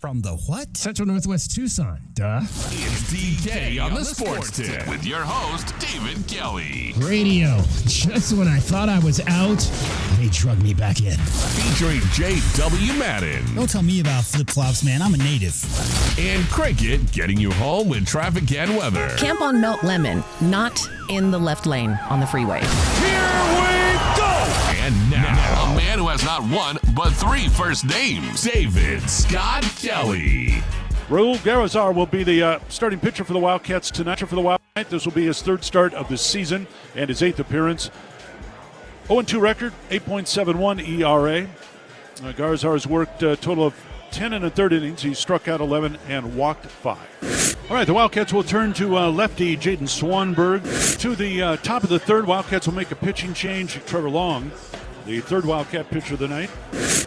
From the what? Central Northwest Tucson, duh. It's DK on the Sports Tip with your host, David Kelly. Radio. Just when I thought I was out, they drug me back in. Featuring J.W. Madden. Don't tell me about flip-flops, man. I'm a native. And Cricket getting you home with traffic and weather. Camp on Melt Lemon, not in the left lane on the freeway. Here we go! And now, a man who has not one, but three first names, David Scott Kelly. Raul Garrazar will be the starting pitcher for the Wildcats tonight. This will be his third start of the season and his eighth appearance. 0-2 record, 8.71 ERA. Garrazar has worked a total of 10 and a third innings. He struck out 11 and walked 5. All right, the Wildcats will turn to lefty Jaden Swanberg. To the top of the third, Wildcats will make a pitching change. Trevor Long, the third Wildcat pitcher of the night.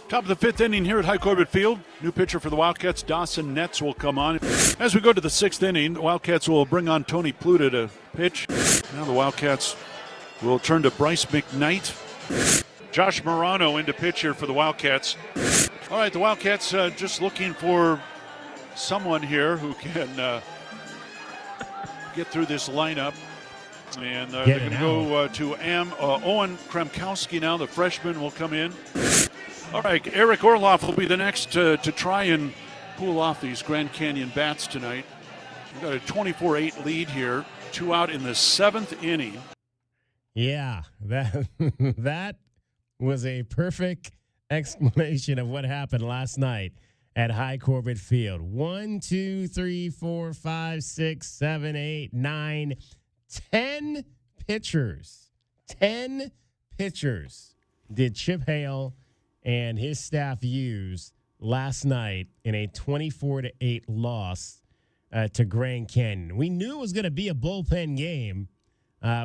Top of the fifth inning here at High Corbett Field. New pitcher for the Wildcats, Dawson Netz, will come on. As we go to the sixth inning, the Wildcats will bring on Tony Pluta to pitch. Now the Wildcats will turn to Bryce McKnight. Josh Morano into pitch here for the Wildcats. All right, the Wildcats just looking for someone here who can get through this lineup. And they're going to go to Owen Kremkowski now. The freshman will come in. All right, Eric Orloff will be the next to try and pull off these Grand Canyon bats tonight. We've got a 24-8 lead here. 2 out in the seventh inning. Yeah, that was a perfect explanation of what happened last night at High Corbett Field. 1, 2, 3, 4, 5, 6, 7, 8, 9, 10 pitchers. 10 pitchers did Chip Hale and his staff use last night in a 24-8 loss to Grand Canyon. We knew it was going to be a bullpen game.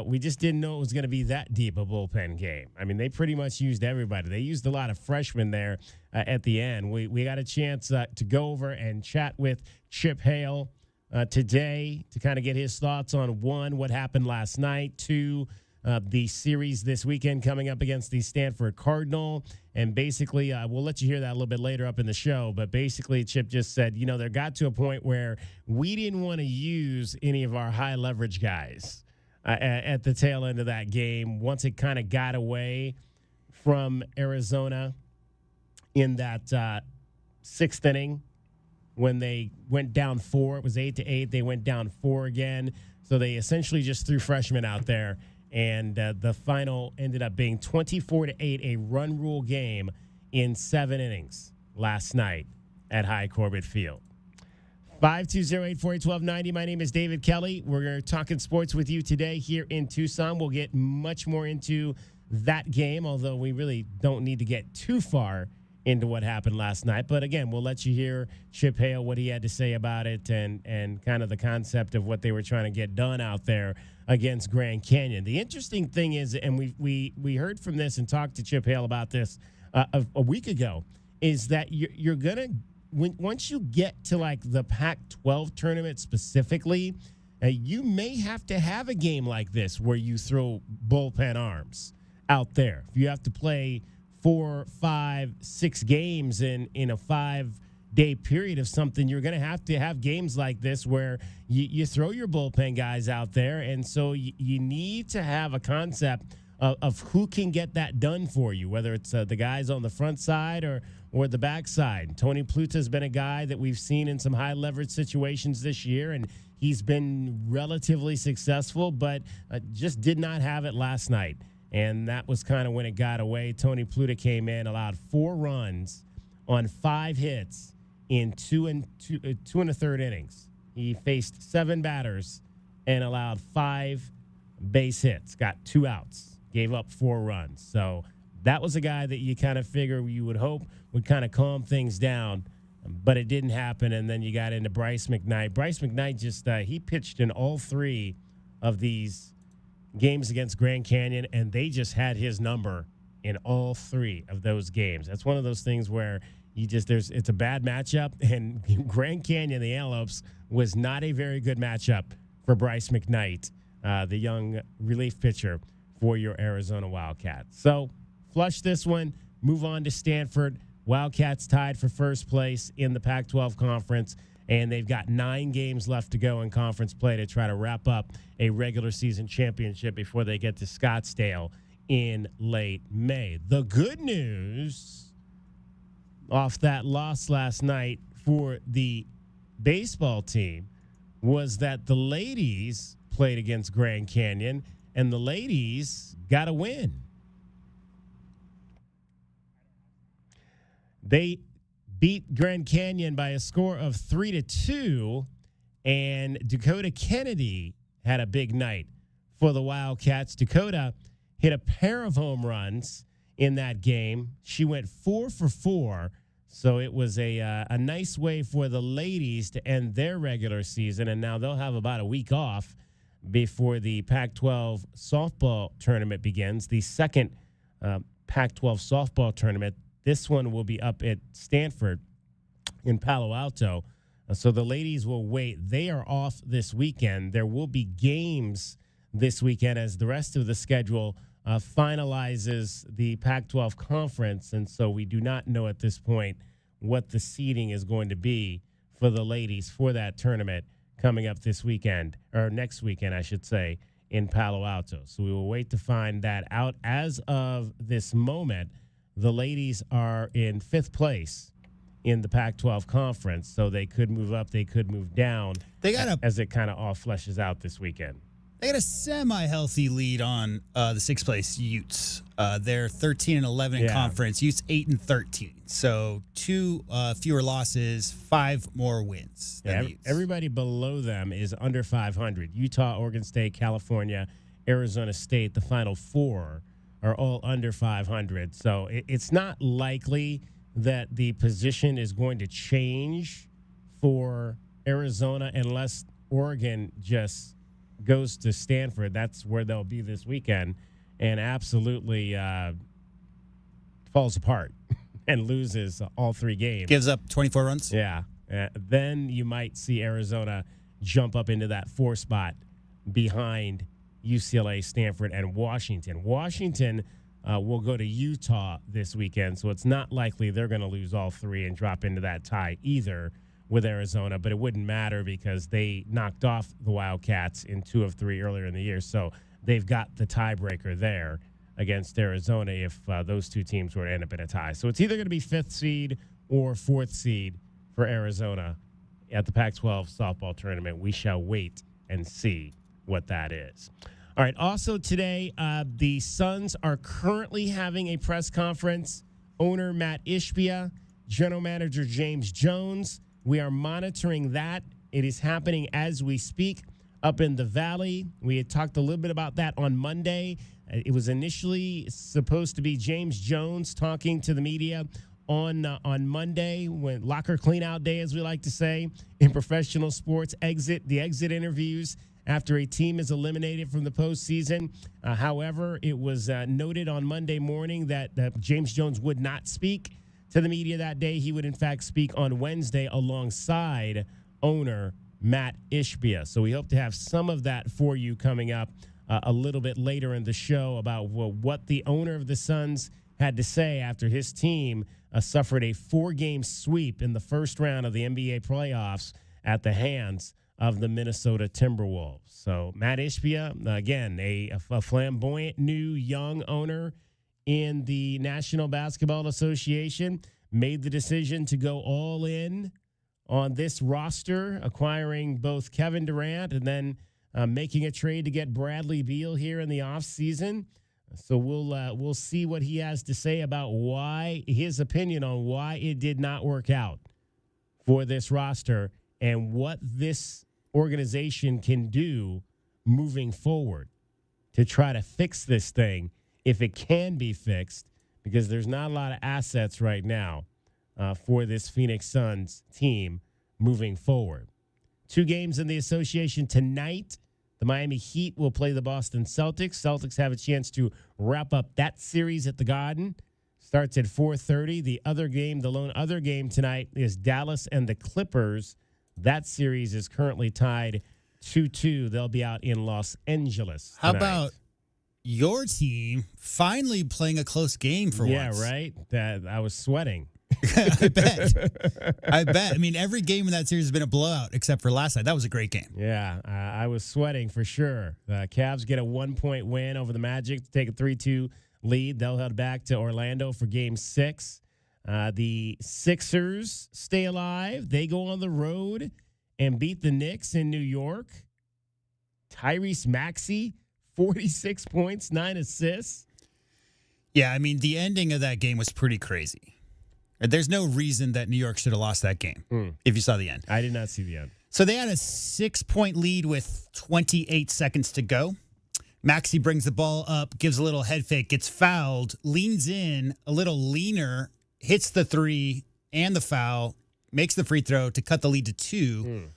We just didn't know it was going to be that deep a bullpen game. I mean, they pretty much used everybody. They used a lot of freshmen there at the end. We got a chance to go over and chat with Chip Hale today to kind of get his thoughts on, 1, what happened last night, 2, the series this weekend coming up against the Stanford Cardinal. And basically, we'll let you hear that a little bit later up in the show. But basically, Chip just said, there got to a point where we didn't want to use any of our high leverage guys at the tail end of that game. Once it kind of got away from Arizona in that sixth inning, when they went down 4, it was 8-8. They went down 4 again. So they essentially just threw freshmen out there. And the final ended up being 24-8, a run rule game in 7 innings last night at High Corbett Field. 520-848-1290. My name is David Kelly. We're talking sports with you today here in Tucson. We'll get much more into that game, although we really don't need to get too far into what happened last night. But again, we'll let you hear Chip Hale, what he had to say about it, and kind of the concept of what they were trying to get done out there against Grand Canyon. The interesting thing is, and we heard from this and talked to Chip Hale about this a week ago, is that you're going to, once you get to like the Pac-12 tournament specifically, you may have to have a game like this where you throw bullpen arms out there. If you have to play 4, 5, 6 games in a 5-day period of something, you're going to have games like this where you throw your bullpen guys out there. And so you need to have a concept of who can get that done for you, whether it's the guys on the front side or the back side. Tony Pluta has been a guy that we've seen in some high leverage situations this year, and he's been relatively successful, but just did not have it last night. And that was kind of when it got away. Tony Pluta came in, allowed 4 runs on 5 hits in 2 1/3 innings. He faced 7 batters and allowed 5 base hits, got 2 outs, gave up 4 runs. So that was a guy that you kind of figure you would hope would kind of calm things down, but it didn't happen. And then you got into Bryce McKnight. Bryce McKnight just he pitched in all 3 of these games against Grand Canyon, and they just had his number in all 3 of those games. That's one of those things where it's a bad matchup, and Grand Canyon, the Antelopes, was not a very good matchup for Bryce McKnight, the young relief pitcher for your Arizona Wildcats. So flush this one, move on to Stanford. Wildcats tied for first place in the Pac-12 conference, and they've got 9 games left to go in conference play to try to wrap up a regular season championship before they get to Scottsdale in late May. The good news off that loss last night for the baseball team was that the ladies played against Grand Canyon, and the ladies got a win. They beat Grand Canyon by a score of 3-2, and Dakota Kennedy had a big night for the Wildcats. Dakota hit a pair of home runs in that game. She went 4 for 4, so it was a nice way for the ladies to end their regular season, and now they'll have about a week off before the Pac-12 softball tournament begins, the second Pac-12 softball tournament. This one will be up at Stanford in Palo Alto. So the ladies will wait. They are off this weekend. There will be games this weekend as the rest of the schedule finalizes the Pac-12 conference. And so we do not know at this point what the seeding is going to be for the ladies for that tournament coming up this weekend, or next weekend, I should say, in Palo Alto. So we will wait to find that out. As of this moment, the ladies are in 5th place in the Pac-12 conference, so they could move up, they could move down as it kind of all fleshes out this weekend. They got a semi-healthy lead on the 6th place Utes. They're 13-11 in conference. Utes 8-13. So 2 fewer losses, 5 more wins. Everybody below them is under 500. Utah, Oregon State, California, Arizona State, the final 4 are all under 500. So it's not likely that the position is going to change for Arizona unless Oregon just goes to Stanford. That's where they'll be this weekend, and absolutely falls apart and loses all 3 games. Gives up 24 runs? Yeah. Then you might see Arizona jump up into that 4 spot behind UCLA, Stanford, and Washington. Washington will go to Utah this weekend, so it's not likely they're going to lose all 3 and drop into that tie either with Arizona, but it wouldn't matter because they knocked off the Wildcats in 2 of 3 earlier in the year, so they've got the tiebreaker there against Arizona if those 2 teams were to end up in a tie. So it's either going to be 5th seed or 4th seed for Arizona at the Pac-12 softball tournament. We shall wait and see what that is. All right, also today, the Suns are currently having a press conference. Owner Matt Ishbia, general manager James Jones. We are monitoring that. It is happening as we speak up in the Valley. We had talked a little bit about that on Monday. It was initially supposed to be James Jones talking to the media on Monday, when locker cleanout day, as we like to say, in professional sports, the exit interviews after a team is eliminated from the postseason. However, it was noted on Monday morning that James Jones would not speak to the media that day. He would, in fact, speak on Wednesday alongside owner Matt Ishbia. So we hope to have some of that for you coming up a little bit later in the show about what the owner of the Suns had to say after his team suffered a 4-game sweep in the first round of the NBA playoffs at the hands of the Minnesota Timberwolves. So Matt Ishbia, again, a flamboyant new young owner in the National Basketball Association, made the decision to go all in on this roster, acquiring both Kevin Durant and then making a trade to get Bradley Beal here in the offseason. So we'll see what he has to say about his opinion on why it did not work out for this roster and what this organization can do moving forward to try to fix this thing if it can be fixed, because there's not a lot of assets right now for this Phoenix Suns team moving forward. 2 games in the association tonight. The Miami Heat will play the Boston Celtics. Celtics have a chance to wrap up that series at the Garden. Starts at 4:30. The lone other game tonight is Dallas and the Clippers. That series is currently tied 2-2. They'll be out in Los Angeles tonight. How about your team finally playing a close game for once? Yeah, right? I was sweating I bet. I mean, every game in that series has been a blowout except for last night. That was a great game. Yeah, I was sweating for sure. The Cavs get a 1-point win over the Magic to take a 3-2 lead. They'll head back to Orlando for Game 6. The Sixers stay alive. They go on the road and beat the Knicks in New York. Tyrese Maxey, 46 points, 9 assists. Yeah, I mean, the ending of that game was pretty crazy. There's no reason that New York should have lost that game if you saw the end. I did not see the end. So they had a 6-point lead with 28 seconds to go. Maxey brings the ball up, gives a little head fake, gets fouled, leans in, a little leaner, hits the three and the foul, makes the free throw to cut the lead to 2.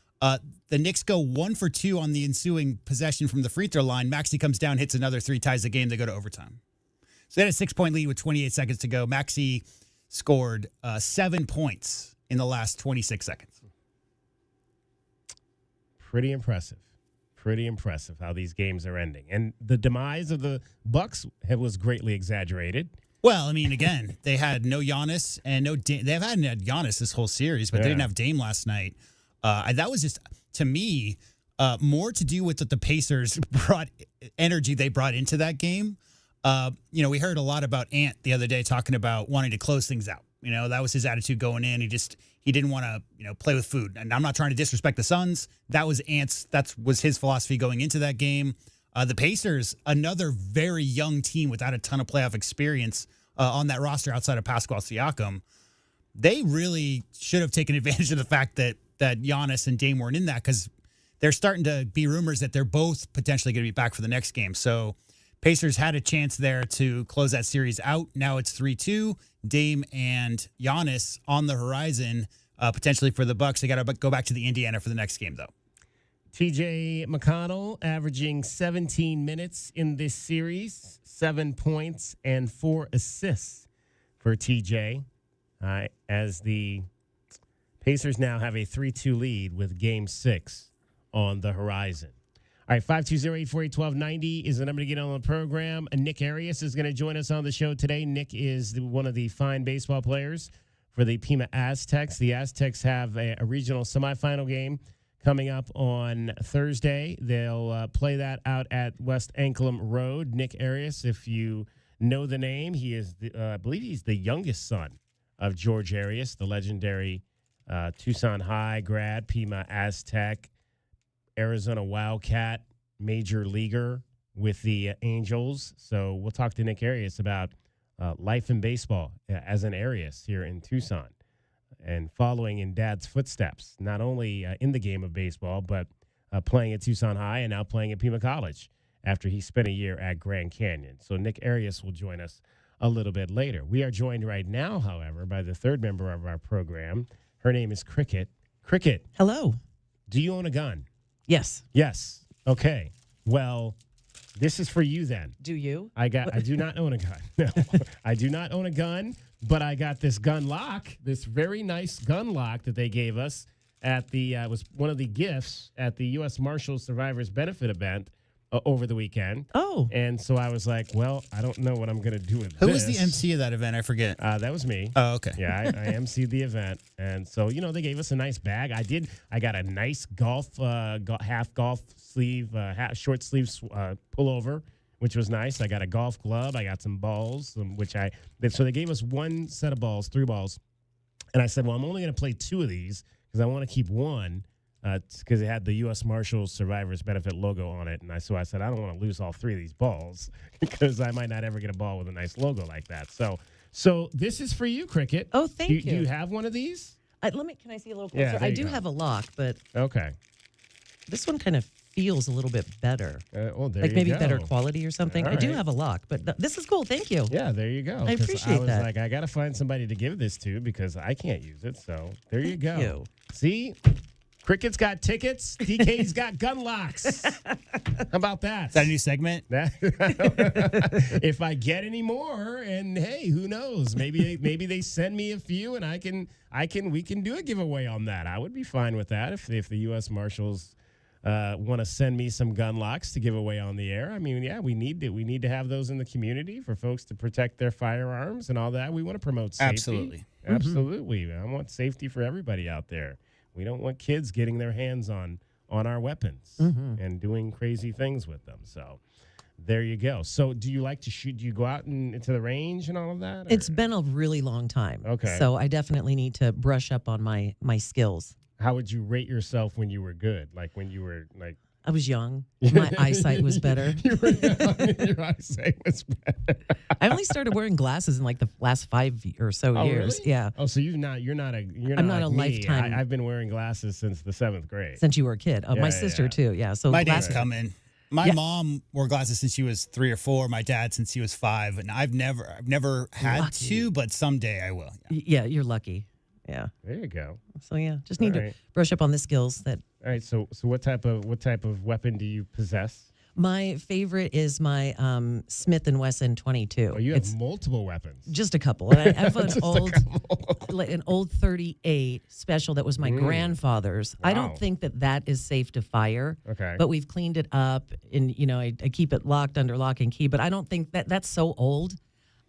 The Knicks go 1 for 2 on the ensuing possession from the free throw line. Maxey comes down, hits another 3, ties the game. They go to overtime. So they had a 6-point lead with 28 seconds to go. Maxey scored 7 points in the last 26 seconds. Pretty impressive. Pretty impressive how these games are ending. And the demise of the Bucks was greatly exaggerated. Well, I mean, again, they had no Giannis and no Dame. They hadn't had Giannis this whole series, but they didn't have Dame last night. That was just, to me, more to do with the Pacers brought energy they brought into that game. We heard a lot about Ant the other day talking about wanting to close things out. That was his attitude going in. He didn't want to, play with food. And I'm not trying to disrespect the Suns. That was his philosophy going into that game. The Pacers, another very young team without a ton of playoff experience on that roster outside of Pascal Siakam. They really should have taken advantage of the fact that Giannis and Dame weren't in that, because there's starting to be rumors that they're both potentially going to be back for the next game. So Pacers had a chance there to close that series out. Now it's 3-2. Dame and Giannis on the horizon, potentially for the Bucks. They got to go back to the Indiana for the next game, though. TJ McConnell averaging 17 minutes in this series, 7 points and 4 assists for TJ, as the Pacers now have a 3-2 lead with Game 6 on the horizon. All right, 520-848-1290 is the number to get on the program. Nick Arias is going to join us on the show today. Nick is one of the fine baseball players for the Pima Aztecs. The Aztecs have a regional semifinal game coming up on Thursday. They'll play that out at West Anklam Road. Nick Arias, if you know the name, he is, I believe he's the youngest son of George Arias, the legendary Tucson High grad, Pima Aztec, Arizona Wildcat, major leaguer with the Angels. So we'll talk to Nick Arias about life in baseball as an Arias here in Tucson, and following in Dad's footsteps, not only in the game of baseball, but playing at Tucson High and now playing at Pima College after he spent a year at Grand Canyon. So Nick Arias will join us a little bit later. We are joined right now, however, by the third member of our program. Her name is Cricket. Cricket. Hello. Do you own a gun? Yes. Yes. Okay. Well, this is for you then. Do you? I do not own a gun. No, I do not own a gun, but I got this gun lock, this very nice gun lock that they gave us at it was one of the gifts at the U.S. Marshals Survivors Benefit event over the weekend. Oh. And so I was like, well, I don't know what I'm going to do with Who this. was the MC of that event? I forget. That was me. Oh, okay. Yeah, I MC'd the event. And so, they gave us a nice bag. I got a nice half golf sleeve, short sleeve pullover, which was nice. I got a golf glove. I got some balls, so they gave us one set of balls, 3 balls. And I said, well, I'm only going to play 2 of these because I want to keep one. Because it had the U.S. Marshals Survivors Benefit logo on it. And so I said, I don't want to lose all 3 of these balls because I might not ever get a ball with a nice logo like that. So this is for you, Cricket. Oh, thank you. Do you have one of these? Can I see a little closer? Yeah, I do have a lock, but okay. This one kind of feels a little bit better. Like maybe better quality or something. All I do right. have a lock, but this is cool. Thank you. Yeah, there you go. I appreciate that. I was like, I got to find somebody to give this to because I can't use it. So there you go. you. See? Cricket's got tickets. DK's got gun locks. How about that? Is that a new segment? If I get any more, and hey, who knows? Maybe they send me a few, and we can do a giveaway on that. I would be fine with that if the U.S. Marshals want to send me some gun locks to give away on the air. I mean, yeah, we need to have those in the community for folks to protect their firearms and all that. We want to promote safety. Absolutely. Absolutely. I want safety for everybody out there. We don't want kids getting their hands on our weapons and doing crazy things with them. So there you go. So do you like to shoot? Do you go out into the range and all of that? Or? It's been a really long time. Okay. So I definitely need to brush up on my skills. How would you rate yourself when you were good? Like when you were like... I was young. My eyesight was better. You were young, your eyesight was better. I only started wearing glasses in like the last 5 or so years. Really? Yeah. Oh, so you're not I'm not like a me. lifetime. I've been wearing glasses since the 7th grade. Since you were a kid. Yeah, my sister too. Yeah. So My day's glasses. coming. My mom wore glasses since she was 3 or 4. My dad since he was 5, and I've never had to, but someday I will. Yeah, you're lucky. Yeah. There you go. So yeah, just need All to right. brush up on the skills that. All right. So what type of weapon do you possess? My favorite is my Smith & Wesson 22. Oh, you have It's multiple weapons. just a couple. And I have Just an old 38 special that was my grandfather's. I Wow. don't think that is safe to fire. Okay. But we've cleaned it up and I keep it locked under lock and key, but I don't think that's so old.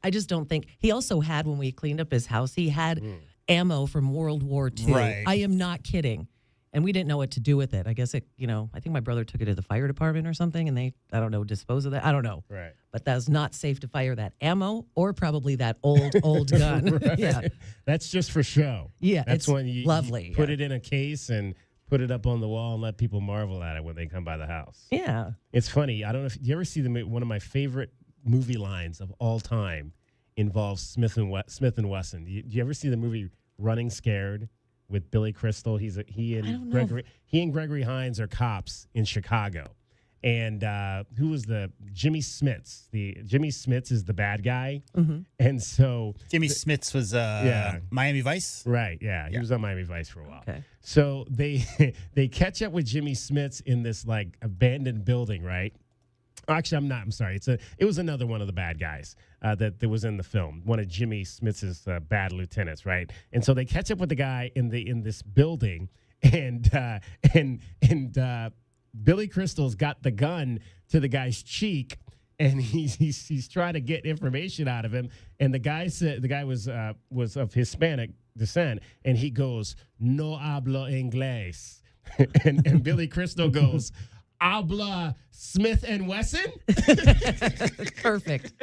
I just don't think. He also had, when we cleaned up his house, he had ammo from World War II. Right. I am not kidding. And we didn't know what to do with it. I guess I think my brother took it to the fire department or something, and they, I don't know, dispose of that. I don't know. Right. But that's not safe to fire that ammo or probably that old gun. Right. Yeah. That's just for show. Yeah, That's it's when you lovely, you put yeah. it in a case and put it up on the wall and let people marvel at it when they come by the house. Yeah. It's funny. I don't know if you ever see one of my favorite movie lines of all time involves Smith and Wesson. Do you ever see the movie Running Scared with Billy Crystal? He and Gregory Hines are cops in Chicago. And who was Jimmy Smits? Jimmy Smits is the bad guy. Mm-hmm. And so Jimmy Smits was Miami Vice. Right, yeah. He was on Miami Vice for a while. Okay. So they catch up with Jimmy Smits in this like abandoned building, right? Actually, I'm sorry. It was another one of the bad guys that was in the film. One of Jimmy Smits's bad lieutenants, right? And so they catch up with the guy in this building, and Billy Crystal's got the gun to the guy's cheek, and he's trying to get information out of him. And the guy was of Hispanic descent, and he goes, "No hablo inglés," and Billy Crystal goes, "Habla Smith and Wesson?" Perfect.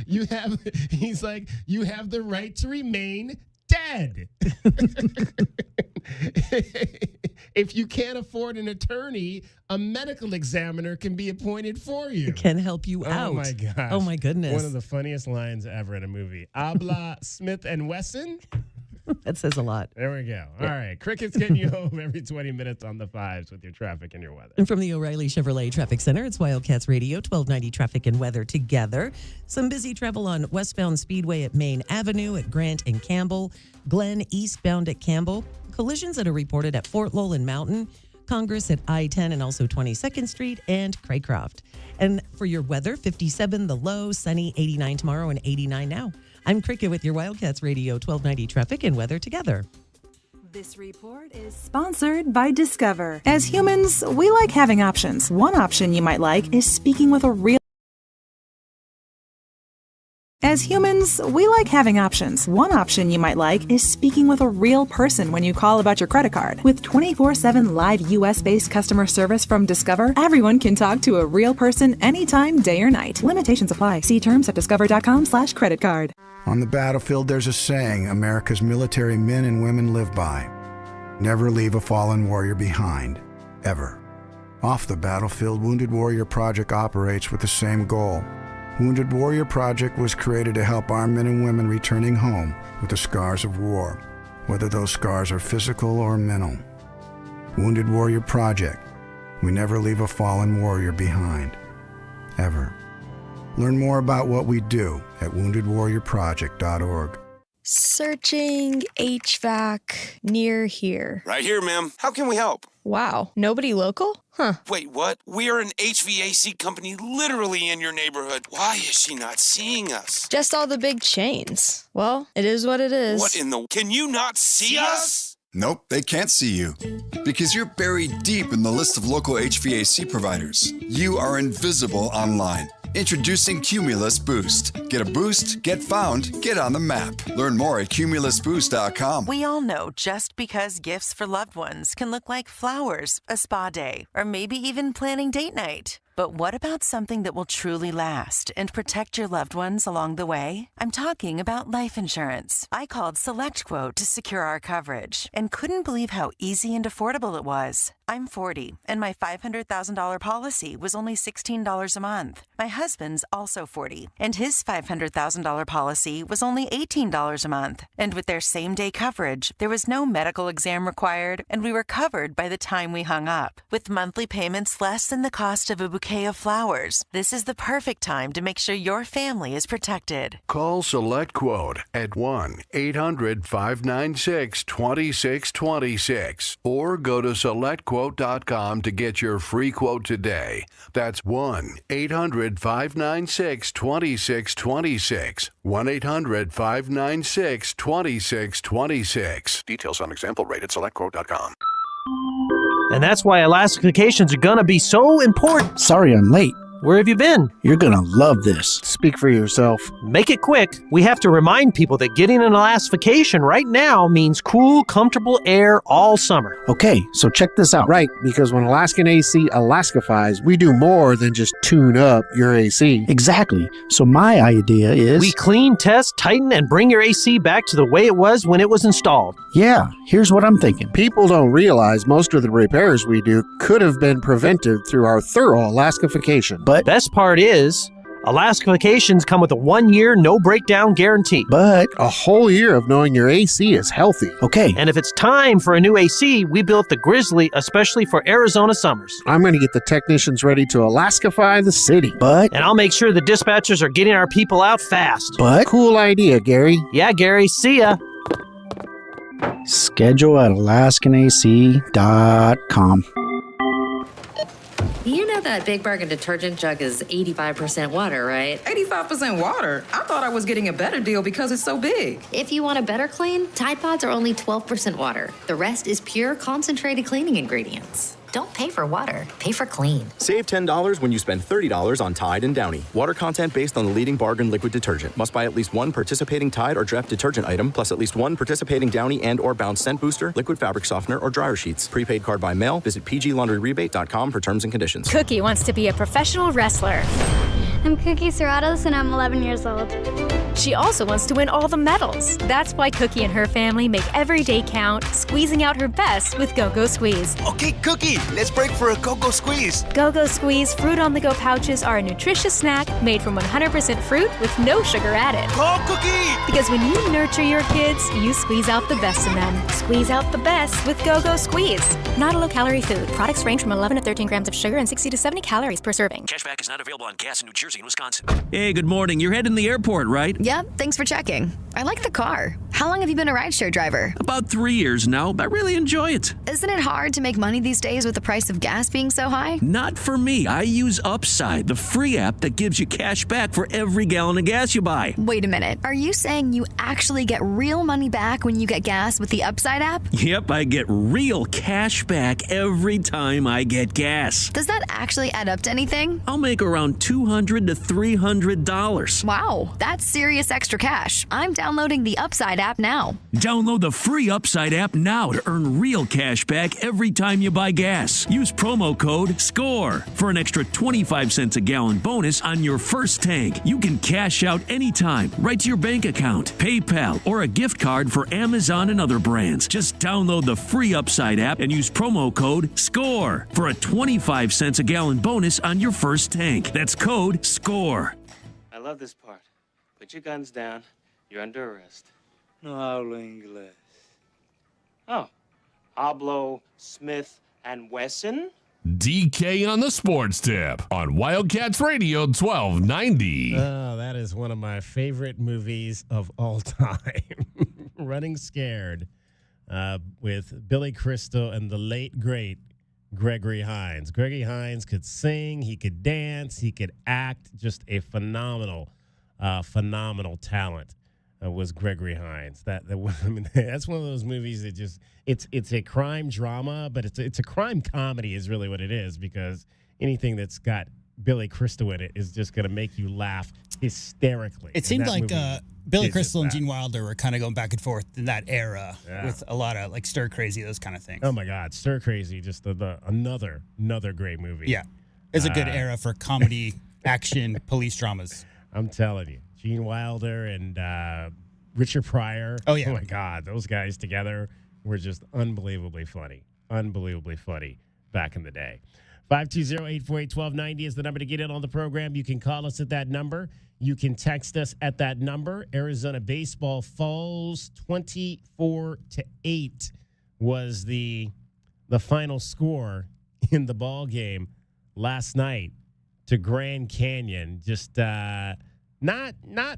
He's like, "You have the right to remain dead." If you can't afford an attorney, a medical examiner can be appointed for you. Can help you out. Oh my gosh. Oh my goodness. One of the funniest lines ever in a movie. Habla Smith and Wesson? That says a lot. There we go. All right. Cricket's getting you home every 20 minutes on the fives with your traffic and your weather. And from the O'Reilly Chevrolet Traffic Center, it's Wildcats Radio, 1290 traffic and weather together. Some busy travel on westbound Speedway at Main Avenue at Grant and Campbell, Glen eastbound at Campbell, collisions that are reported at Fort Lowland Mountain, Congress at I-10 and also 22nd Street and Craycroft. And for your weather, 57 the low, sunny, 89 tomorrow and 89 now. I'm Cricket with your Wildcats Radio 1290 traffic and weather together. This report is sponsored by Discover. As humans, we like having options. One option you might like is speaking with a real As humans, we like having options. One option you might like is speaking with a real person when you call about your credit card. With 24/7 live U.S.-based customer service from Discover, everyone can talk to a real person anytime, day or night. Limitations apply. See terms at discover.com/creditcard. On the battlefield, there's a saying America's military men and women live by. Never leave a fallen warrior behind, ever. Off the battlefield, Wounded Warrior Project operates with the same goal. Wounded Warrior Project was created to help our men and women returning home with the scars of war, whether those scars are physical or mental. Wounded Warrior Project. We never leave a fallen warrior behind, ever. Learn more about what we do at woundedwarriorproject.org. Searching HVAC near here. Right here, ma'am. How can we help? Wow, nobody local? Huh. Wait, what? We are an HVAC company literally in your neighborhood. Why is she not seeing us? Just all the big chains. Well, it is what it is. What in the... Can you not see us? Nope, they can't see you. Because you're buried deep in the list of local HVAC providers. You are invisible online. Introducing Cumulus Boost. Get a boost, get found, get on the map. Learn more at cumulusboost.com. We all know just because gifts for loved ones can look like flowers, a spa day, or maybe even planning date night. But what about something that will truly last and protect your loved ones along the way? I'm talking about life insurance. I called SelectQuote to secure our coverage and couldn't believe how easy and affordable it was. I'm 40, and my $500,000 policy was only $16 a month. My husband's also 40, and his $500,000 policy was only $18 a month. And with their same-day coverage, there was no medical exam required, and we were covered by the time we hung up. With monthly payments less than the cost of a bouquet of flowers, this is the perfect time to make sure your family is protected. Call SelectQuote at 1-800-596-2626 or go to SelectQuote.com to get your free quote today. That's 1-800-596-2626. 1-800-596-2626. Details on example rate at SelectQuote.com. And that's why Alaska vacations are going to be so important. Sorry I'm late. Where have you been? You're going to love this. Speak for yourself. Make it quick. We have to remind people that getting an Alaska vacation right now means cool, comfortable air all summer. Okay, so check this out. Right, because when Alaskan AC Alaskifies, we do more than just tune up your AC. Exactly. So my idea is... we clean, test, tighten, and bring your AC back to the way it was when it was installed. Yeah, here's what I'm thinking. People don't realize most of the repairs we do could have been prevented through our thorough Alaskification. But best part is, Alaska vacations come with a 1-year no breakdown guarantee. But a whole year of knowing your AC is healthy. Okay. And if it's time for a new AC, we built the Grizzly especially for Arizona summers. I'm going to get the technicians ready to Alaskify the city. And I'll make sure the dispatchers are getting our people out fast. But cool idea, Gary. Yeah, Gary. See ya. Schedule at alaskanac.com. You know that Big Bargain detergent jug is 85% water, right? 85% water? I thought I was getting a better deal because it's so big. If you want a better clean, Tide Pods are only 12% water. The rest is pure concentrated cleaning ingredients. Don't pay for water, pay for clean. Save $10 when you spend $30 on Tide and Downy. Water content based on the leading bargain liquid detergent. Must buy at least one participating Tide or Dreft detergent item, plus at least one participating Downy and or Bounce scent booster, liquid fabric softener, or dryer sheets. Prepaid card by mail. Visit pglaundryrebate.com for terms and conditions. Cookie wants to be a professional wrestler. I'm Cookie Serratos and I'm 11 years old. She also wants to win all the medals. That's why Cookie and her family make every day count, squeezing out her best with Go-Go Squeeze. Okay, Cookie, let's break for a Go-Go Squeeze. Go-Go Squeeze Fruit on the Go pouches are a nutritious snack made from 100% fruit with no sugar added. Go, Cookie! Because when you nurture your kids, you squeeze out the best in them. Squeeze out the best with Go-Go Squeeze. Not a low-calorie food. Products range from 11 to 13 grams of sugar and 60 to 70 calories per serving. Cashback is not available on gas in New Jersey and Wisconsin. Hey, good morning. You're heading to the airport, right? Yep, thanks for checking. I like the car. How long have you been a rideshare driver? About 3 years now. I really enjoy it. Isn't it hard to make money these days with the price of gas being so high? Not for me. I use Upside, the free app that gives you cash back for every gallon of gas you buy. Wait a minute. Are you saying you actually get real money back when you get gas with the Upside app? Yep, I get real cash back every time I get gas. Does that actually add up to anything? I'll make around $200 to $300. Wow, that's serious extra cash. I'm downloading the Upside app now. Download the free Upside app now to earn real cash back every time you buy gas. Use promo code SCORE for an extra 25 cents a gallon bonus on your first tank. You can cash out anytime, right to your bank account, PayPal, or a gift card for Amazon and other brands. Just download the free Upside app and use promo code SCORE for a 25 cents a gallon bonus on your first tank. That's code SCORE. I love this part. Put your guns down. You're under arrest. No hablo inglés. Oh. Hablo Smith and Wesson? DK on the Sports Tip on Wildcats Radio 1290. Oh, that is one of my favorite movies of all time. Running Scared with Billy Crystal and the late, great Gregory Hines. Gregory Hines could sing, he could dance, he could act. Just a phenomenal talent. was Gregory Hines. I mean, that's one of those movies that just it's a crime drama, but it's a crime comedy is really what it is, because anything that's got Billy Crystal in it is just going to make you laugh hysterically. It seemed like Billy Crystal and Gene Wilder were kind of going back and forth in that era with a lot of like Stir Crazy, those kind of things. Oh my God, Stir Crazy, just another great movie. Yeah, it's a good era for comedy, action, police dramas. I'm telling you, Gene Wilder and Richard Pryor. Oh yeah, oh my God, those guys together were just unbelievably funny back in the day. 520-848-1290 is the number to get in on the program. You can call us at that number. You can text us at that number. Arizona baseball falls 24-8 was the final score in the ball game last night to Grand Canyon. Just not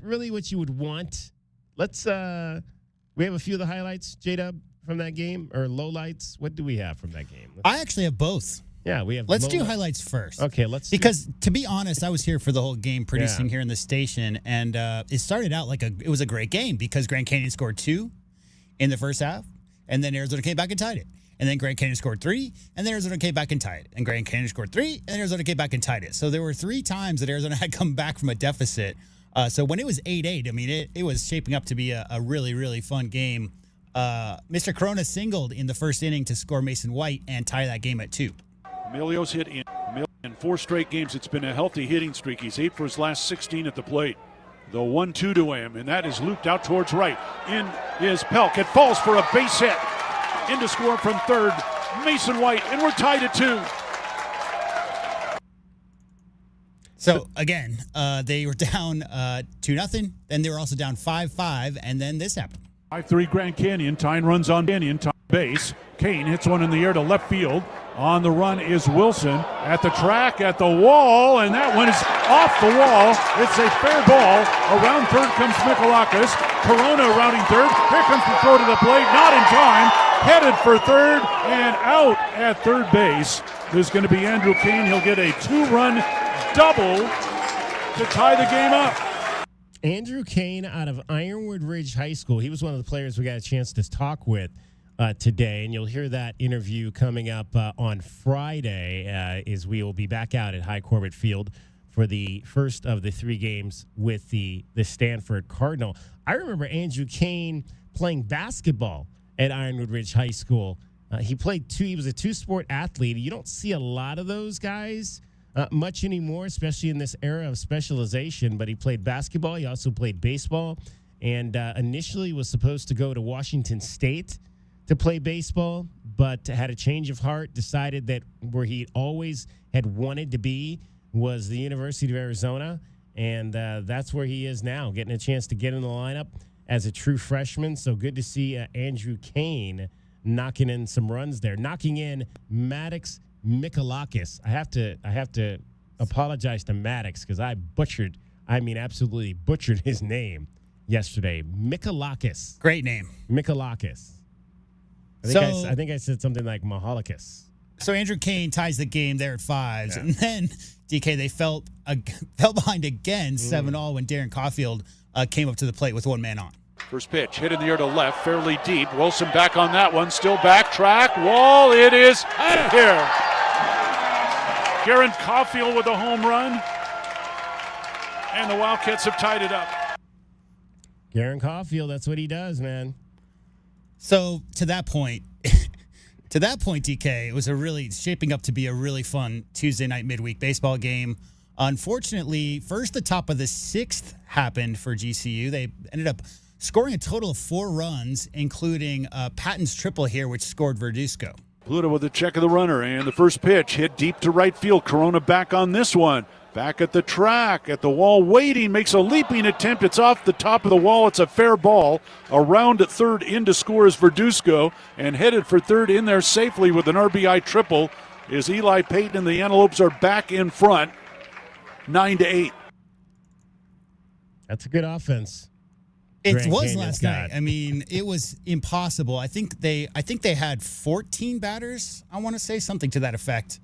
really what you would want. Let's we have a few of the highlights, J-Dub, from that game, or lowlights. What do we have from that game? I actually have both. Yeah, we have. Let's do highlights first. Okay, because to be honest, I was here for the whole game producing here in the station, and it started out like it was a great game because Grand Canyon scored 2 in the first half, and then Arizona came back and tied it. And then Grand Canyon scored 3, and then Arizona came back and tied it. And Grand Canyon scored 3, and then Arizona came back and tied it. So there were 3 times that Arizona had come back from a deficit. So when it was 8-8, I mean, it was shaping up to be a really, really fun game. Mr. Corona singled in the first inning to score Mason White and tie that game at 2. Emilio's hit in 4 straight games. It's been a healthy hitting streak. He's 8 for his last 16 at the plate. The 1-2 to him, and that is looped out towards right. In is Pelk. It falls for a base hit. In to score from third, Mason White, and we're tied at 2. So, again, they were down 2-0. Then they were also down 5-5, and then this happened. 5-3 Grand Canyon. Tyne runs on Canyon. Tyne base. Kane hits one in the air to left field. On the run is Wilson. At the track, at the wall, and that one is off the wall. It's a fair ball. Around third comes Michalakis. Corona rounding third. Here comes the throw to the plate. Not in time. Headed for third and out at third base. There's going to be Andrew Kane. He'll get a 2-run double to tie the game up. Andrew Kane out of Ironwood Ridge High School. He was one of the players we got a chance to talk with today, and you'll hear that interview coming up on Friday as we will be back out at High Corbett Field for the first of the 3 games with the Stanford Cardinal. I remember Andrew Kane playing basketball at Ironwood Ridge High School. He was a 2-sport athlete. You don't see a lot of those guys much anymore, especially in this era of specialization, but he played basketball. He also played baseball, and initially was supposed to go to Washington State to play baseball, but had a change of heart, decided that where he always had wanted to be was the University of Arizona, and that's where he is now, getting a chance to get in the lineup as a true freshman. So good to see Andrew Kane knocking in some runs there, knocking in Maddox Michalakis. I have to apologize to Maddox because I absolutely butchered his name yesterday. Michalakis. Great name. Michalakis. I think I said something like Mahalikis. So Andrew Kane ties the game there at 5s. Yeah. And then, DK, they fell behind again 7-all when Darren Caulfield came up to the plate with 1 man on. First pitch, hit in the air to left, fairly deep. Wilson back on that one, still backtrack. Wall, it is out of here. Darren Caulfield with a home run. And the Wildcats have tied it up. Darren Caulfield, that's what he does, man. So to that point, DK, it was shaping up to be a really fun Tuesday night midweek baseball game. Unfortunately, first the top of the 6th happened for GCU. They ended up scoring a total of 4 runs, including Patton's triple here, which scored Verduzco. Pluto with a check of the runner, and the first pitch hit deep to right field. Corona back on this one. Back at the track, at the wall, waiting, makes a leaping attempt. It's off the top of the wall. It's a fair ball. Around at third, in to score is Verduzco, and headed for third in there safely with an RBI triple is Eli Payton, and the Antelopes are back in front, 9-8. That's a good offense. It was last night. I mean, it was impossible. I think they had 14 batters, I want to say, something to that effect,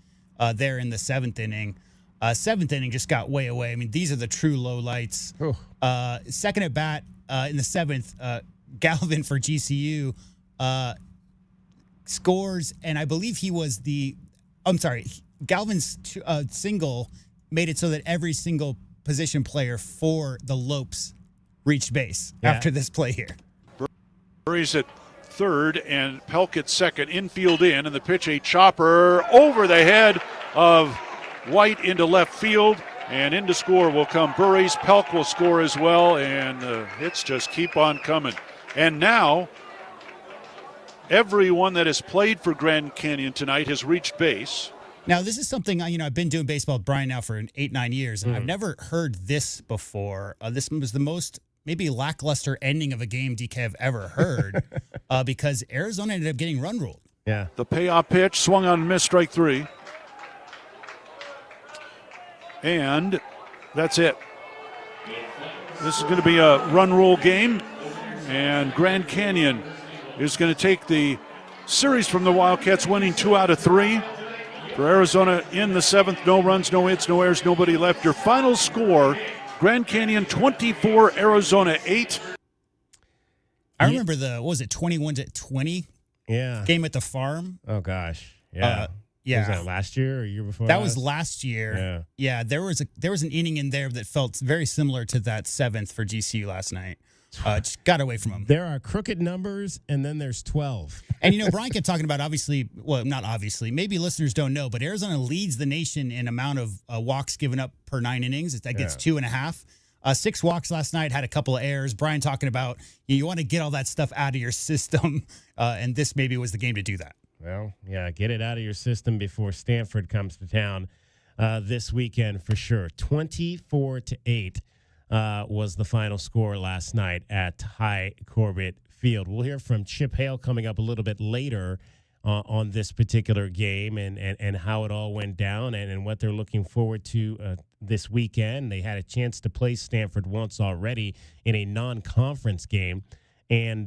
there in the 7th inning. 7th inning just got way away. I mean, these are the true low lights. Second at bat, in the 7th, Galvin for GCU scores, and I believe he was Galvin's single made it so that every single position player for the Lopes reached base after this play here. Murray's at third and Pelk at second, infield in, and the pitch a chopper over the head of White into left field, and in to score will come Burries. Pelk will score as well, and the hits just keep on coming. And now everyone that has played for Grand Canyon tonight has reached base. Now, this is something, I've been doing baseball with Brian now for 8-9 years, and I've never heard this before. This was the most maybe lackluster ending of a game DK have ever heard because Arizona ended up getting run ruled. Yeah. The payoff pitch swung on and missed, strike 3. And that's it. This is going to be a run rule game, and Grand Canyon is going to take the series from the Wildcats, winning 2 out of 3. For Arizona in the 7th, no runs, no hits, no errors, nobody left. Your final score, Grand Canyon 24, Arizona 8. I remember 21-20 game at the farm. Oh, gosh. Yeah. Yeah. Was that last year or year before? That was last year. Yeah. There was an inning in there that felt very similar to that 7th for GCU last night. Just got away from them. There are crooked numbers, and then there's 12. And, Brian kept talking about, not obviously, maybe listeners don't know, but Arizona leads the nation in amount of walks given up per 9 innings. That gets 2.5. 6 walks last night, had a couple of errors. Brian talking about you want to get all that stuff out of your system, and this maybe was the game to do that. Well, yeah, get it out of your system before Stanford comes to town this weekend for sure. 24-8 was the final score last night at Ty Corbett Field. We'll hear from Chip Hale coming up a little bit later on this particular game and how it all went down and what they're looking forward to this weekend. They had a chance to play Stanford once already in a non-conference game. And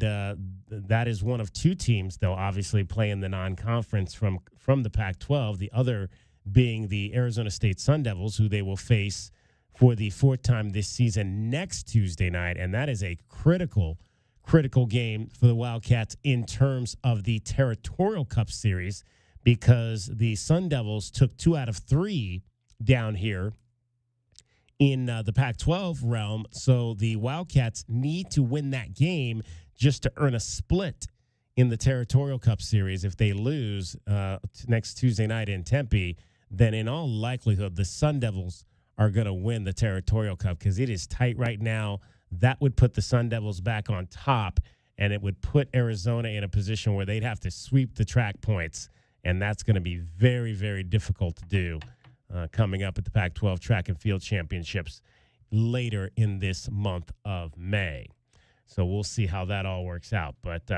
that is one of 2 teams, they'll obviously play in the non-conference from the Pac-12, the other being the Arizona State Sun Devils, who they will face for the 4th time this season next Tuesday night. And that is a critical game for the Wildcats in terms of the Territorial Cup Series, because the Sun Devils took 2 out of 3 down here in the Pac-12 realm, so the Wildcats need to win that game just to earn a split in the Territorial Cup Series. If they lose next Tuesday night in Tempe, then in all likelihood the Sun Devils are going to win the Territorial Cup because it is tight right now. That would put the Sun Devils back on top, and it would put Arizona in a position where they'd have to sweep the track points, and that's going to be very, very difficult to do. Coming up at the Pac-12 Track and Field Championships later in this month of May. So we'll see how that all works out. But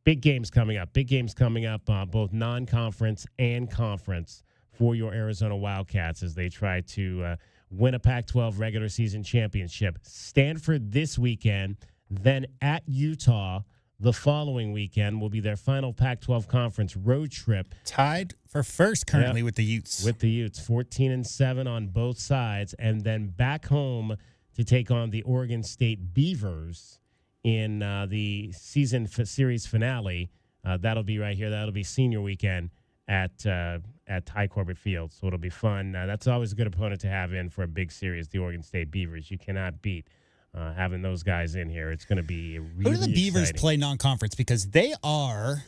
big games coming up. Both non-conference and conference for your Arizona Wildcats as they try to win a Pac-12 regular season championship. Stanford this weekend, then at Utah the following weekend will be their final Pac-12 conference road trip. Tied for first currently with the Utes. 14-7 on both sides, and then back home to take on the Oregon State Beavers in the season series finale. That'll be right here. That'll be senior weekend at Ty Corbett Field, so it'll be fun. That's always a good opponent to have in for a big series, the Oregon State Beavers. You cannot beat having those guys in here. It's going to be really Who do the Beavers exciting. play non-conference? Because they are,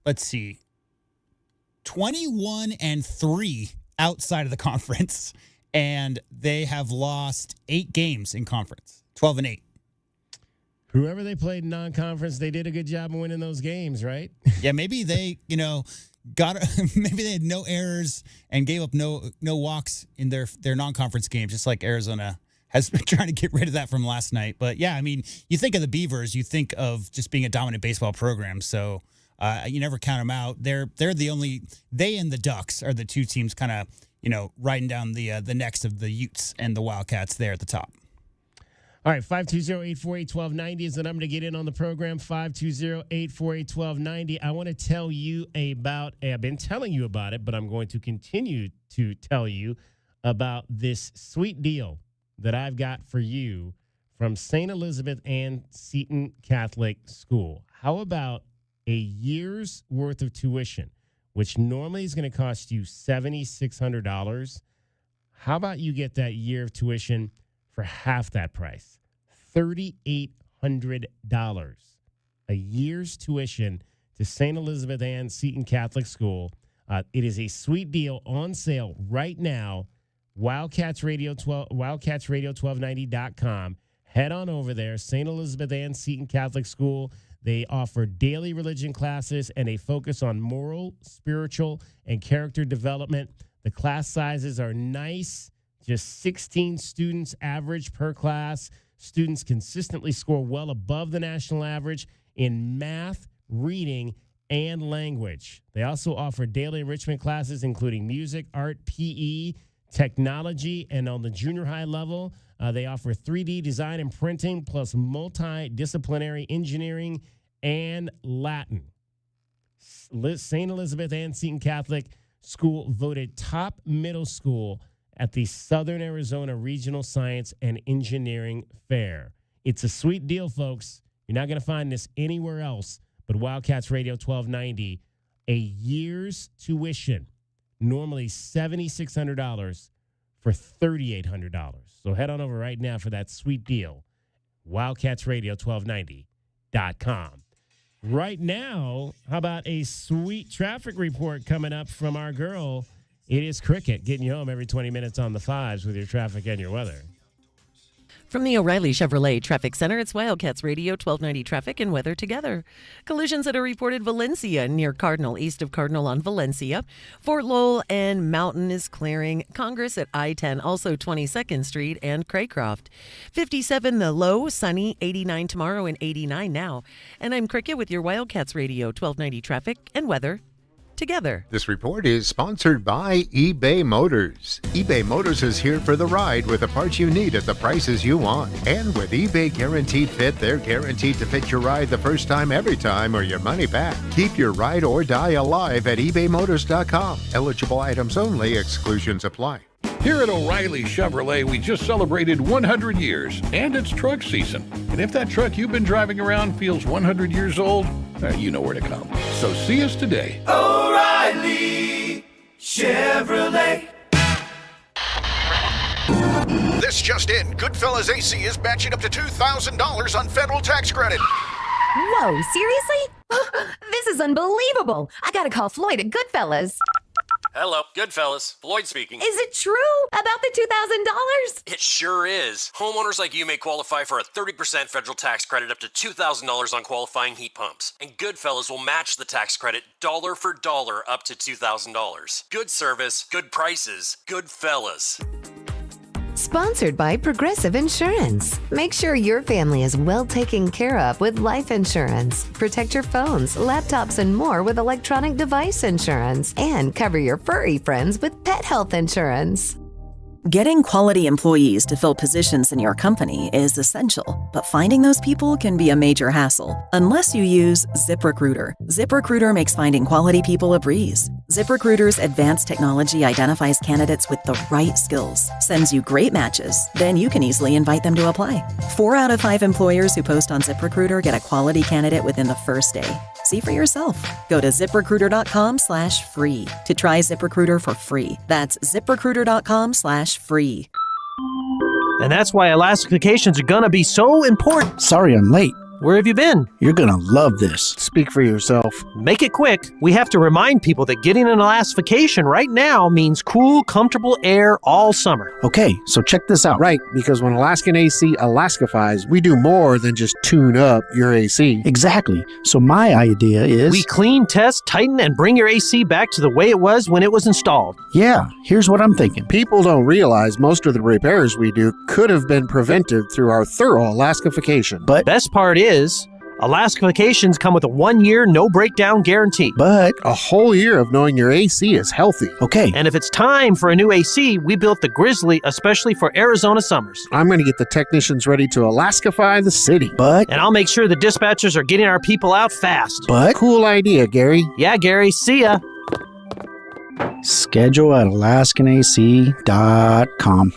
21-3 outside of the conference, and they have lost 8 games in conference, 12-8. Whoever they played in non-conference, they did a good job of winning those games, right? Yeah, maybe they, maybe they had no errors and gave up no walks in their non-conference games, just like Arizona has been trying to get rid of that from last night. But, yeah, I mean, you think of the Beavers, you think of just being a dominant baseball program. So you never count them out. They're the only – they and the Ducks are the 2 teams kind of, riding down the necks of the Utes and the Wildcats there at the top. All right, 520-848-1290 is the number to get in on the program, 520-848-1290. I want to tell you about – I've been telling you about it, but I'm going to continue to tell you about this sweet deal that I've got for you from St. Elizabeth Ann Seton Catholic School. How about a year's worth of tuition, which normally is going to cost you $7,600? How about you get that year of tuition for half that price? $3,800. A year's tuition to St. Elizabeth Ann Seton Catholic School. It is a sweet deal on sale right now. WildcatsRadio1290.com. Head on over there. St. Elizabeth Ann Seton Catholic School. They offer daily religion classes and a focus on moral, spiritual, and character development. The class sizes are nice, just 16 students average per class. Students consistently score well above the national average in math, reading, and language. They also offer daily enrichment classes, including music, art, PE, technology, and on the junior high level, they offer 3D design and printing, plus multidisciplinary engineering and Latin. St. Elizabeth Ann Seton Catholic School voted top middle school at the Southern Arizona Regional Science and Engineering Fair. It's a sweet deal, folks. You're not going to find this anywhere else but Wildcats Radio 1290. A year's tuition, normally $7,600 for $3,800. So head on over right now for that sweet deal. WildcatsRadio1290.com. Right now, how about a sweet traffic report coming up from our girl? It is Cricket, getting you home every 20 minutes on the fives with your traffic and your weather. From the O'Reilly Chevrolet Traffic Center, it's Wildcats Radio 1290 traffic and weather together. Collisions that are reported Valencia near Cardinal, east of Cardinal on Valencia. Fort Lowell and Mountain is clearing. Congress at I-10, also 22nd Street and Craycroft. 57 the low, sunny, 89 tomorrow and 89 now. And I'm Cricket with your Wildcats Radio 1290 traffic and weather together. This report is sponsored by eBay Motors. eBay Motors is here for the ride with the parts you need at the prices you want. And with eBay Guaranteed Fit, they're guaranteed to fit your ride the first time, every time, or your money back. Keep your ride or die alive at ebaymotors.com. Eligible items only. Exclusions apply. Here at O'Reilly Chevrolet, we just celebrated 100 years, and it's truck season. And if that truck you've been driving around feels 100 years old, you know where to come. So see us today. O'Reilly Chevrolet. This just in, Goodfellas AC is matching up to $2,000 on federal tax credit. Whoa, seriously? This is unbelievable. I gotta call Floyd at Goodfellas. Hello, Goodfellas. Floyd speaking. Is it true about the $2,000? It sure is. Homeowners like you may qualify for a 30% federal tax credit up to $2,000 on qualifying heat pumps. And Goodfellas will match the tax credit dollar for dollar up to $2,000. Good service, good prices, Goodfellas. Sponsored by Progressive Insurance. Make sure your family is well taken care of with life insurance. Protect your phones, laptops, and more with electronic device insurance. And cover your furry friends with pet health insurance. Getting quality employees to fill positions in your company is essential, but finding those people can be a major hassle unless you use ZipRecruiter. ZipRecruiter makes finding quality people a breeze. ZipRecruiter's advanced technology identifies candidates with the right skills, sends you great matches, then you can easily invite them to apply. 4 out of 5 employers who post on ZipRecruiter get a quality candidate within the first day. See for yourself. Go to ZipRecruiter.com/free to try ZipRecruiter for free. That's ZipRecruiter.com/free. And that's why elastifications are going to be so important. Sorry I'm late. Where have you been? You're going to love this. Speak for yourself. Make it quick. We have to remind people that getting an elastification right now means cool, comfortable air all summer. Okay, so check this out. Right, because when Alaskan AC elastifies, we do more than just tune up your AC. Exactly. So my idea is... we clean, test, tighten, and bring your AC back to the way it was when it was installed. Yeah, here's what I'm thinking. People don't realize most of the repairs we do could have been prevented through our thorough elastification. But best part is, elastifications come with a 1-year no breakdown guarantee. But a whole year of knowing your AC is healthy. Okay. And if it's time for a new AC, we built the Grizzly especially for Arizona summers. I'm going to get the technicians ready to elastify the city. But... and I'll make sure the dispatchers are getting our people out fast. But... cool idea, Gary. Yeah, Gary. See ya. Schedule at AlaskanAC.com.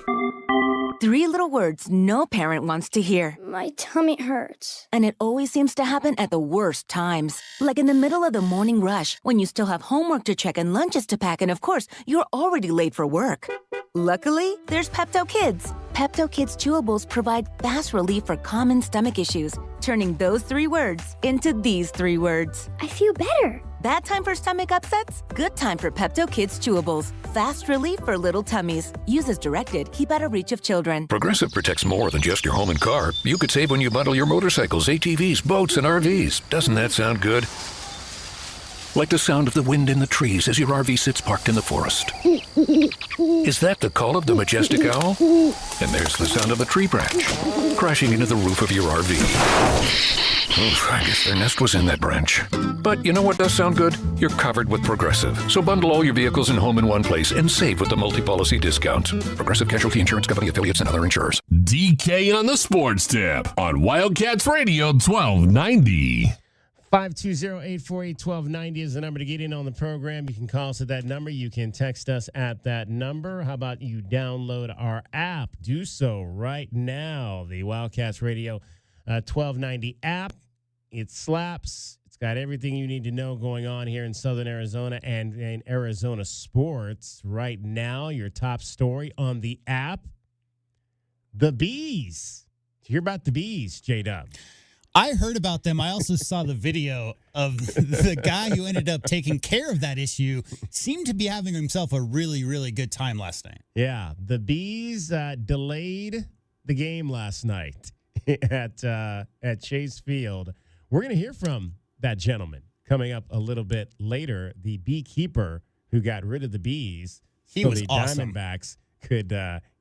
3 little words no parent wants to hear. My tummy hurts. And it always seems to happen at the worst times. Like in the middle of the morning rush, when you still have homework to check and lunches to pack, and of course, you're already late for work. Luckily, there's Pepto Kids. Pepto Kids Chewables provide fast relief for common stomach issues, turning those 3 words into these 3 words. I feel better. Bad time for stomach upsets? Good time for Pepto Kids Chewables. Fast relief for little tummies. Use as directed. Keep out of reach of children. Progressive protects more than just your home and car. You could save when you bundle your motorcycles, ATVs, boats, and RVs. Doesn't that sound good? Like the sound of the wind in the trees as your RV sits parked in the forest. Is that the call of the majestic owl? And there's the sound of a tree branch crashing into the roof of your RV. Oof, I guess their nest was in that branch. But you know what does sound good? You're covered with Progressive. So bundle all your vehicles and home in one place and save with the multi-policy discounts. Progressive Casualty Insurance Company affiliates and other insurers. DK on the Sports Tip on Wildcats Radio 1290. 520-848-1290 is the number to get in on the program. You can call us at that number. You can text us at that number. How about you download our app? Do so right now. The Wildcats Radio 1290 app. It slaps. It's got everything you need to know going on here in Southern Arizona and in Arizona sports. Right now, your top story on the app, the Bees. Did you hear about the Bees, J-Dub? I heard about them. I also saw the video of the guy who ended up taking care of that issue. Seemed to be having himself a really, really good time last night. Yeah, the Bees delayed the game last night at Chase Field. We're going to hear from that gentleman coming up a little bit later, the beekeeper who got rid of the Bees. He so was the awesome. Diamondbacks could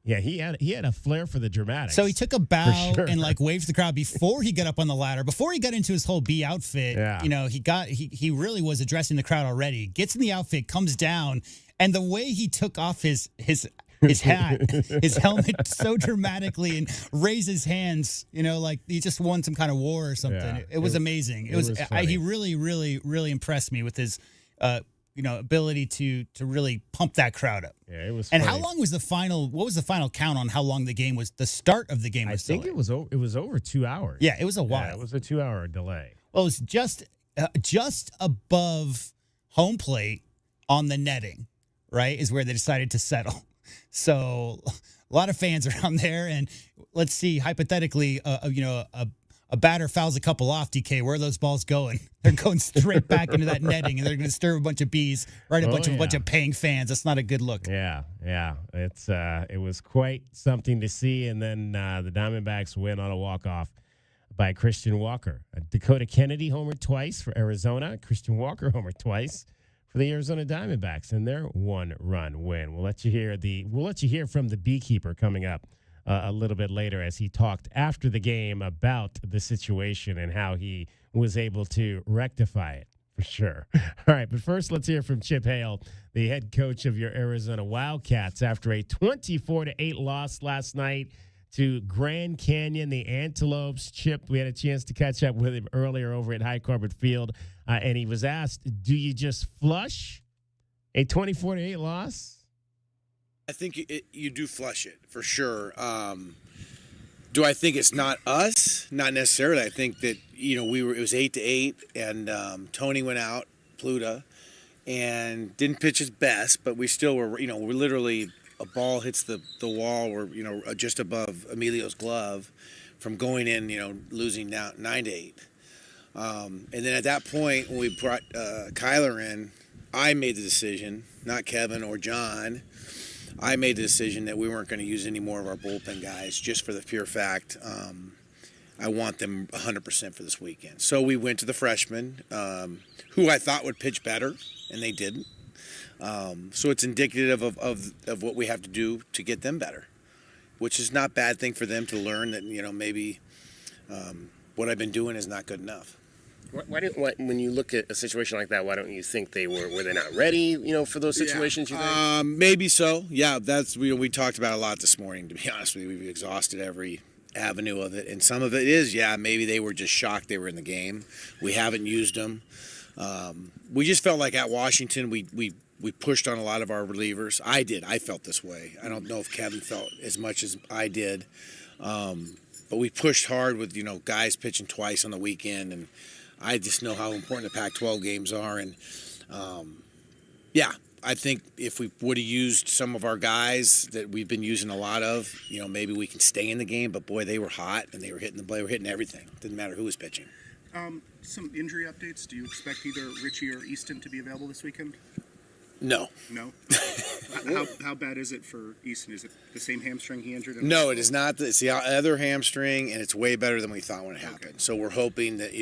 he had a flair for the dramatics. So he took a bow sure. and waved to the crowd before he got up on the ladder, before he got into his whole bee outfit. Yeah. You know, he really was addressing the crowd already. Gets in the outfit, comes down, and the way he took off his hat, his helmet so dramatically and raised his hands, like he just won some kind of war or something. Yeah, it was amazing. It was he really, really, really impressed me with his ability to really pump that crowd up. Yeah, it was. And funny. how long was the final? What was the final count on how long the game was? The start of the game was. I think delayed? it was over 2 hours. Yeah, it was a while. Yeah, it was a 2 hour delay. Well, it was just above home plate on the netting, right? Is where they decided to settle. So a lot of fans around there, and let's see, hypothetically, a batter fouls a couple off, DK. Where are those balls going? They're going straight back into that netting, and they're going to disturb a bunch of bees, right? A bunch of paying fans. That's not a good look. Yeah. It was quite something to see, and then the Diamondbacks win on a walk-off by Christian Walker. Dakota Kennedy homered twice for Arizona. Christian Walker homered twice for the Arizona Diamondbacks in their 1-run win. We'll let you hear from the beekeeper coming up a little bit later as he talked after the game about the situation and how he was able to rectify it, for sure. All right, but first let's hear from Chip Hale, the head coach of your Arizona Wildcats, after a 24-8 loss last night to Grand Canyon, the Antelopes. Chip, we had a chance to catch up with him earlier over at High Corbett Field, and he was asked, do you just flush a 24-8 loss? I think you do flush it, for sure. Do I think it's not us? Not necessarily. I think that, it was 8-8, and Tony went out, Pluta, and didn't pitch his best, but we still were, we're literally, a ball hits the wall, or, just above Emilio's glove from going in, losing now 9-8. And then at that point, when we brought Kyler in, I made the decision, not Kevin or John. I made the decision that we weren't going to use any more of our bullpen guys, just for the pure fact I want them 100% for this weekend. So we went to the freshmen, who I thought would pitch better, and they didn't. So it's indicative of what we have to do to get them better, which is not a bad thing for them to learn that, maybe what I've been doing is not good enough. When you look at a situation like that, why don't you think were they not ready, for those situations? You think? Maybe so. Yeah, that's we talked about a lot this morning. To be honest with you, we've exhausted every avenue of it, and some of it is, maybe they were just shocked they were in the game. We haven't used them. We just felt like at Washington, we We pushed on a lot of our relievers. I did. I felt this way. I don't know if Kevin felt as much as I did. But we pushed hard with, guys pitching twice on the weekend. And I just know how important the Pac-12 games are. And, I think if we would have used some of our guys that we've been using a lot of, maybe we can stay in the game. But, boy, they were hot, and they were hitting everything. Didn't matter who was pitching. Some injury updates. Do you expect either Richie or Easton to be available this weekend? No. No? How bad is it for Easton? Is it the same hamstring he injured? No, it is not. It's the other hamstring, and it's way better than we thought when it happened. Okay. So we're hoping that,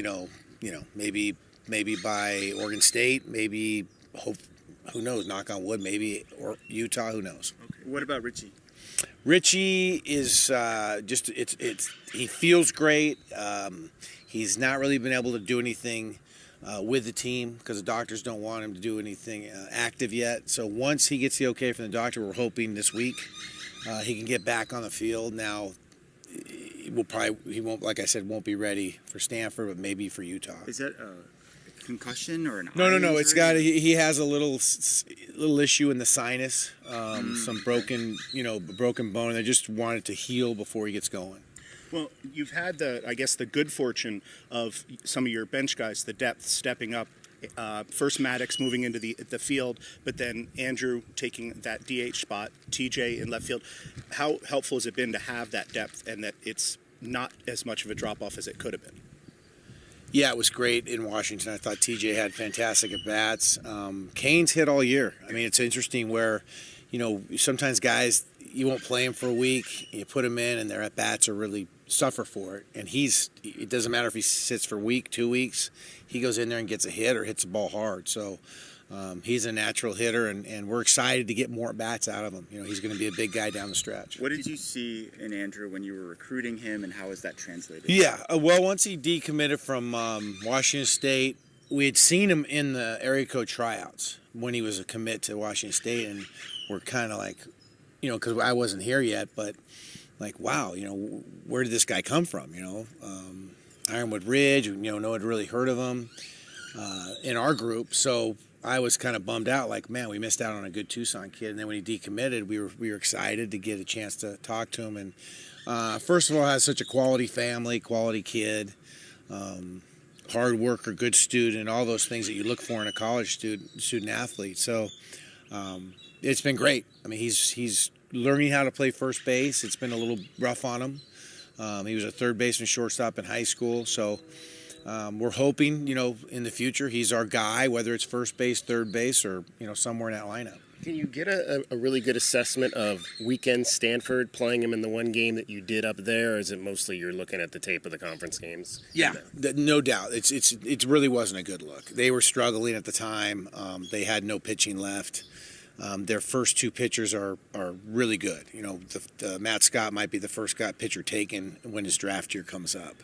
maybe by Oregon State, maybe, who knows, knock on wood, maybe, or Utah, who knows. Okay. What about Richie? Richie is he feels great. He's not really been able to do anything with the team because the doctors don't want him to do anything active yet. So once he gets the okay from the doctor, we're hoping this week he can get back on the field. Now he won't, like I said, won't be ready for Stanford, but maybe for Utah. Is that a concussion or an eye No. injury? It's got he has a little issue in the sinus, some broken bone. They just want it to heal before he gets going. Well, you've had the good fortune of some of your bench guys, the depth stepping up. First Maddox moving into the field, but then Andrew taking that DH spot, TJ in left field. How helpful has it been to have that depth and that it's not as much of a drop-off as it could have been? Yeah, it was great in Washington. I thought TJ had fantastic at-bats. Kane's hit all year. I mean, it's interesting where, sometimes guys, you won't play him for a week, you put him in, and their at-bats are really suffer for it. And it doesn't matter if he sits for a week, 2 weeks, he goes in there and gets a hit or hits the ball hard. So he's a natural hitter, and we're excited to get more at-bats out of him. He's going to be a big guy down the stretch. What did you see in Andrew when you were recruiting him, and how has that translated? Yeah, well, once he decommitted from Washington State, we had seen him in the area code tryouts when he was a commit to Washington State, and we're kind of like, because I wasn't here yet, but like, wow, where did this guy come from? Ironwood Ridge, no one had really heard of him in our group. So I was kind of bummed out, like, man, we missed out on a good Tucson kid. And then when he decommitted, we were excited to get a chance to talk to him. And first of all, has such a quality family, quality kid, hard worker, good student, all those things that you look for in a college student athlete. So it's been great. I mean, he's learning how to play first base. It's been a little rough on him. He was a third baseman, shortstop in high school. So we're hoping, in the future, he's our guy, whether it's first base, third base, or, somewhere in that lineup. Can you get a really good assessment of weekend Stanford, playing him in the one game that you did up there, or is it mostly you're looking at the tape of the conference games? Yeah, no doubt. It really wasn't a good look. They were struggling at the time. They had no pitching left. Their first two pitchers are really good. Matt Scott might be the first pitcher taken when his draft year comes up.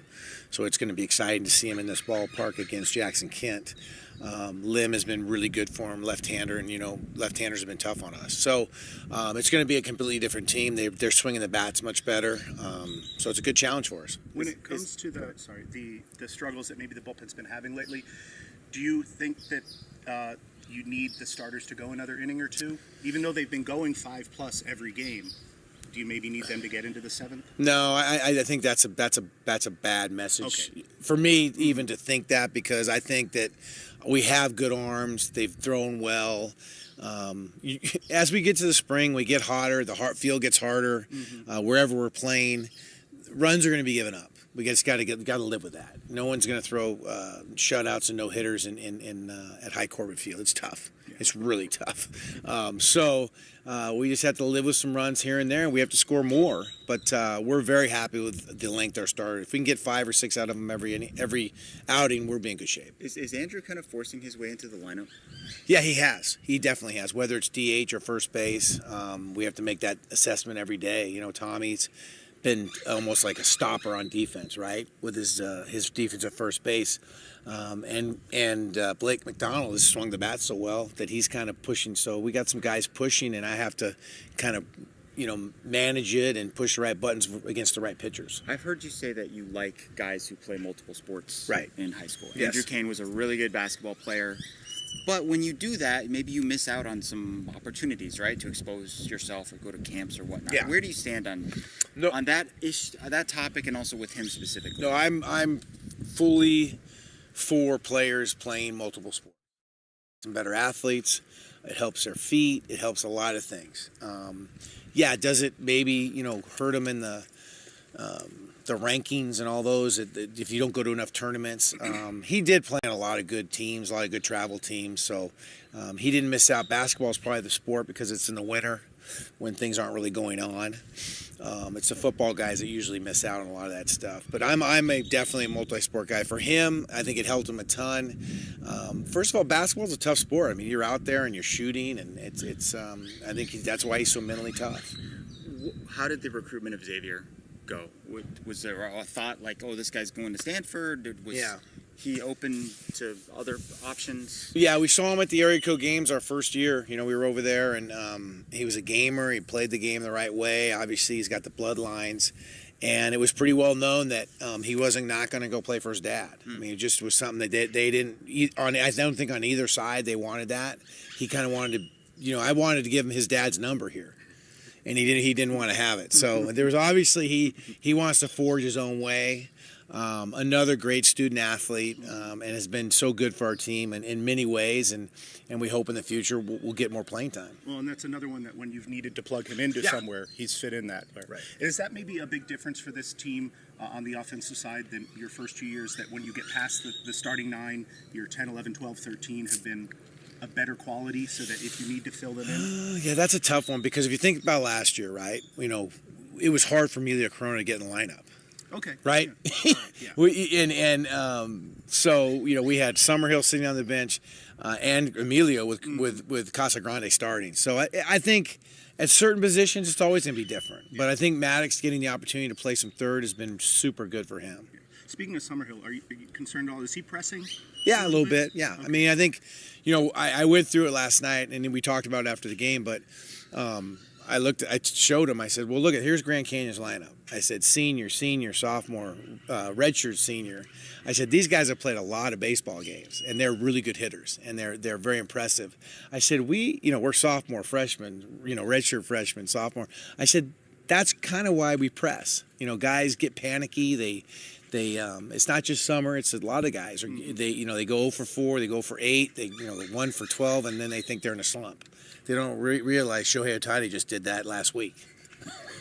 So it's going to be exciting to see him in this ballpark against Jackson Kent. Lim has been really good for him, left-hander, and, left-handers have been tough on us. So it's going to be a completely different team. They're swinging the bats much better. So it's a good challenge for us. When it comes to the struggles that maybe the bullpen's been having lately, do you think that you need the starters to go another inning or two? Even though they've been going 5+ every game, do you maybe need them to get into the seventh? No, I think that's a bad message for me even to think that, because I think that we have good arms. They've thrown well. As we get to the spring, we get hotter. The field gets harder. Wherever we're playing, runs are going to be given up. We just got to live with that. No one's going to throw shutouts and no hitters at High Corbett Field. It's tough. It's really tough. So we just have to live with some runs here and there, and we have to score more. But we're very happy with the length our starter. If we can get 5 or 6 out of them every outing, we'll be in good shape. Is Andrew kind of forcing his way into the lineup? Yeah, he has. He definitely has. Whether it's DH or first base, we have to make that assessment every day. Tommy's been almost like a stopper on defense, right? With his defense at first base, and Blake McDonald has swung the bat so well that he's kind of pushing. So we got some guys pushing, and I have to kind of manage it and push the right buttons against the right pitchers. I've heard you say that you like guys who play multiple sports right. in high school. Yes. Andrew Kane was a really good basketball player. But when you do that, maybe you miss out on some opportunities, right, to expose yourself or go to camps or whatnot. Yeah. Where do you stand on that that topic, and also with him specifically? No, I'm fully for players playing multiple sports. Some better athletes. It helps their feet. It helps a lot of things. Does it maybe hurt them in the rankings and all those if you don't go to enough tournaments? He did play on a lot of good teams, a lot of good travel teams, so he didn't miss out. Basketball is probably the sport because it's in the winter when things aren't really going on. It's the football guys that usually miss out on a lot of that stuff. But I'm definitely a multi-sport guy. For him, I think it helped him a ton. First of all, basketball is a tough sport. I mean, you're out there and you're shooting, and it's. I think that's why he's so mentally tough. How did the recruitment of Xavier go? Was there a thought like, oh, this guy's going to Stanford? Was he open to other options? Yeah, we saw him at the area code games our first year. We were over there, and he was a gamer. He played the game the right way. Obviously, he's got the bloodlines. And it was pretty well known that he wasn't not going to go play for his dad. I mean, it just was something that they didn't. I don't think on either side they wanted that. He kind of wanted to, I wanted to give him his dad's number here, and he didn't want to have it. So there was obviously he wants to forge his own way. Another great student athlete, and has been so good for our team in many ways, and we hope in the future we'll get more playing time. Well, and that's another one that when you've needed to plug him into somewhere, he's fit in that. Right. Is that maybe a big difference for this team on the offensive side than your first 2 years, that when you get past the starting 9, your 10, 11, 12, 13 have been a better quality, so that if you need to fill them in? Yeah, that's a tough one, because if you think about last year, right, it was hard for Emilio Corona to get in the lineup. Okay. Right? Yeah. So, we had Summerhill sitting on the bench and Emilio with Casagrande starting. So I think at certain positions it's always going to be different. But I think Maddox getting the opportunity to play some third has been super good for him. Speaking of Summerhill, are you concerned at all? Is he pressing? Yeah, a little bit. Yeah. Okay. I mean, I think, I went through it last night, and then we talked about it after the game, but I showed him, I said, well, here's Grand Canyon's lineup. I said, senior, sophomore, redshirt senior. I said, these guys have played a lot of baseball games, and they're really good hitters, and they're very impressive. I said, we're sophomore, freshman, redshirt freshman, sophomore. I said, that's kind of why we press. Guys get panicky. They it's not just Summer, it's a lot of guys. They go 0 for 4, they go for 8, they 1 for 12, and then they think they're in a slump. They don't realize Shohei Ohtani just did that last week.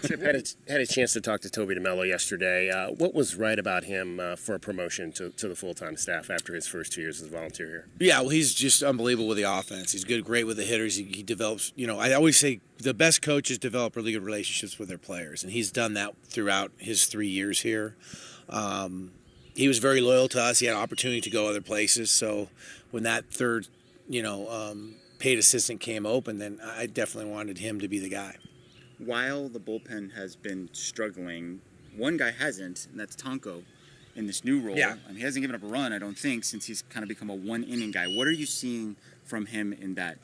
Chip had a chance to talk to Toby DeMello yesterday. What was right about him for a promotion to the full-time staff after his first 2 years as a volunteer here? Yeah, well, he's just unbelievable with the offense. He's great with the hitters. He develops, I always say the best coaches develop really good relationships with their players, and he's done that throughout his 3 years here. He was very loyal to us. He had an opportunity to go other places. So when that third, paid assistant came open, then I definitely wanted him to be the guy. While the bullpen has been struggling, one guy hasn't, and that's Tonko in this new role. Yeah. He hasn't given up a run, I don't think, since he's kind of become a one-inning guy. What are you seeing from him in that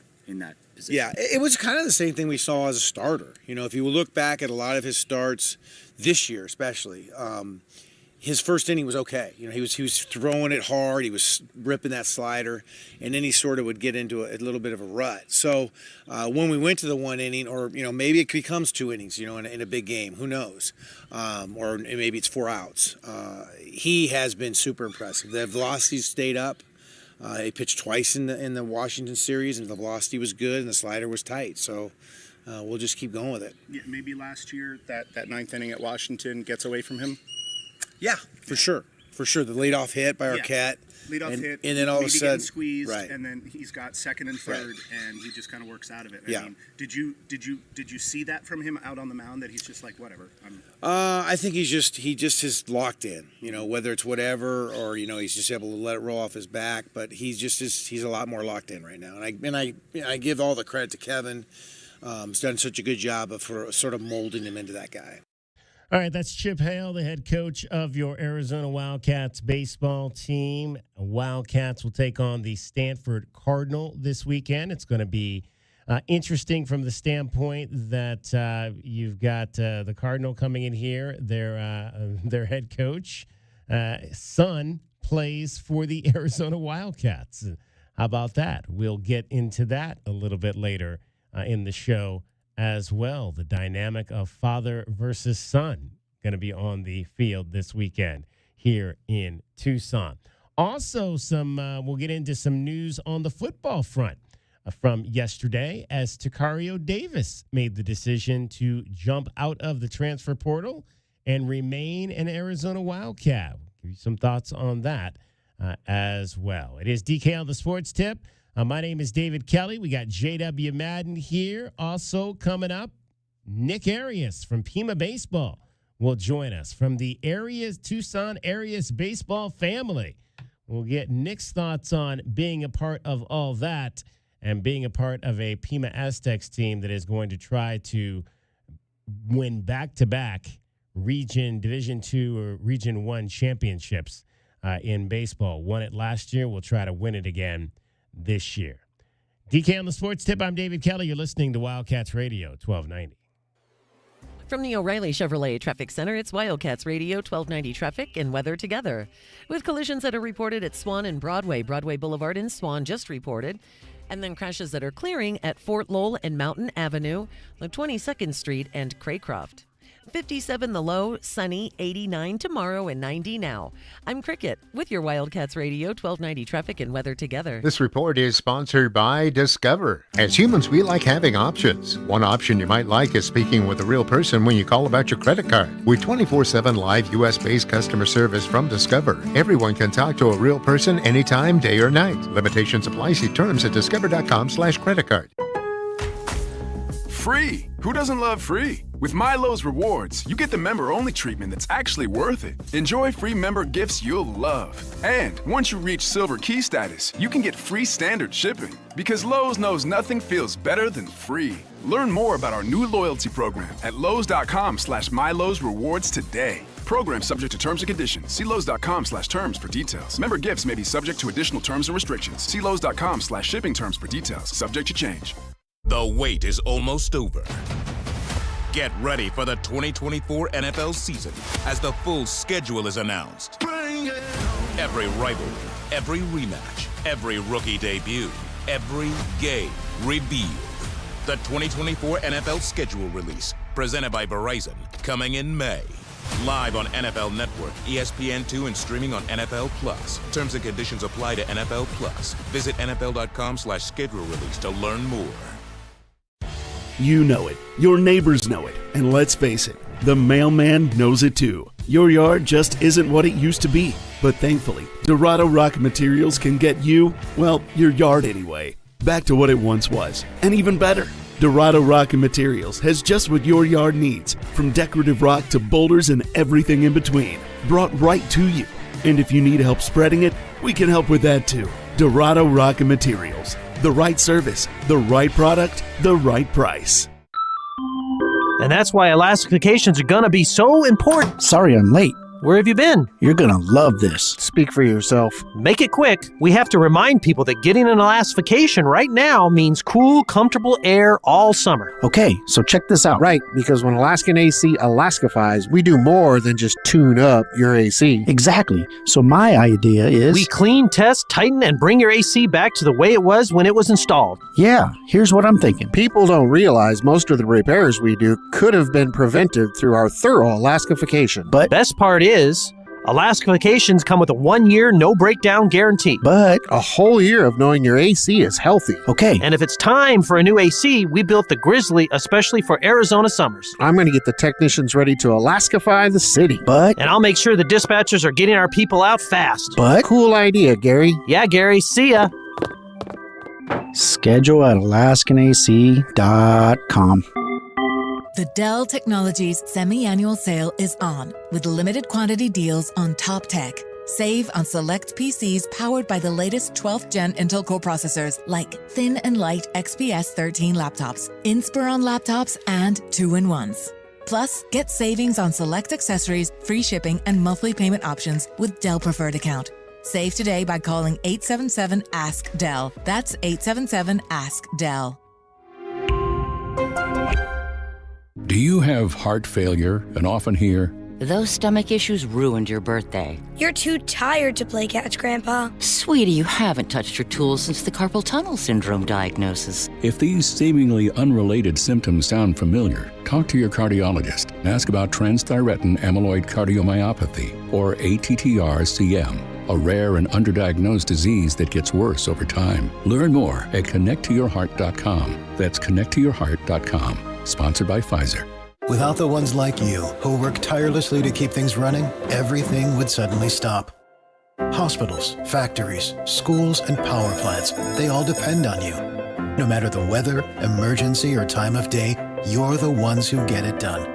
position? Yeah, it was kind of the same thing we saw as a starter. If you look back at a lot of his starts this year especially, his first inning was okay. He was throwing it hard. He was ripping that slider, and then he sort of would get into a little bit of a rut. So when we went to the 1 inning, or maybe it becomes 2 innings, in a big game, who knows? Or maybe it's 4 outs. He has been super impressive. The velocity stayed up. He pitched twice in the Washington series, and the velocity was good, and the slider was tight. So we'll just keep going with it. Yeah, maybe last year that ninth inning at Washington gets away from him. Yeah, for sure. The leadoff hit by Arquette. Leadoff hit, and then all of a sudden, squeezed, right. And then he's got second and third, and he just kind of works out of it. Yeah. I mean, did you see that from him out on the mound, that he's just like, whatever? I think he just is locked in. Whether it's whatever, or he's just able to let it roll off his back. But he's a lot more locked in right now. And I give all the credit to Kevin. He's done such a good job of sort of molding him into that guy. All right, that's Chip Hale, the head coach of your Arizona Wildcats baseball team. Wildcats will take on the Stanford Cardinal this weekend. It's going to be interesting from the standpoint that you've got the Cardinal coming in here. Their head coach, son, plays for the Arizona Wildcats. How about that? We'll get into that a little bit later in the show as well. The dynamic of father versus son going to be on the field this weekend here in Tucson. Also, we'll get into some news on the football front from yesterday as Takario Davis made the decision to jump out of the transfer portal and remain an Arizona Wildcat. Give you some thoughts on that as well. It is DK on the Sports Tip. My name is David Kelly. We got JW Madden here. Also coming up, Nick Arias from Pima Baseball will join us from the Tucson Arias baseball family. We'll get Nick's thoughts on being a part of all that and being a part of a Pima Aztecs team that is going to try to win back-to-back Division II or Region 1 championships in baseball. Won it last year. We'll try to win it again this year. DK on the Sports Tip. I'm David Kelly. You're listening to Wildcats Radio 1290. From the O'Reilly Chevrolet Traffic Center, it's Wildcats Radio 1290 traffic and weather together. With collisions that are reported at Swan and Broadway Boulevard in Swan just reported, and then crashes that are clearing at Fort Lowell and Mountain Avenue, the 22nd Street and Craycroft. 57 the low, sunny, 89 tomorrow, and 90 now. I'm Cricket with your Wildcats Radio 1290 traffic and weather together. This report is sponsored by Discover. As humans, we like having options. One option you might like is speaking with a real person when you call about your credit card. With 24/7 live U.S.-based customer service from Discover, everyone can talk to a real person anytime, day or night. Limitations apply. See terms at discover.com/creditcard. Free! Who doesn't love free? With MyLowe's Rewards, you get the member-only treatment that's actually worth it. Enjoy free member gifts you'll love. And once you reach Silver Key status, you can get free standard shipping. Because Lowe's knows nothing feels better than free. Learn more about our new loyalty program at lowes.com/MyLowe's Rewards today. Program subject to terms and conditions. See lowes.com/terms for details. Member gifts may be subject to additional terms and restrictions. See lowes.com/shipping terms for details. Subject to change. The wait is almost over. Get ready for the 2024 NFL season as the full schedule is announced. Every rivalry, every rematch, every rookie debut, every game revealed. The 2024 NFL schedule release, presented by Verizon, coming in May. Live on NFL Network, ESPN2, and streaming on NFL Plus. Terms and conditions apply to NFL Plus. Visit NFL.com/schedule release to learn more. You know it. Your neighbors know it. And let's face it, the mailman knows it too. Your yard just isn't what it used to be. But thankfully, Dorado Rock Materials can get you, well, your yard anyway, back to what it once was. And even better. Dorado Rock Materials has just what your yard needs, from decorative rock to boulders and everything in between, brought right to you. And if you need help spreading it, we can help with that too. Dorado Rock Materials. The right service, the right product, the right price. And that's why elastifications are going to be so important. Sorry I'm late. Where have you been? You're going to love this. Speak for yourself. Make it quick. We have to remind people that getting an elastification right now means cool, comfortable air all summer. Okay, so check this out. Right, because when Alaskan AC elastifies, we do more than just tune up your AC. Exactly. So my idea is... we clean, test, tighten, and bring your AC back to the way it was when it was installed. Yeah, here's what I'm thinking. People don't realize most of the repairs we do could have been prevented through our thorough elastification. But best part is, elastifications come with a 1-year no breakdown guarantee. But a whole year of knowing your AC is healthy. Okay. And if it's time for a new AC, we built the Grizzly especially for Arizona summers. I'm going to get the technicians ready to elastify the city. But... and I'll make sure the dispatchers are getting our people out fast. But... cool idea, Gary. Yeah, Gary. See ya. Schedule at alaskanac.com. The Dell Technologies semi-annual sale is on, with limited quantity deals on top tech. Save on select PCs powered by the latest 12th gen Intel Core processors like thin and light XPS 13 laptops, Inspiron laptops, and 2-in-1s. Plus, get savings on select accessories, free shipping, and monthly payment options with Dell Preferred Account. Save today by calling 877-ASK-DELL. That's 877-ASK-DELL. Do you have heart failure and often hear, Those stomach issues ruined your birthday. You're too tired to play catch, Grandpa. Sweetie, you haven't touched your tools since the carpal tunnel syndrome diagnosis. If these seemingly unrelated symptoms sound familiar, talk to your cardiologist and ask about transthyretin amyloid cardiomyopathy, or ATTR-CM, a rare and underdiagnosed disease that gets worse over time. Learn more at connecttoyourheart.com. That's connecttoyourheart.com. Sponsored by Pfizer. Without the ones like you, who work tirelessly to keep things running, everything would suddenly stop. Hospitals, factories, schools, and power plants, they all depend on you. No matter the weather, emergency, or time of day, you're the ones who get it done.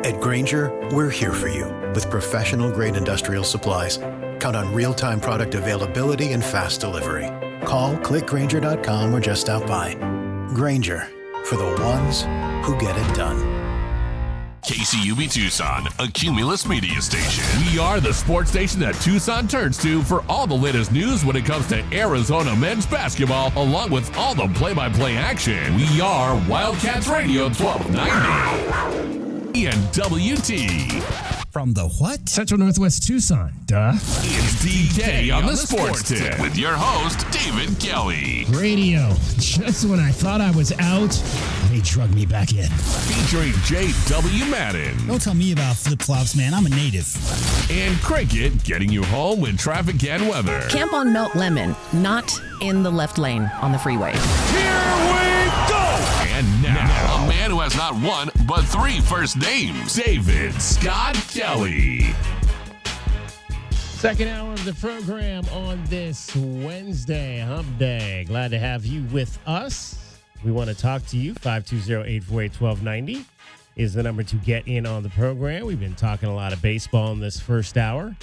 At Grainger, we're here for you with professional-grade industrial supplies. Count on real-time product availability and fast delivery. Call, clickgrainger.com, or just stop by. Grainger, for the ones who get it done. KCUB Tucson, a Cumulus media station. We are the sports station that Tucson turns to for all the latest news when it comes to Arizona men's basketball, along with all the play-by-play action. We are Wildcats Radio 1290 and WT. From the what? Central Northwest Tucson. Duh. It's DK on the Sports Tip with your host, David Kelly. Radio. Just when I thought I was out, they drug me back in. Featuring J.W. Madden. Don't tell me about flip-flops, man. I'm a native. And Cricket, getting you home with traffic and weather. Camp on Melt Lemon, not in the left lane on the freeway. Here we go! And now, a man who has not one, but 3 first names, David Scott Kelly. Second hour of the program on this Wednesday, Hump Day. Glad to have you with us. We want to talk to you. 520-848-1290 is the number to get in on the program. We've been talking a lot of baseball in this first hour.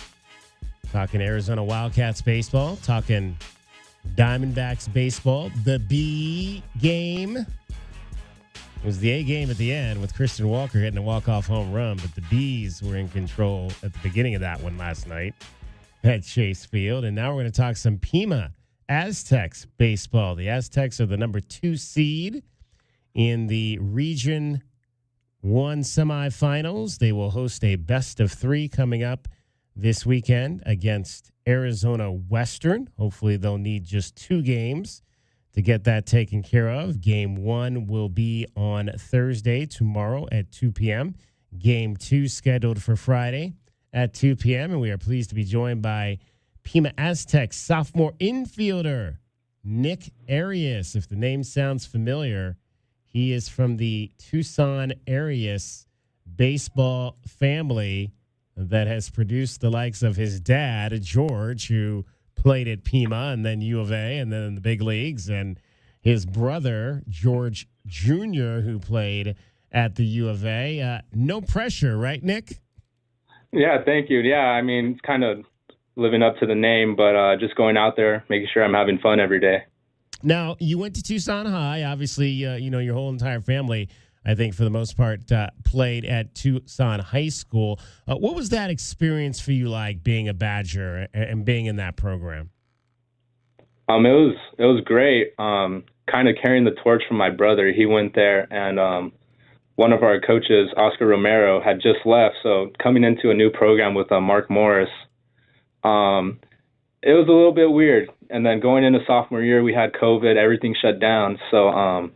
Talking Arizona Wildcats baseball. Talking Diamondbacks baseball. The B game. It was the A game at the end with Christian Walker hitting a walk-off home run, but the Bees were in control at the beginning of that one last night at Chase Field. And now we're going to talk some Pima Aztecs baseball. The Aztecs are the number 2 seed in the Region 1 semifinals. They will host a best-of-3 coming up this weekend against Arizona Western. Hopefully they'll need just 2 games to get that taken care of. Game 1 will be on Thursday, tomorrow at 2 p.m. Game 2 scheduled for Friday at 2 p.m. And we are pleased to be joined by Pima Aztecs sophomore infielder Nick Arias. If the name sounds familiar, he is from the Tucson Arias baseball family that has produced the likes of his dad, George, who played at Pima and then U of A and then in the big leagues, and his brother, George Jr., who played at the U of A. No pressure, right, Nick? Yeah, thank you. Yeah, I mean, it's kind of living up to the name, but just going out there, making sure I'm having fun every day. Now, you went to Tucson High. Obviously, your whole entire family, I think, for the most part, played at Tucson High School. What was that experience for you like, being a Badger and being in that program? It was great. Kind of carrying the torch from my brother. He went there, and one of our coaches, Oscar Romero, had just left. So coming into a new program with Mark Morris, it was a little bit weird. And then going into sophomore year, we had COVID, everything shut down. So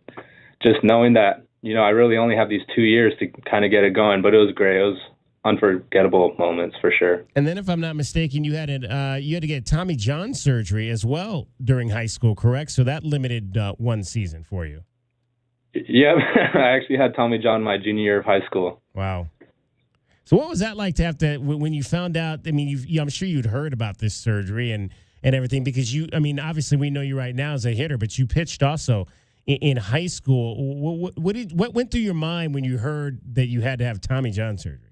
just knowing that, I really only have these 2 years to kind of get it going, but it was great. It was unforgettable moments for sure. And then, if I'm not mistaken, you had to get Tommy John surgery as well during high school, correct? So that limited one season for you. Yeah, I actually had Tommy John my junior year of high school. Wow. So what was that like to have to, when you found out? I mean, I'm sure you'd heard about this surgery and everything, because obviously we know you right now as a hitter, but you pitched also in high school. What went through your mind when you heard that you had to have Tommy John surgery?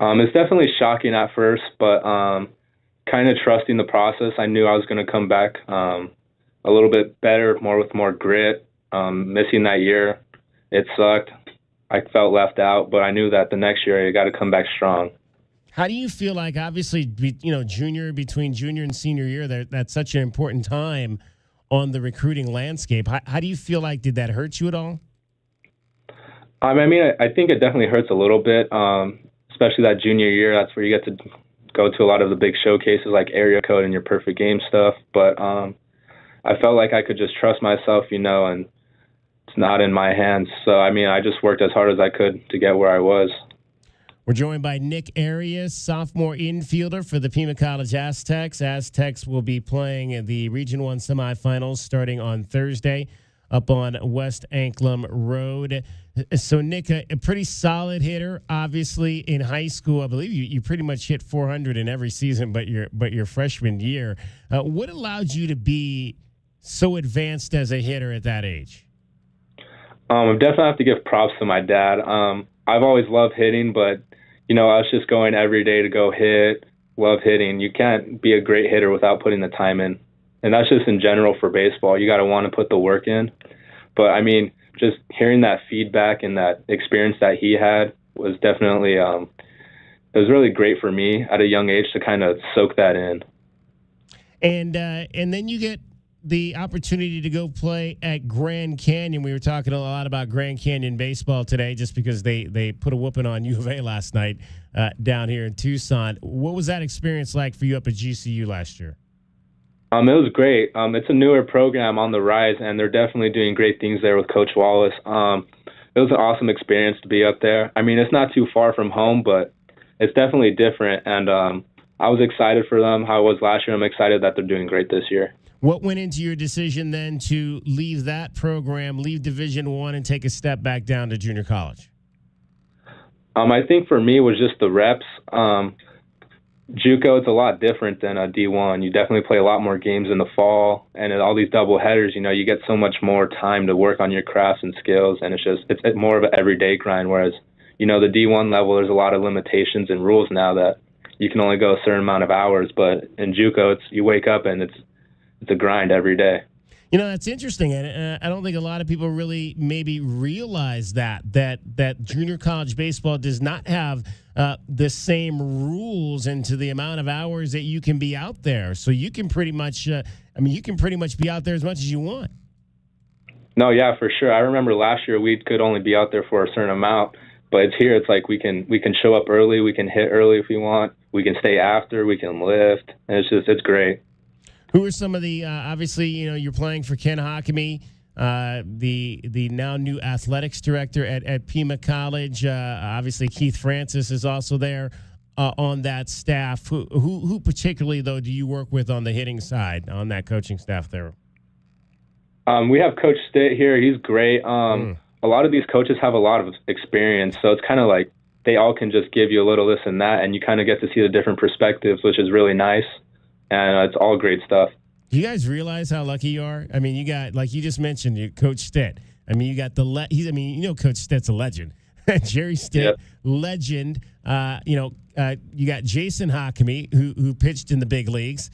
It's definitely shocking at first, but kind of trusting the process. I knew I was going to come back a little bit better, with more grit. Missing that year, it sucked. I felt left out, but I knew that the next year I got to come back strong. How do you feel like, obviously, between junior and senior year, that's such an important time on the recruiting landscape. How do you feel like, did that hurt you at all? I think it definitely hurts a little bit, especially that junior year. That's where you get to go to a lot of the big showcases like Area Code and your perfect game stuff. But I felt like I could just trust myself, and it's not in my hands. So, I just worked as hard as I could to get where I was. We're joined by Nick Arias, sophomore infielder for the Pima College Aztecs. Aztecs will be playing in the Region 1 semifinals starting on Thursday up on West Anklam Road. So, Nick, a pretty solid hitter. Obviously, in high school, I believe you pretty much hit 400 in every season but your freshman year. What allowed you to be so advanced as a hitter at that age? I definitely have to give props to my dad. I've always loved hitting, but, I was just going every day to go hit, love hitting. You can't be a great hitter without putting the time in. And that's just in general for baseball. You got to want to put the work in. But, just hearing that feedback and that experience that he had was definitely, it was really great for me at a young age to kind of soak that in. And then you get the opportunity to go play at Grand Canyon. We were talking a lot about Grand Canyon baseball today just because they put a whooping on U of A last night down here in Tucson. What was that experience like for you up at GCU last year? It was great. It's a newer program on the rise, and they're definitely doing great things there with Coach Wallace. It was an awesome experience to be up there. It's not too far from home, but it's definitely different, and I was excited for them how it was last year. I'm excited that they're doing great this year. What went into your decision then to leave that program, leave Division I, and take a step back down to junior college? I think for me it was just the reps. JUCO, it's a lot different than a D1. You definitely play a lot more games in the fall, and all these double headers, you get so much more time to work on your crafts and skills, and it's more of an everyday grind, whereas, the D1 level, there's a lot of limitations and rules now that you can only go a certain amount of hours, but in JUCO, you wake up and it's a grind every day. That's interesting, and I don't think a lot of people really maybe realize that junior college baseball does not have the same rules into the amount of hours that you can be out there. So you can pretty much, be out there as much as you want. No, yeah, for sure. I remember last year we could only be out there for a certain amount, but here it's like we can show up early, we can hit early if we want, we can stay after, we can lift, and it's great. Who are some of the, obviously, you're playing for Ken Hockamy, the now new athletics director at Pima College. Obviously, Keith Francis is also there on that staff. Who particularly, though, do you work with on the hitting side, on that coaching staff there? We have Coach Stitt here. He's great. A lot of these coaches have a lot of experience, so it's kind of like they all can just give you a little this and that, and you kind of get to see the different perspectives, which is really nice. And it's all great stuff. Do you guys realize how lucky you are? You got, like you just mentioned, Coach Stitt. You got Coach Stitt's a legend. Jerry Stitt, yep. Legend. You got Jason Hockamy, who pitched in the big leagues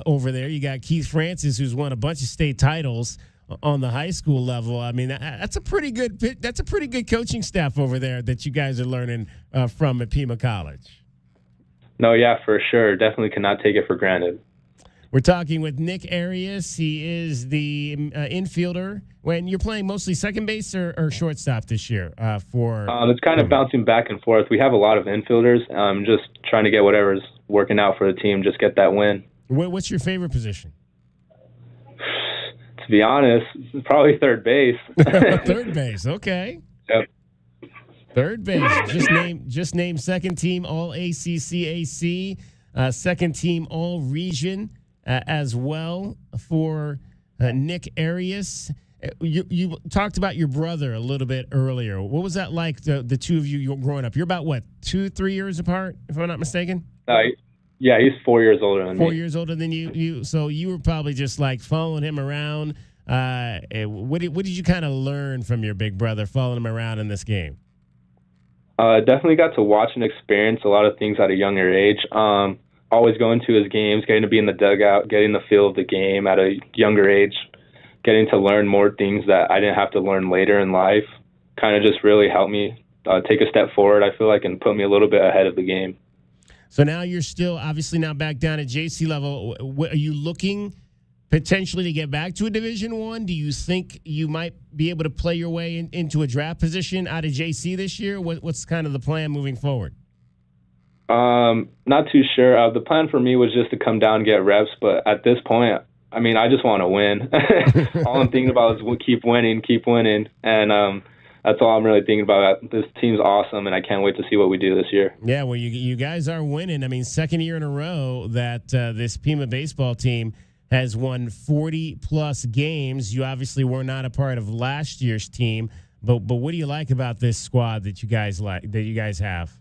over there. You got Keith Francis, who's won a bunch of state titles on the high school level. That's a pretty good coaching staff over there that you guys are learning from at Pima College. No, yeah, for sure. Definitely cannot take it for granted. We're talking with Nick Arias. He is the infielder. When you're playing mostly second base or shortstop this year? It's kind of bouncing back and forth. We have a lot of infielders. Just trying to get whatever's working out for the team, just get that win. What's your favorite position? To be honest, probably third base. Third base, okay. Yep. Third base. Just name second team All ACC, second team All Region as well for Nick Arias. You talked about your brother a little bit earlier. What was that like? The two of you growing up. You're about 2-3 years apart, if I'm not mistaken. Yeah, he's 4 years older than me. 4 years older than you. So you were probably just like following him around. What did you kind of learn from your big brother following him around in this game? Definitely got to watch and experience a lot of things at a younger age. Always going to his games, getting to be in the dugout, getting the feel of the game at a younger age, getting to learn more things that I didn't have to learn later in life. Kind of just really helped me take a step forward, I feel like, and put me a little bit ahead of the game. So now you're still obviously now back down at JC level. Are you looking potentially to get back to a Division I? Do you think you might be able to play your way into a draft position out of JC this year? What's kind of the plan moving forward? Not too sure. The plan for me was just to come down and get reps, but at this point, I mean, I just want to win. All I'm thinking about is keep winning, and that's all I'm really thinking about. This team's awesome, and I can't wait to see what we do this year. Yeah, well, you guys are winning. I mean, second year in a row that this Pima baseball team has won 40-plus games. You obviously were not a part of last year's team, but what do you like about this squad that you guys have?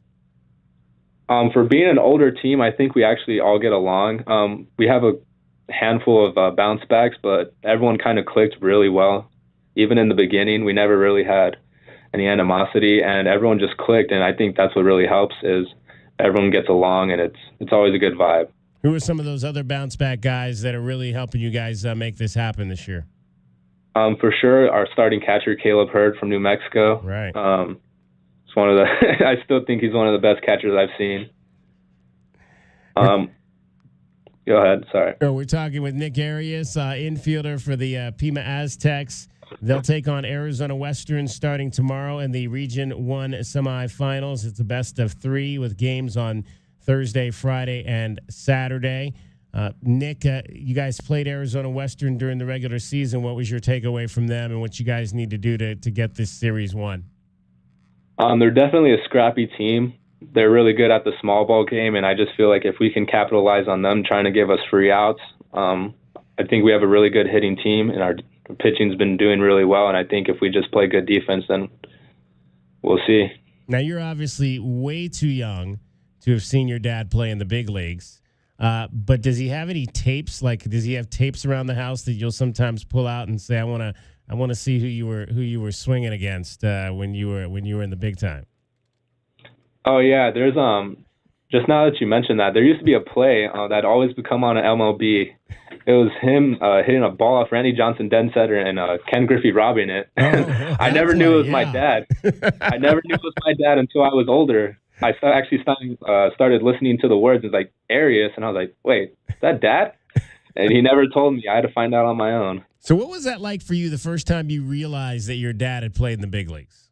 For being an older team, I think we actually all get along. We have a handful of bounce backs, but everyone kind of clicked really well. Even in the beginning, we never really had any animosity, and everyone just clicked. And I think that's what really helps is everyone gets along, and it's always a good vibe. Who are some of those other bounce back guys that are really helping you guys make this happen this year? For sure, our starting catcher Caleb Hurd from New Mexico. Right. It's one of the. I still think he's one of the best catchers I've seen. Go ahead. Sorry. We're talking with Nick Arias, infielder for the Pima Aztecs. They'll take on Arizona Western starting tomorrow in the Region 1 semifinals. It's a best of 3 with games on Thursday, Friday, and Saturday. Nick, you guys played Arizona Western during the regular season. What was your takeaway from them and what you guys need to do to get this series won? They're definitely a scrappy team. They're really good at the small ball game, and I just feel like if we can capitalize on them trying to give us free outs, I think we have a really good hitting team, and our pitching's been doing really well, and I think if we just play good defense, then we'll see. Now, you're obviously way too young to have seen your dad play in the big leagues, but does he have any tapes? Like, does he have tapes around the house that you'll sometimes pull out and say, I want to see who you were swinging against when you were in the big time? Oh yeah, there's just now that you mentioned that, there used to be a play that always would come on an MLB. It was him hitting a ball off Randy Johnson dead center and Ken Griffey robbing it. I never knew it was my dad. I never knew it was my dad until I was older. I started listening to the words. It's like Arias, and I was like, wait, is that Dad? And he never told me. I had to find out on my own. So what was that like for you the first time you realized that your dad had played in the big leagues?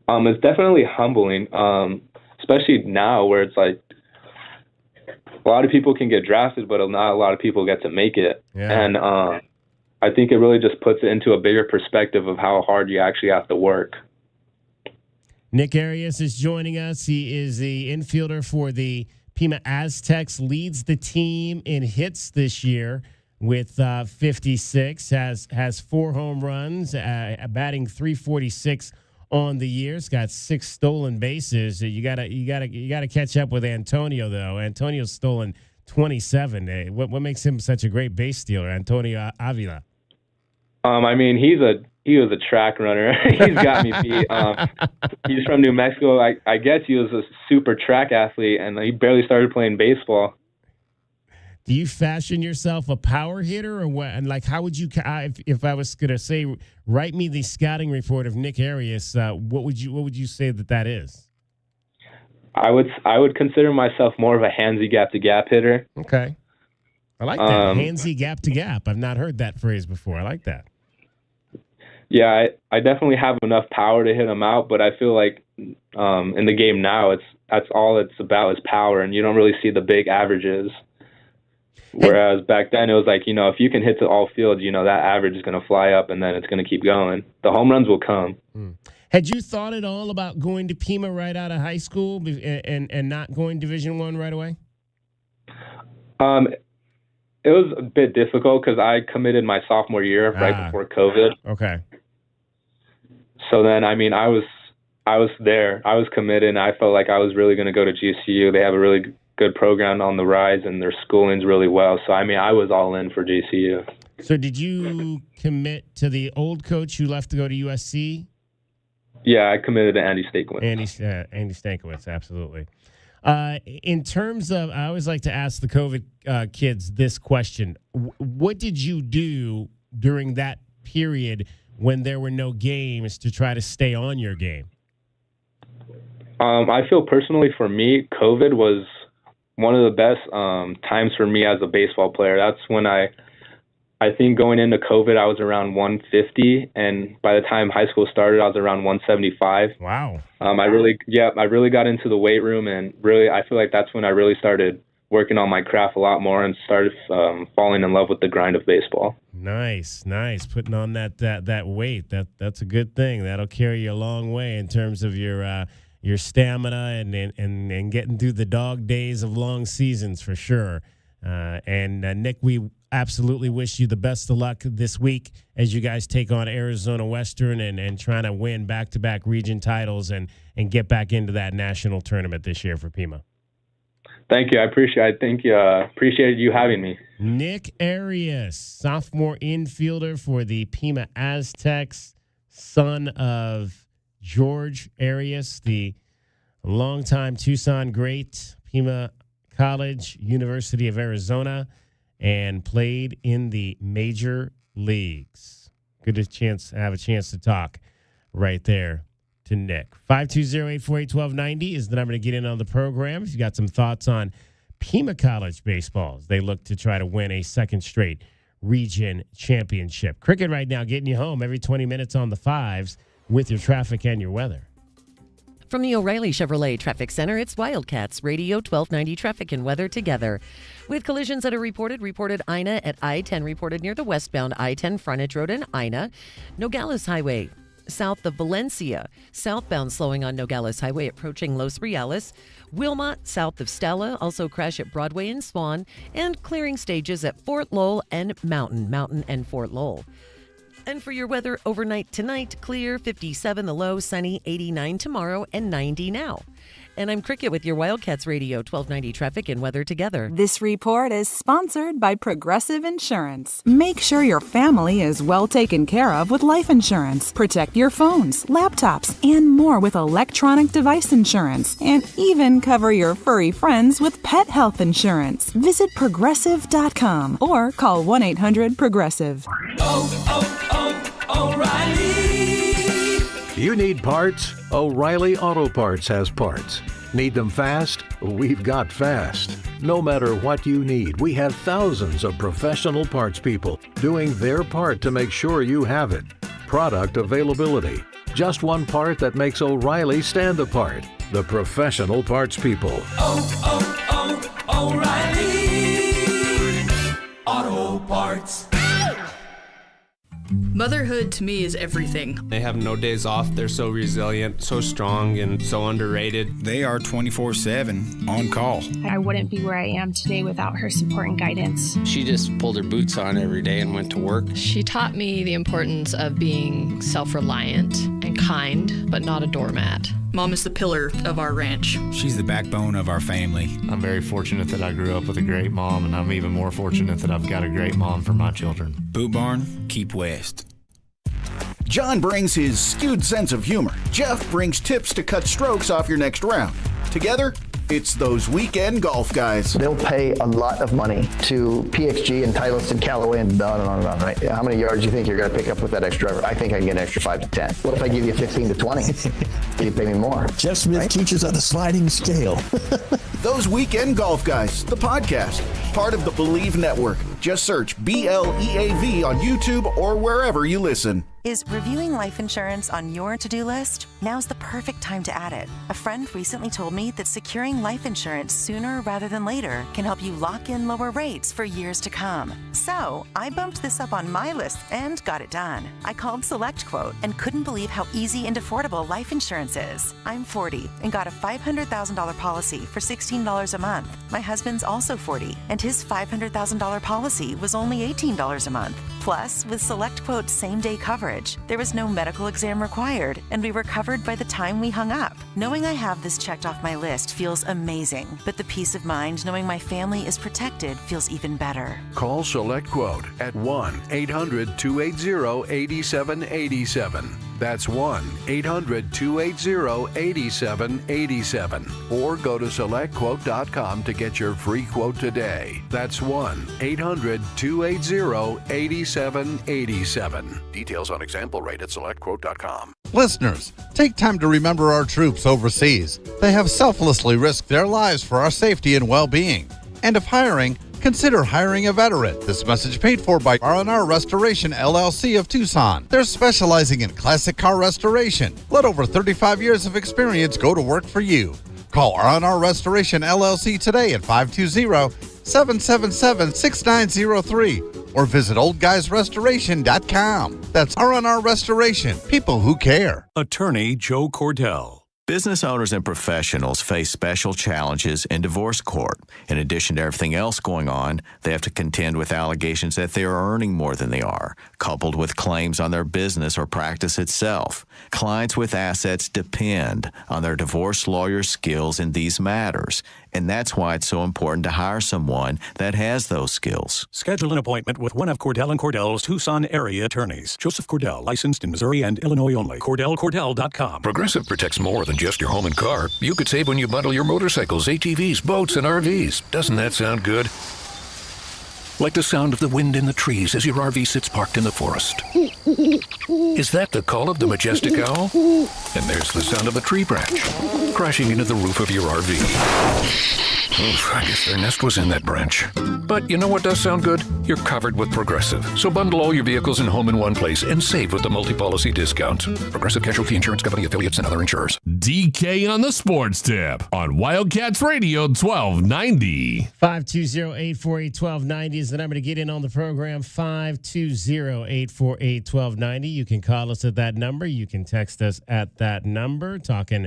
It's definitely humbling, especially now where it's like a lot of people can get drafted, but not a lot of people get to make it. Yeah. And I think it really just puts it into a bigger perspective of how hard you actually have to work. Nick Arias is joining us. He is the infielder for the Pima Aztecs, leads the team in hits this year with 56, has 4 home runs, batting .346 on the year. It's got 6 stolen bases. You gotta catch up with Antonio though. Antonio's stolen 27. What makes him such a great base stealer, Antonio Avila? I mean, he was a track runner. He's got me beat. He's from New Mexico. I guess he was a super track athlete, and he barely started playing baseball. Do you fashion yourself a power hitter, or what? And like, how would you? If I was gonna say, write me the scouting report of Nick Arias, what would you say that is? I would consider myself more of a handsy gap to gap hitter. Okay, I like that handsy gap to gap. I've not heard that phrase before. I like that. Yeah, I definitely have enough power to hit him out, but I feel like in the game now, that's all it's about is power, and you don't really see the big averages. Whereas back then it was like, if you can hit to all fields, that average is going to fly up and then it's going to keep going. The home runs will come. Had you thought at all about going to Pima right out of high school and not going Division I right away? It was a bit difficult because I committed my sophomore year right before COVID. Okay. So then, I mean, I was there. I was committed, and I felt like I was really going to go to GCU. They have a really good program on the rise, and their schooling's really well. So, I mean, I was all in for GCU. So did you commit to the old coach who left to go to USC? Yeah, I committed to Andy Stankiewicz. Andy Stankiewicz, absolutely. In terms of, I always like to ask the COVID kids this question. What did you do during that period when there were no games to try to stay on your game? I feel personally for me, COVID was one of the best times for me as a baseball player. That's when I I think going into COVID, I was around 150, and by the time high school started, I was around 175. Wow. I really got into the weight room, and really, I feel like that's when I really started working on my craft a lot more and started falling in love with the grind of baseball. Nice. Putting on that weight. That's a good thing. That'll carry you a long way in terms of your stamina and getting through the dog days of long seasons for sure. And Nick, we absolutely wish you the best of luck this week as you guys take on Arizona Western and trying to win back-to-back region titles and get back into that national tournament this year for Pima. Thank you. I appreciate it. Thank you. Appreciate you having me. Nick Arias, sophomore infielder for the Pima Aztecs, son of George Arias, the longtime Tucson great, Pima College, University of Arizona, and played in the major leagues. Good to have a chance to talk right there to Nick. 520-848-1290 is the number to get in on the program. If you got some thoughts on Pima College baseball, they look to try to win a second straight region championship. Cricket right now getting you home every 20 minutes on the fives with your traffic and your weather. From the O'Reilly Chevrolet Traffic Center, it's Wildcats Radio 1290 traffic and weather together. With collisions that are reported Ina at I-10, reported near the westbound I-10 frontage road in Ina. Nogales Highway, south of Valencia. Southbound slowing on Nogales Highway approaching Los Reales. Wilmot, south of Stella. Also crash at Broadway and Swan. And clearing stages at Fort Lowell and Mountain and Fort Lowell. And for your weather overnight tonight, clear, 57 the low, sunny, 89 tomorrow, and 90 now. And I'm Cricket with your Wildcats Radio 1290 traffic and weather together. This report is sponsored by Progressive Insurance. Make sure your family is well taken care of with life insurance. Protect your phones, laptops, and more with electronic device insurance. And even cover your furry friends with pet health insurance. Visit Progressive.com or call 1-800-PROGRESSIVE. O'Reilly! You need parts? O'Reilly Auto Parts has parts. Need them fast? We've got fast. No matter what you need, we have thousands of professional parts people doing their part to make sure you have it. Product availability. Just one part that makes O'Reilly stand apart. The professional parts people. O'Reilly Auto Parts. Motherhood to me is everything. They have no days off. They're so resilient, so strong, and so underrated. They are 24/7 on call. I wouldn't be where I am today without her support and guidance. She just pulled her boots on every day and went to work. She taught me the importance of being self-reliant and kind, but not a doormat. Mom is the pillar of our ranch. She's the backbone of our family. I'm very fortunate that I grew up with a great mom, and I'm even more fortunate that I've got a great mom for my children. Boot Barn, keep west. John brings his skewed sense of humor. Jeff brings tips to cut strokes off your next round. Together, it's those weekend golf guys. They'll pay a lot of money to PXG and Titleist and Callaway and on, right? How many yards do you think you're going to pick up with that extra driver? I think I can get an extra 5 to 10. What if I give you 15 to 20? You pay me more. Jeff Smith teaches on a sliding scale. Those Weekend Golf Guys, the podcast, part of the Believe Network. Just search BLEAV on YouTube or wherever you listen. Is reviewing life insurance on your to-do list? Now's the perfect time to add it. A friend recently told me that securing life insurance sooner rather than later can help you lock in lower rates for years to come. So I bumped this up on my list and got it done. I called SelectQuote and couldn't believe how easy and affordable life insurance is. I'm 40 and got a $500,000 policy for $16 a month. My husband's also 40 and his $500,000 policy was only $18 a month. Plus, with SelectQuote's same-day coverage, there was no medical exam required, and we were covered by the time we hung up. Knowing I have this checked off my list feels amazing, but the peace of mind knowing my family is protected feels even better. Call SelectQuote at 1-800-280-8787. That's 1-800-280-8787. Or go to SelectQuote.com to get your free quote today. That's 1-800-280-8787. Details on example rate at SelectQuote.com. Listeners, take time to remember our troops overseas. They have selflessly risked their lives for our safety and well-being. And if hiring, consider hiring a veteran. This message paid for by R&R Restoration LLC of Tucson. They're specializing in classic car restoration. Let over 35 years of experience go to work for you. Call R&R Restoration LLC today at 520-777-6903 or visit oldguysrestoration.com. That's R&R Restoration, people who care. Attorney Joe Cordell. Business owners and professionals face special challenges in divorce court. In addition to everything else going on, they have to contend with allegations that they are earning more than they are, coupled with claims on their business or practice itself. Clients with assets depend on their divorce lawyer's skills in these matters, and that's why it's so important to hire someone that has those skills. Schedule an appointment with one of Cordell & Cordell's Tucson area attorneys. Joseph Cordell, licensed in Missouri and Illinois only. CordellCordell.com. Progressive protects more than just your home and car. You could save when you bundle your motorcycles, ATVs, boats, and RVs. Doesn't that sound good? Like the sound of the wind in the trees as your RV sits parked in the forest. Is that the call of the majestic owl? And there's the sound of a tree branch crashing into the roof of your RV. Oof, I guess their nest was in that branch. But you know what does sound good? You're covered with Progressive. So bundle all your vehicles and home in one place and save with the multi-policy discount. Progressive Casualty Insurance Company, affiliates, and other insurers. DK on the Sports Tip on Wildcats Radio 1290. 520-848-1290 is the number to get in on the program. 520-848-1290. You can call us at that number. You can text us at that number. Talking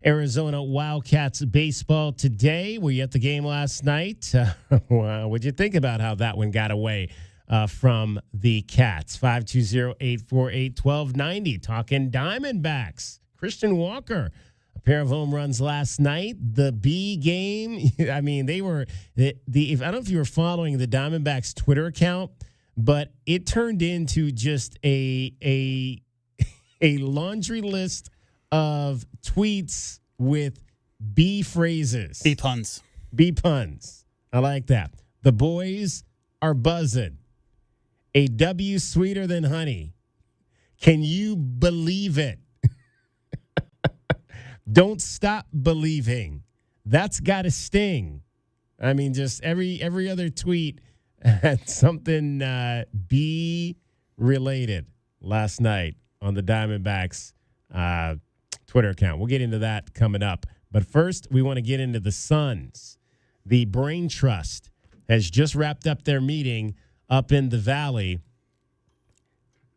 Arizona Wildcats baseball today. Were you at the game last night? What'd you think about how that one got away from the Cats? 520-848-1290. Talking Diamondbacks. Christian Walker, a pair of home runs last night. The B game, I mean, they were I don't know if you were following the Diamondbacks Twitter account, but it turned into just a laundry list of tweets with B phrases. B puns. B puns. I like that. The boys are buzzing. A W sweeter than honey. Can you believe it? Don't stop believing. That's got to sting. I mean, just every other tweet had something B related last night on the Diamondbacks Twitter account. We'll get into that coming up. But first, we want to get into the Suns. The Brain Trust has just wrapped up their meeting up in the Valley.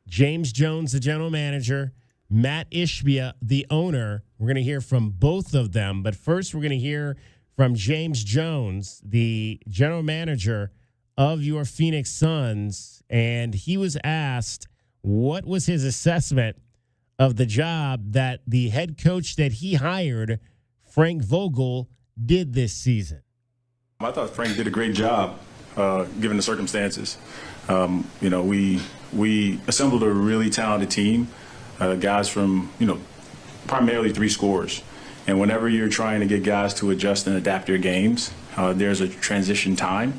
James Jones, the general manager, Matt Ishbia, the owner. We're going to hear from both of them. But first, we're going to hear from James Jones, the general manager of your Phoenix Suns. And he was asked what was his assessment of the job that the head coach that he hired, Frank Vogel, did this season. I thought Frank did a great job, given the circumstances. We assembled a really talented team, guys from, primarily three scorers. And whenever you're trying to get guys to adjust and adapt their games, there's a transition time.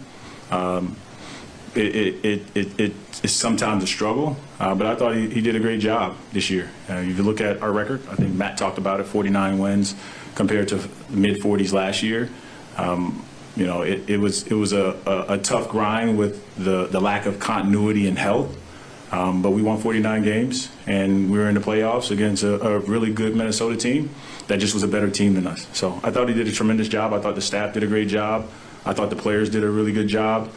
It's sometimes a struggle, but I thought he did a great job this year. If you look at our record, I think Matt talked about it, 49 wins compared to mid-40s last year. It was a tough grind with the lack of continuity and health, but we won 49 games, and we were in the playoffs against a really good Minnesota team that just was a better team than us. So I thought he did a tremendous job. I thought the staff did a great job. I thought the players did a really good job.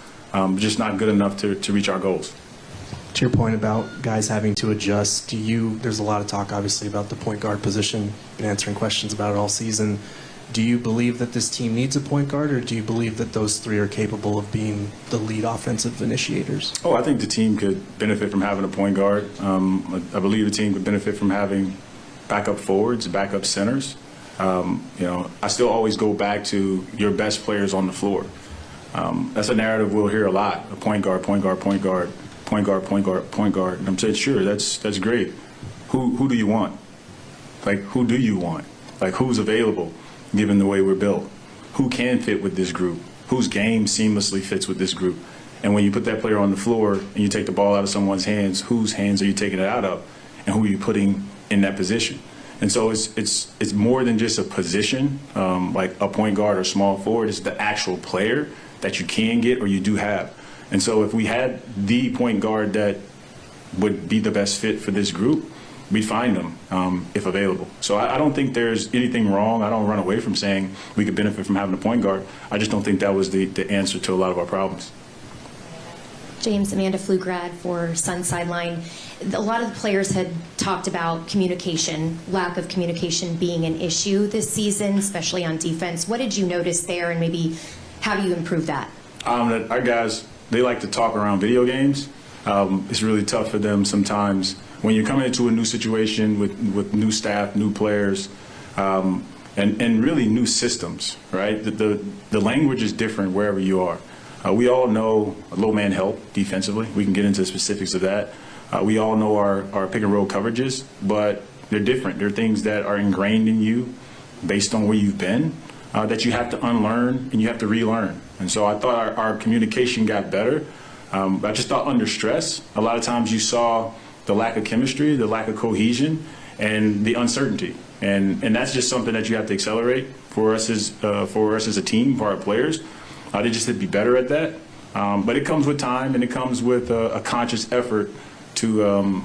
Just not good enough to reach our goals. To your point about guys having to adjust, there's a lot of talk obviously about the point guard position, been answering questions about it all season. Do you believe that this team needs a point guard, or do you believe that those three are capable of being the lead offensive initiators? Oh, I think the team could benefit from having a point guard. I believe the team could benefit from having backup forwards, backup centers. I still always go back to your best players on the floor. That's a narrative we'll hear a lot. A point guard, point guard, point guard, point guard, point guard, point guard. And I'm saying, sure, that's great. Who do you want? Like, who do you want? Like, who's available, given the way we're built? Who can fit with this group? Whose game seamlessly fits with this group? And when you put that player on the floor and you take the ball out of someone's hands, whose hands are you taking it out of? And who are you putting in that position? And so it's more than just a position, like a point guard or small forward. It's the actual player that you can get or you do have. And so if we had the point guard that would be the best fit for this group, we'd find them if available. So I don't think there's anything wrong. I don't run away from saying we could benefit from having a point guard. I just don't think that was the answer to a lot of our problems. James, Amanda Pflugrad for Sun Sideline. A lot of the players had talked about communication, lack of communication being an issue this season, especially on defense. What did you notice there, and maybe how do you improve that? Our guys, they like to talk around video games. It's really tough for them sometimes when you're coming into a new situation with new staff, new players, and really new systems, right? The language is different wherever you are. We all know low man help defensively. We can get into the specifics of that. We all know our pick and roll coverages, but they're different. They're things that are ingrained in you based on where you've been that you have to unlearn and you have to relearn. And so I thought our communication got better. I just thought under stress, a lot of times you saw the lack of chemistry, the lack of cohesion, and the uncertainty. And that's just something that you have to accelerate for us as a team, for our players. They just have to be better at that. But it comes with time, and it comes with a conscious effort to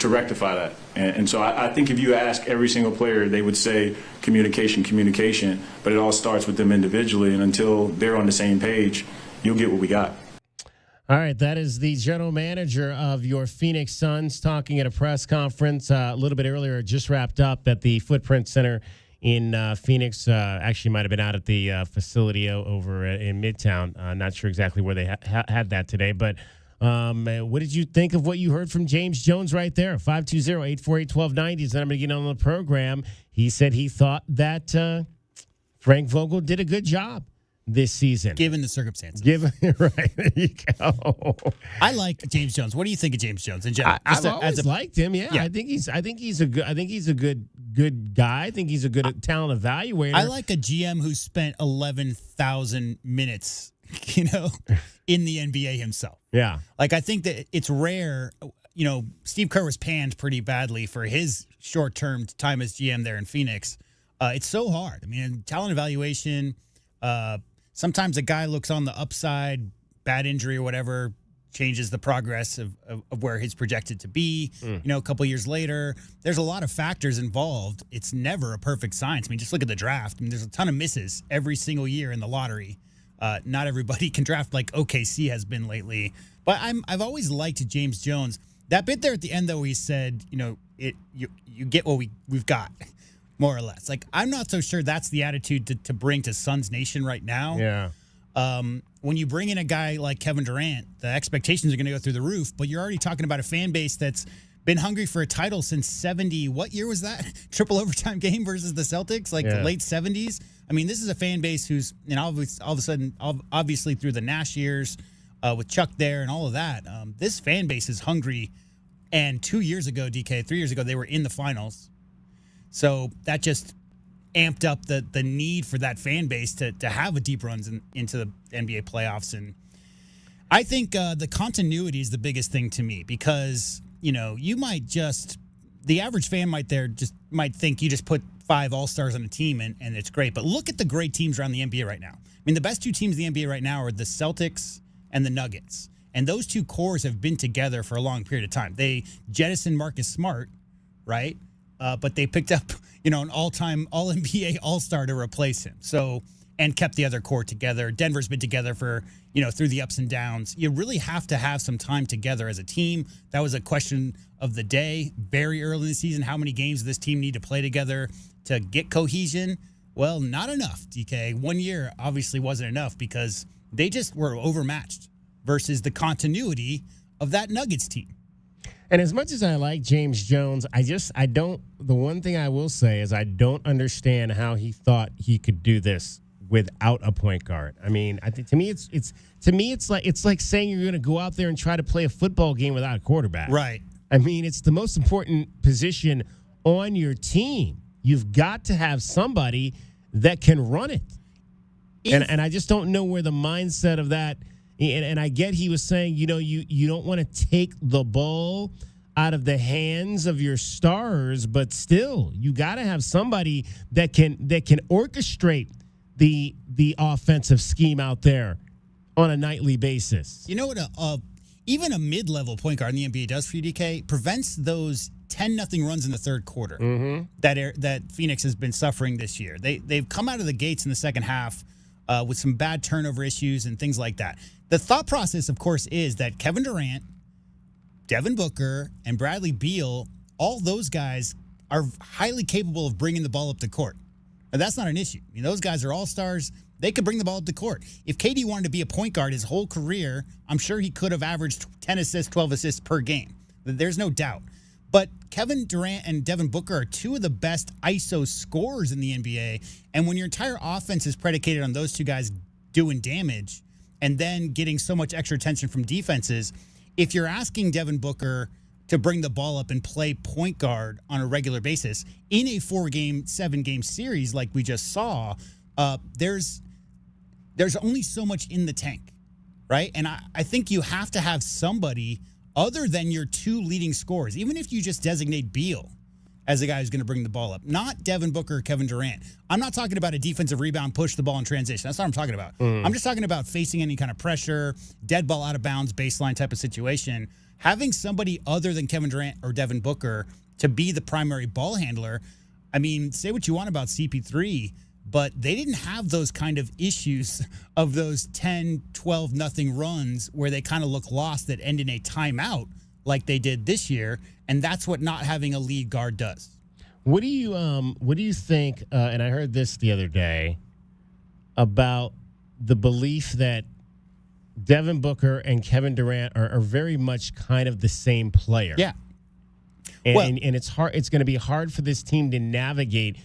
rectify that. And so I think if you ask every single player, they would say communication, but it all starts with them individually. And until they're on the same page, you'll get what we got. All right, that is the general manager of your Phoenix Suns talking at a press conference a little bit earlier, just wrapped up at the Footprint Center in Phoenix. Actually might have been out at the facility over in Midtown. Not sure exactly where they had that today. But what did you think of what you heard from James Jones right there? 520-848-1290 is the number to get on the program. He said he thought that Frank Vogel did a good job this season, given the circumstances. Right, there you go. I like James Jones. What do you think of James Jones in general? I've always liked him. Yeah, I think he's a good guy. I think he's a good talent evaluator. I like a GM who spent 11,000 minutes, in the NBA himself. Yeah, like I think that it's rare. Steve Kerr was panned pretty badly for his short-term time as GM there in Phoenix. It's so hard. I mean, talent evaluation. Sometimes a guy looks on the upside, bad injury or whatever, changes the progress of where he's projected to be. A couple years later, there's a lot of factors involved. It's never a perfect science. I mean, just look at the draft. I mean, there's a ton of misses every single year in the lottery. Not everybody can draft like OKC has been lately. But I've always liked James Jones. That bit there at the end, though, he said, you get what we've got. More or less. Like, I'm not so sure that's the attitude to bring to Suns Nation right now. Yeah. When you bring in a guy like Kevin Durant, the expectations are going to go through the roof, but you're already talking about a fan base that's been hungry for a title since 70. What year was that? Triple overtime game versus the Celtics, the late 70s. I mean, this is a fan base who's, all of a sudden, obviously through the Nash years with Chuck there and all of that, this fan base is hungry. And 3 years ago, they were in the finals. So that just amped up the need for that fan base to have a deep runs into the NBA playoffs. And I think the continuity is the biggest thing to me because, you might the average fan might think you just put 5 all-stars on a team and it's great. But look at the great teams around the NBA right now. I mean, the best 2 teams in the NBA right now are the Celtics and the Nuggets. And those 2 cores have been together for a long period of time. They jettisoned Marcus Smart, right? But they picked up, an all-time All-NBA All-Star to replace him. So, and kept the other core together. Denver's been together for, through the ups and downs. You really have to have some time together as a team. That was a question of the day very early in the season. How many games does this team need to play together to get cohesion? Well, not enough, DK. 1 year obviously wasn't enough because they just were overmatched versus the continuity of that Nuggets team. And as much as I like James Jones, the one thing I will say is I don't understand how he thought he could do this without a point guard. I mean, I think to me it's like saying you're going to go out there and try to play a football game without a quarterback. Right. I mean, it's the most important position on your team. You've got to have somebody that can run it. And I just don't know where the mindset of that. And I get he was saying, you don't want to take the ball out of the hands of your stars, but still, you got to have somebody that can orchestrate the offensive scheme out there on a nightly basis. You know what? Even a mid-level point guard in the NBA does for you, DK, prevents those 10-0 runs in the third quarter that Phoenix has been suffering this year. They've come out of the gates in the second half with some bad turnover issues and things like that. The thought process, of course, is that Kevin Durant, Devin Booker, and Bradley Beal, all those guys are highly capable of bringing the ball up the court. And that's not an issue. I mean, those guys are all-stars. They could bring the ball up the court. If KD wanted to be a point guard his whole career, I'm sure he could have averaged 10 assists, 12 assists per game. There's no doubt. But Kevin Durant and Devin Booker are two of the best ISO scorers in the NBA. And when your entire offense is predicated on those two guys doing damage and then getting so much extra attention from defenses, if you're asking Devin Booker to bring the ball up and play point guard on a regular basis in a 4-game, 7-game series like we just saw, there's only so much in the tank, right? And I think you have to have somebody other than your two leading scorers, even if you just designate Beal as a guy who's going to bring the ball up, not Devin Booker or Kevin Durant. I'm not talking about a defensive rebound, push the ball in transition. That's not what I'm talking about. I'm just talking about facing any kind of pressure, dead ball out of bounds, baseline type of situation. Having somebody other than Kevin Durant or Devin Booker to be the primary ball handler, I mean, say what you want about CP3, but they didn't have those kind of issues of those 10, 12-0 runs where they kind of look lost that end in a timeout like they did this year, and that's what not having a lead guard does. What do you think, and I heard this the other day, about the belief that Devin Booker and Kevin Durant are very much kind of the same player? Yeah. And it's hard. It's going to be hard for this team to navigate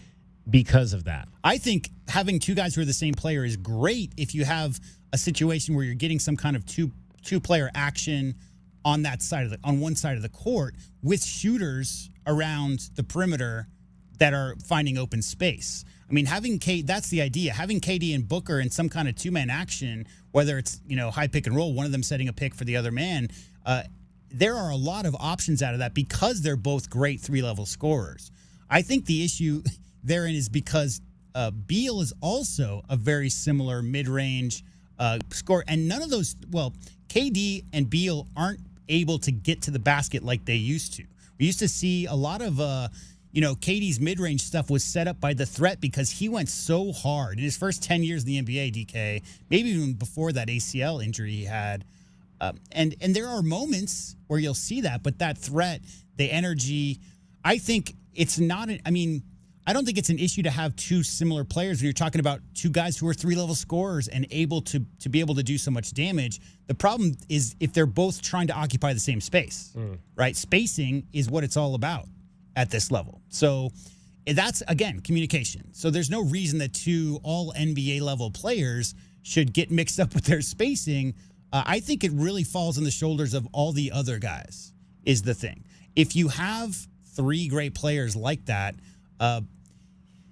because of that. I think having two guys who are the same player is great if you have a situation where you're getting some kind of two-player action on that side on one side of the court with shooters around the perimeter that are finding open space. I mean, that's the idea. Having KD and Booker in some kind of two-man action, whether it's, high pick and roll, one of them setting a pick for the other man, there are a lot of options out of that because they're both great three-level scorers. I think the issue therein is because Beal is also a very similar mid-range scorer, and none of those, KD and Beal aren't able to get to the basket like they used to. We used to see a lot of, KD's mid-range stuff was set up by the threat because he went so hard in his first 10 years in the NBA, DK, maybe even before that ACL injury he had. And there are moments where you'll see that, but that threat, the energy, I think it's not, I don't think it's an issue to have two similar players when you're talking about two guys who are three-level scorers and able to be able to do so much damage. The problem is if they're both trying to occupy the same space, right? Spacing is what it's all about at this level. So that's, again, communication. So there's no reason that two all-NBA level players should get mixed up with their spacing. I think it really falls on the shoulders of all the other guys is the thing. If you have three great players like that,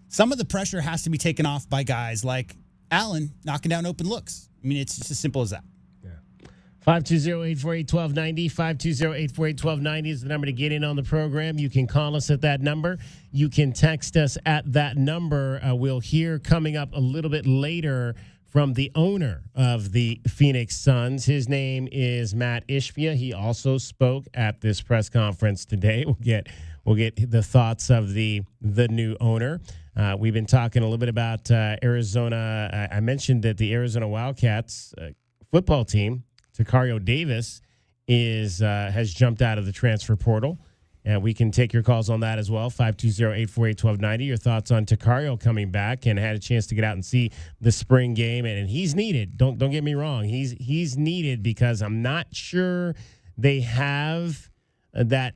some of the pressure has to be taken off by guys like Allen knocking down open looks. I mean, it's just as simple as that. 520-848-1290, 520-848-1290 is the number to get in on the program. You can call us at that number. You can text us at that number. We'll hear coming up a little bit later from the owner of the Phoenix Suns. His name is Matt Ishbia. He also spoke at this press conference today. We'll get the thoughts of the new owner. We've been talking a little bit about Arizona. I mentioned that the Arizona Wildcats football team, Takario Davis, has jumped out of the transfer portal. And we can take your calls on that as well, 520-848-1290. Your thoughts on Takario coming back, and had a chance to get out and see the spring game. And he's needed. Don't get me wrong. He's needed because I'm not sure they have that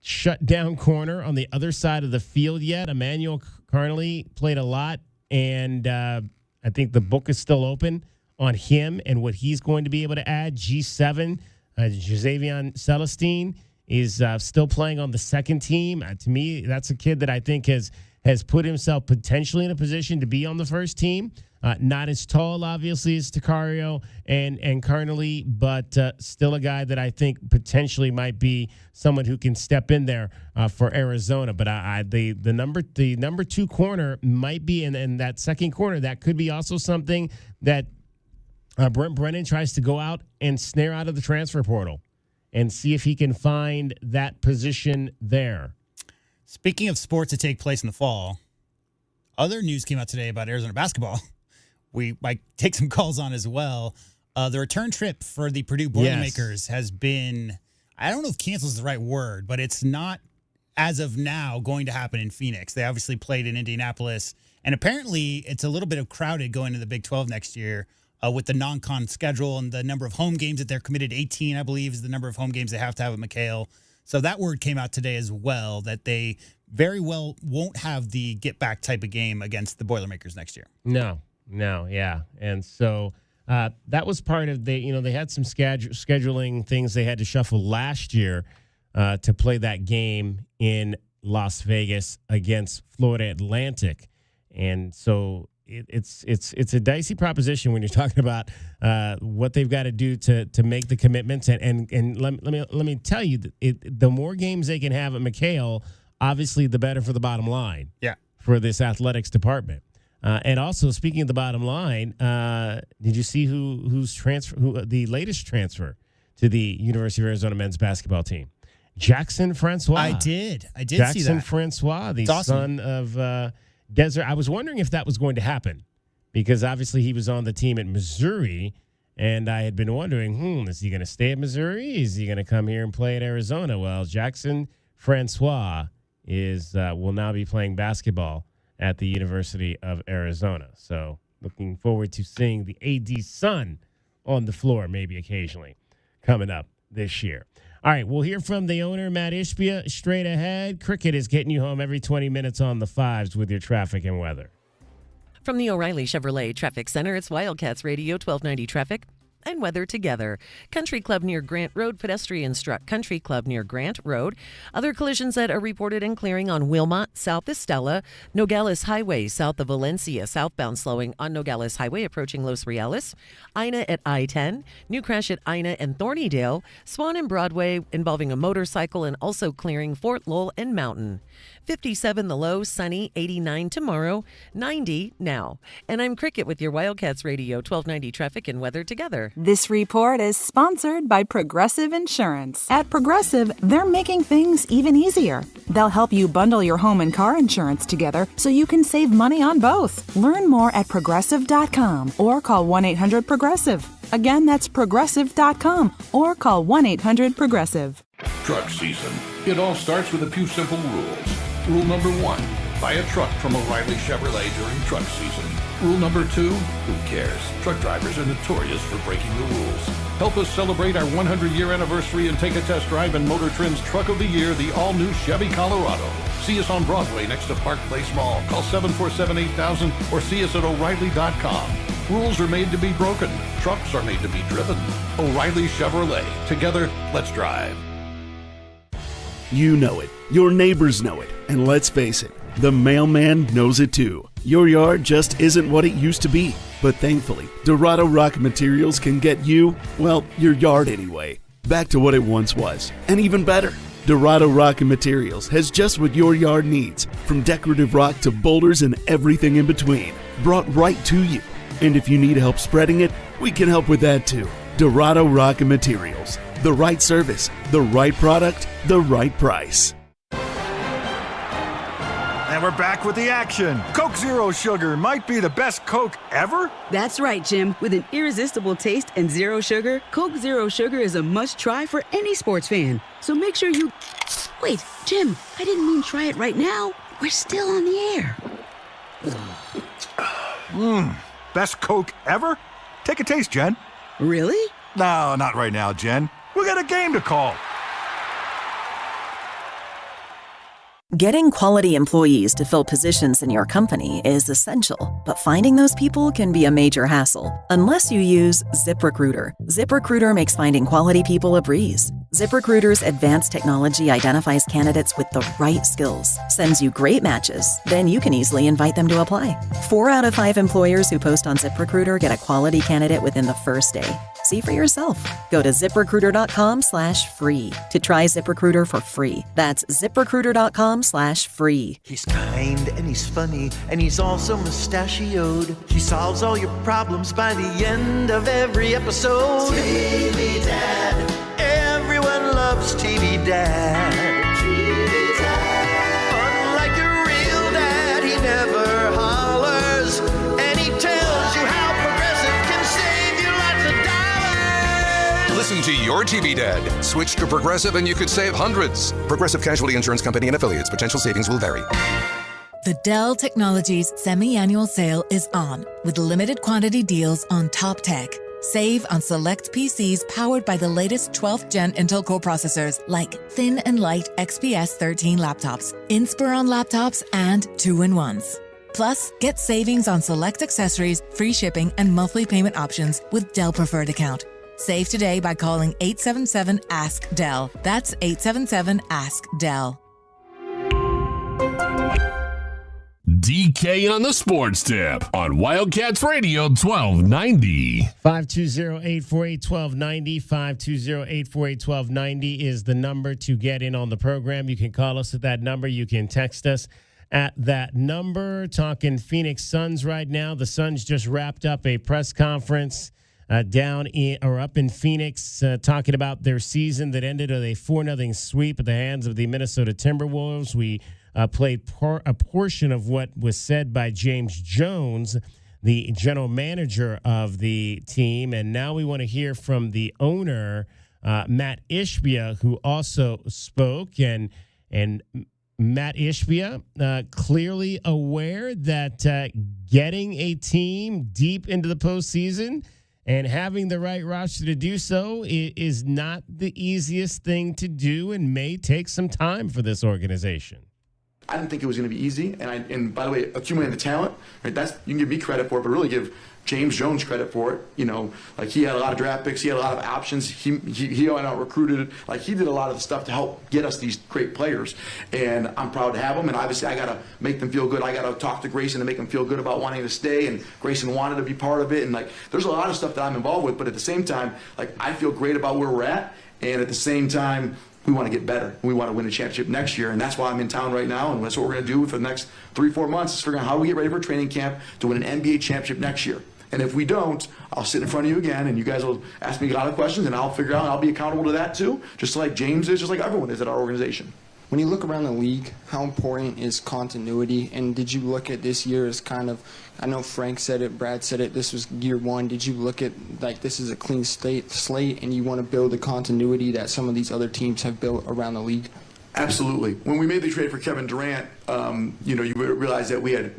shut down corner on the other side of the field yet. Emmanuel Carnley played a lot, and I think the book is still open on him and what he's going to be able to add. G7, Jazavian Celestine is still playing on the second team. To me, that's a kid that I think has has put himself potentially in a position to be on the first team. Not as tall, obviously, as Takario and Carnley, but still a guy that I think potentially might be someone who can step in there for Arizona. But the number 2 corner might be in that second corner. That could be also something that Brent Brennan tries to go out and snare out of the transfer portal and see if he can find that position there. Speaking of sports that take place in the fall, other news came out today about Arizona basketball. We might take some calls on as well. The return trip for the Purdue Boilermakers has been, I don't know if cancel is the right word, but it's not, as of now, going to happen in Phoenix. They obviously played in Indianapolis, and apparently it's a little bit of crowded going to the Big 12 next year with the non-con schedule and the number of home games that they're committed. 18, I believe, is the number of home games they have to have at McHale. So that word came out today as well, that they very well won't have the get-back type of game against the Boilermakers next year. No, yeah. And so that was part of they had some scheduling things they had to shuffle last year to play that game in Las Vegas against Florida Atlantic. And so it's a dicey proposition when you're talking about what they've got to do to make the commitments. And let me tell you, the more games they can have at McHale, obviously the better for the bottom line. Yeah. For this athletics department. And also, speaking of the bottom line, did you see who the latest transfer to the University of Arizona men's basketball team? Jackson Francois. I did see that. Jackson Francois, the son of Desert. I was wondering if that was going to happen because obviously he was on the team at Missouri, and I had been wondering, is he going to stay at Missouri? Is he going to come here and play at Arizona? Well, Jackson Francois will now be playing basketball at the University of Arizona. So looking forward to seeing the AD's son on the floor maybe occasionally coming up this year. All right, we'll hear from the owner, Matt Ishbia, straight ahead. Cricket is getting you home every 20 minutes on the fives with your traffic and weather. From the O'Reilly Chevrolet Traffic Center, it's Wildcats Radio 1290 Traffic and weather together. Country Club near Grant Road, pedestrian struck. Country Club near Grant Road. Other collisions that are reported and clearing on Wilmot, south of Stella. Nogales Highway, south of Valencia. Southbound slowing on Nogales Highway, approaching Los Reales. Ina at I-10. New crash at Ina and Thornydale. Swan and Broadway involving a motorcycle and also clearing Fort Lowell and Mountain. 57 the low, sunny, 89 tomorrow, 90 now. And I'm Cricket with your Wildcats Radio 1290 traffic and weather together. This report is sponsored by Progressive Insurance. At Progressive, they're making things even easier. They'll help you bundle your home and car insurance together so you can save money on both. Learn more at Progressive.com or call 1-800-PROGRESSIVE. Again, that's Progressive.com or call 1-800-PROGRESSIVE. Truck season. It all starts with a few simple rules. Rule number 1, buy a truck from O'Reilly Chevrolet during truck season. Rule number 2, who cares? Truck drivers are notorious for breaking the rules. Help us celebrate our 100-year anniversary and take a test drive in Motor Trend's Truck of the Year, the all-new Chevy Colorado. See us on Broadway next to Park Place Mall. Call 747-8000 or see us at O'Reilly.com. Rules are made to be broken. Trucks are made to be driven. O'Reilly Chevrolet. Together, let's drive. You know it. Your neighbors know it. And let's face it, the mailman knows it too. Your yard just isn't what it used to be. But thankfully, Dorado Rock Materials can get you, well, your yard anyway, back to what it once was. And even better, Dorado Rock Materials has just what your yard needs, from decorative rock to boulders and everything in between, brought right to you. And if you need help spreading it, we can help with that too. Dorado Rock Materials. The right service, the right product, the right price. And we're back with the action. Coke Zero Sugar might be the best Coke ever. That's right, Jim. With an irresistible taste and zero sugar, Coke Zero Sugar is a must-try for any sports fan. So make sure you... Wait, Jim, I didn't mean try it right now. We're still on the air. Best Coke ever? Take a taste, Jen. Really? No, not right now, Jen. We got a game to call. Getting quality employees to fill positions in your company is essential, but finding those people can be a major hassle unless you use ZipRecruiter. ZipRecruiter makes finding quality people a breeze. ZipRecruiter's advanced technology identifies candidates with the right skills, sends you great matches, then you can easily invite them to apply. 4 out of 5 employers who post on ZipRecruiter get a quality candidate within the first day. See for yourself. Go to ZipRecruiter.com/free to try ZipRecruiter for free. That's ZipRecruiter.com/free. He's kind and he's funny and he's also mustachioed. He solves all your problems by the end of every episode. TV Dad. Everyone loves TV Dad. TV Dad. Unlike your real dad, he never hollers. And he tells you how Progressive can save you lots of dollars. Listen to your TV Dad. Switch to Progressive and you could save hundreds. Progressive Casualty Insurance Company and affiliates. Potential savings will vary. The Dell Technologies semi-annual sale is on with limited quantity deals on top tech. Save on select PCs powered by the latest 12th gen Intel Core processors like thin and light XPS 13 laptops, Inspiron laptops, and 2-in-1s. Plus, get savings on select accessories, free shipping, and monthly payment options with Dell Preferred Account. Save today by calling 877-ASK-DELL. That's 877-ASK-DELL. DK on the Sports Tip on Wildcats Radio 1290. 520-848-1290. 520-848-1290 is the number to get in on the program. You can call us at that number. You can text us at that number. Talking Phoenix Suns right now. The Suns just wrapped up a press conference up in Phoenix, talking about their season that ended with a 4-0 sweep at the hands of the Minnesota Timberwolves. We played a portion of what was said by James Jones, the general manager of the team, and now we want to hear from the owner, Matt Ishbia, who also spoke. And Matt Ishbia, clearly aware that getting a team deep into the postseason and having the right roster to do so is not the easiest thing to do and may take some time for this organization. I didn't think it was going to be easy, and by the way, accumulating the talent, right? That's, you can give me credit for it, but really give James Jones credit for it. You know, like he had a lot of draft picks, he had a lot of options. He went out recruited, like he did a lot of the stuff to help get us these great players, and I'm proud to have them. And obviously, I got to make them feel good. I got to talk to Grayson to make them feel good about wanting to stay, and Grayson wanted to be part of it. And like, there's a lot of stuff that I'm involved with, but at the same time, like I feel great about where we're at, and at the same time, we want to get better. We want to win a championship next year, and that's why I'm in town right now, and that's what we're going to do for the next 3-4 months is figure out how do we get ready for training camp to win an NBA championship next year. And if we don't, I'll sit in front of you again, and you guys will ask me a lot of questions, and I'll figure out, and I'll be accountable to that too, just like James is, just like everyone is at our organization. When you look around the league, how important is continuity? And did you look at this year as kind of, I know Frank said it, Brad said it, this was year one. Did you look at, like, this is a clean slate, and you want to build the continuity that some of these other teams have built around the league? Absolutely. When we made the trade for Kevin Durant, you realize that we had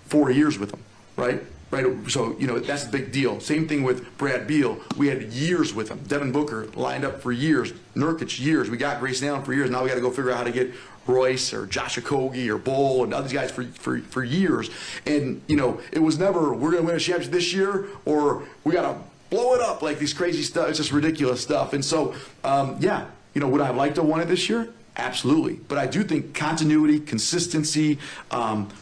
4 years with him, right? Right, so, that's a big deal. Same thing with Brad Beal. We had years with him. Devin Booker lined up for years. Nurkic, years. We got Grayson Allen for years. Now we got to go figure out how to get Royce or Josh Okogie or Bull and other guys for years. And, it was never, we're going to win a championship this year or we got to blow it up like these crazy stuff. It's just ridiculous stuff. And so, would I have liked to have won it this year? Absolutely. But I do think continuity, consistency,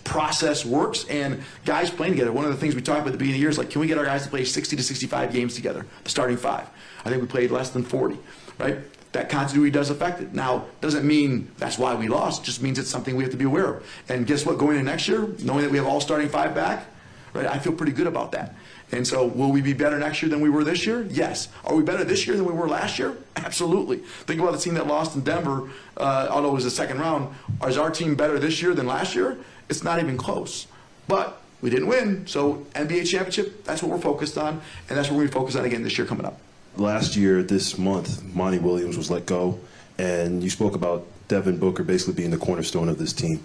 process works, and guys playing together. One of the things we talked about at the beginning of the year is, like, can we get our guys to play 60 to 65 games together, the starting 5? I think we played less than 40, right? That continuity does affect it. Now, doesn't mean that's why we lost. It just means it's something we have to be aware of. And guess what? Going into next year, knowing that we have all starting 5 back, right, I feel pretty good about that. And so will we be better next year than we were this year? Yes. Are we better this year than we were last year? Absolutely. Think about the team that lost in Denver, although it was the second round. Is our team better this year than last year? It's not even close. But we didn't win, so NBA championship, that's what we're focused on, and that's what we're going to focus on again this year coming up. Last year, this month, Monty Williams was let go, and you spoke about Devin Booker basically being the cornerstone of this team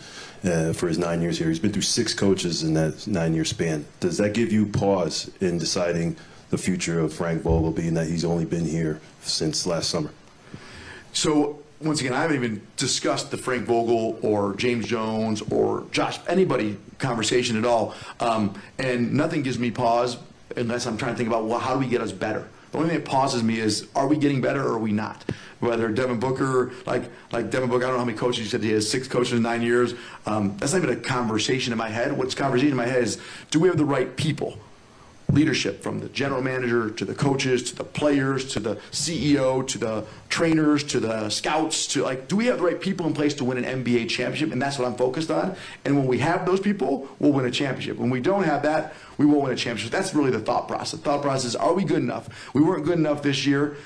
for his 9 years here. He's been through 6 coaches in that 9-year span. Does that give you pause in deciding the future of Frank Vogel, being that he's only been here since last summer? So once again, I haven't even discussed the Frank Vogel or James Jones or Josh, anybody conversation at all. And nothing gives me pause unless I'm trying to think about, well, how do we get us better? The only thing that pauses me is, are we getting better or are we not? Whether Devin Booker, like Devin Booker, I don't know how many coaches you said he has, 6 coaches in 9 years. That's not even a conversation in my head. What's conversation in my head is, do we have the right people? Leadership, from the general manager to the coaches to the players to the CEO to the trainers to the scouts, to do we have the right people in place to win an NBA championship? And that's what I'm focused on. And when we have those people, we'll win a championship. When we don't have that, we won't win a championship. That's really the thought process. The thought process is, are we good enough? We weren't good enough this year.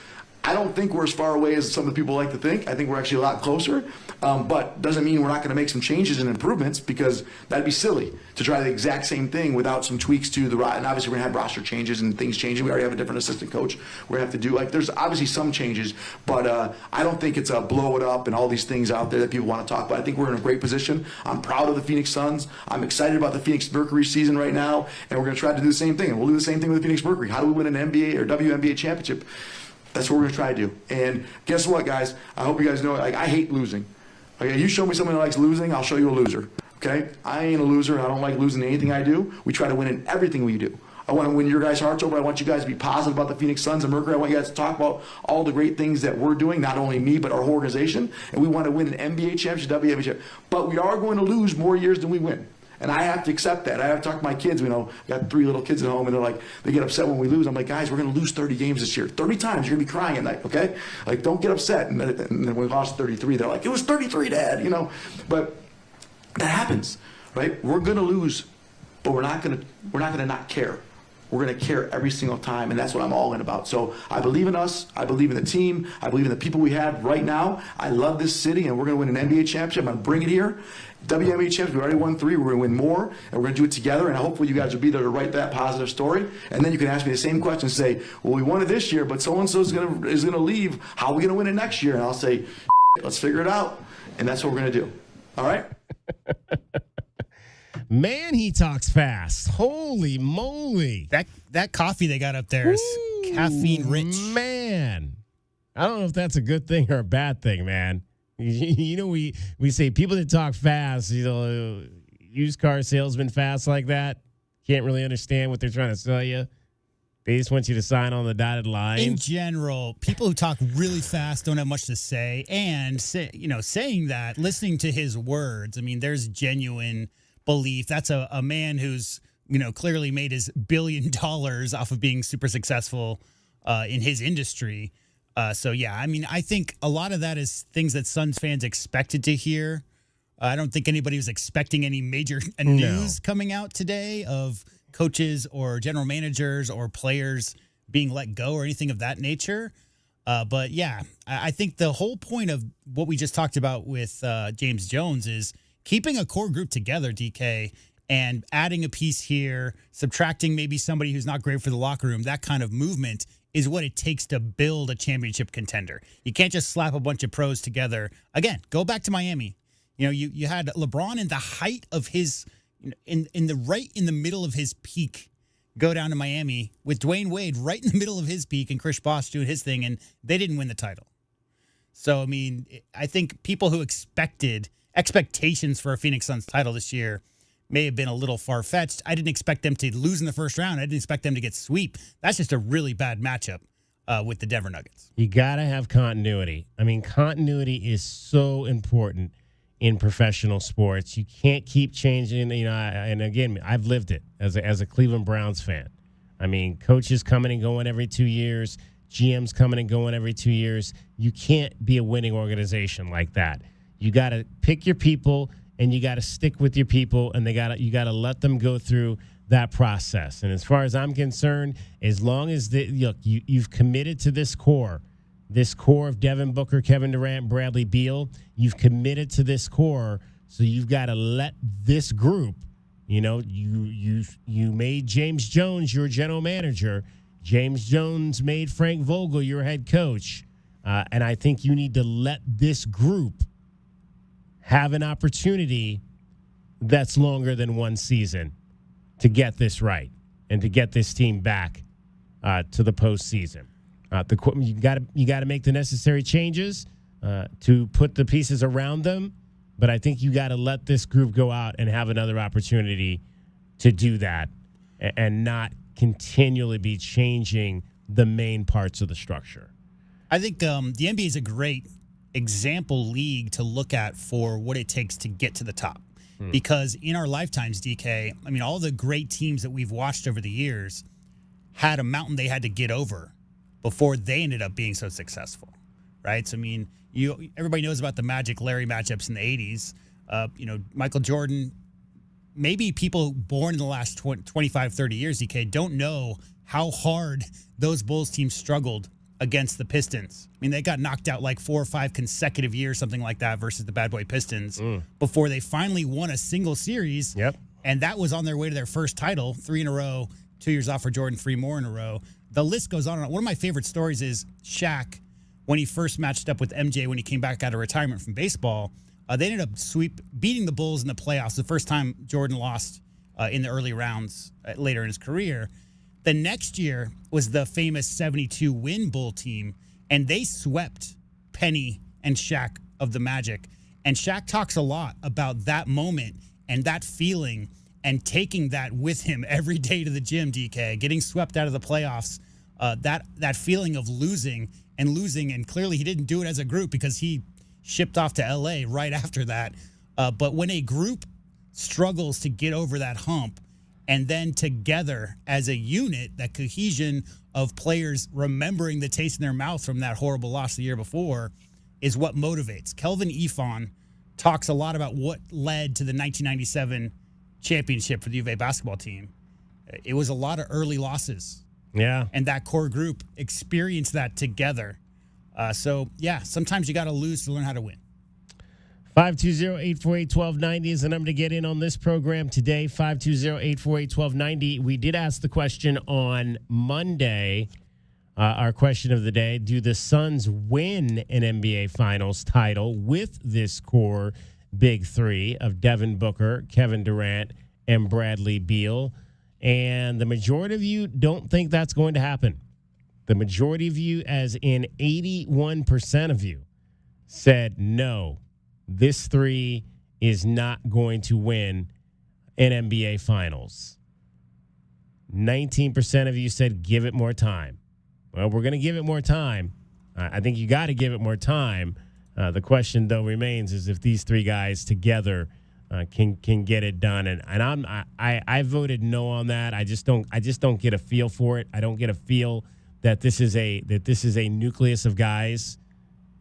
I don't think we're as far away as some of the people like to think. I think we're actually a lot closer. But doesn't mean we're not going to make some changes and improvements, because that'd be silly to try the exact same thing without some tweaks to the roster. And obviously we're going to have roster changes and things changing. We already have a different assistant coach. We're going to have to do, there's obviously some changes, but I don't think it's a blow it up and all these things out there that people want to talk about. I think we're in a great position. I'm proud of the Phoenix Suns. I'm excited about the Phoenix Mercury season right now, and we're going to try to do the same thing. And we'll do the same thing with the Phoenix Mercury. How do we win an NBA or WNBA championship? That's what we're going to try to do. And guess what, guys? I hope you guys know, I hate losing. Okay, you show me someone that likes losing, I'll show you a loser. Okay? I ain't a loser, and I don't like losing in anything I do. We try to win in everything we do. I want to win your guys' hearts over. I want you guys to be positive about the Phoenix Suns and Mercury. I want you guys to talk about all the great things that we're doing, not only me, but our whole organization. And we want to win an NBA championship, WNBA championship. But we are going to lose more years than we win. And I have to accept that. I have to talk to my kids. I got 3 little kids at home, and they get upset when we lose. I'm like, guys, we're going to lose 30 games this year. 30 times, you're going to be crying at night, okay? Don't get upset. And then we lost 33. They're like, it was 33, Dad, But that happens, right? We're going to lose, but we're not going to not care. We're going to care every single time, and that's what I'm all in about. So I believe in us. I believe in the team. I believe in the people we have right now. I love this city, and we're going to win an NBA championship. I'm going to bring it here. WNBA champions, we already won 3. We're going to win more, and we're going to do it together, and hopefully you guys will be there to write that positive story. And then you can ask me the same question and say, well, we won it this year, but so-and-so is going to leave. How are we going to win it next year? And I'll say, let's figure it out, and that's what we're going to do. All right? Man, he talks fast. Holy moly. That coffee they got up there is caffeine rich. Man. I don't know if that's a good thing or a bad thing, man. We say people that talk fast, used car salesmen fast like that, can't really understand what they're trying to sell you. They just want you to sign on the dotted line. In general, people who talk really fast don't have much to say. And, saying that, listening to his words, there's genuine belief. That's a man who's, clearly made his $1 billion off of being super successful in his industry. I think a lot of that is things that Suns fans expected to hear. I don't think anybody was expecting any major news coming out today of coaches or general managers or players being let go or anything of that nature. I think the whole point of what we just talked about with James Jones is keeping a core group together, DK, and adding a piece here, subtracting maybe somebody who's not great for the locker room. That kind of movement is what it takes to build a championship contender. You can't just slap a bunch of pros together. Again, go back to Miami. You had LeBron in the height of his, in the middle of his peak, go down to Miami with Dwayne Wade right in the middle of his peak and Chris Bosh doing his thing, and they didn't win the title. So, I think people who expectations for a Phoenix Suns title this year may have been a little far-fetched. I didn't expect them to lose in the first round. I didn't expect them to get sweep. That's just a really bad matchup with the Denver Nuggets. You got to have continuity. Continuity is so important in professional sports. You can't keep changing, and again, I've lived it as a Cleveland Browns fan. Coaches coming and going every 2 years, GMs coming and going every 2 years. You can't be a winning organization like that. You got to pick your people, and you got to stick with your people, and you got to let them go through that process. And as far as I'm concerned, as long as you've committed to this core of Devin Booker, Kevin Durant, Bradley Beal, you've committed to this core, so you've got to let this group, you made James Jones your general manager. James Jones made Frank Vogel your head coach. And I think you need to let this group have an opportunity that's longer than one season to get this right and to get this team back to the postseason. You got to make the necessary changes, to put the pieces around them. But I think you got to let this group go out and have another opportunity to do that and not continually be changing the main parts of the structure. I think the NBA is a great example league to look at for what it takes to get to the top. Because in our lifetimes, DK, I mean, all the great teams that we've watched over the years had a mountain they had to get over before they ended up being so successful, right? So, I mean, everybody knows about the Magic Larry matchups in the 80s. Michael Jordan, maybe people born in the last 25, 30 years, DK, don't know how hard those Bulls teams struggled against the Pistons. I mean, they got knocked out like 4 or 5 consecutive years, something like that, versus the Bad Boy Pistons before they finally won a single series. Yep. And that was on their way to their first title, 3 in a row, 2 years off for Jordan, 3 more in a row. The list goes on and on. One of my favorite stories is Shaq, when he first matched up with MJ when he came back out of retirement from baseball. They ended up beating the Bulls in the playoffs, the first time Jordan lost in the early rounds later in his career. The next year was the famous 72-win Bull team, and they swept Penny and Shaq of the Magic. And Shaq talks a lot about that moment and that feeling and taking that with him every day to the gym, DK, getting swept out of the playoffs, that feeling of losing, and clearly he didn't do it as a group because he shipped off to L.A. right after that. But when a group struggles to get over that hump, and then together as a unit, that cohesion of players remembering the taste in their mouth from that horrible loss the year before is what motivates. Kelvin Ifon talks a lot about what led to the 1997 championship for the U of A basketball team. It was a lot of early losses. Yeah. And that core group experienced that together. Sometimes you got to lose to learn how to win. 520-848-1290 is the number to get in on this program today. 520-848-1290. We did ask the question on Monday, our question of the day, do the Suns win an NBA Finals title with this core big three of Devin Booker, Kevin Durant, and Bradley Beal? And the majority of you don't think that's going to happen. The majority of you, as in 81% of you, said no. This three is not going to win an NBA Finals. 19% of you said give it more time. Well, we're going to give it more time. I think you got to give it more time. The question, though, remains is if these three guys together can get it done. And I voted no on that. I just don't get a feel for it. I don't get a feel that this is a nucleus of guys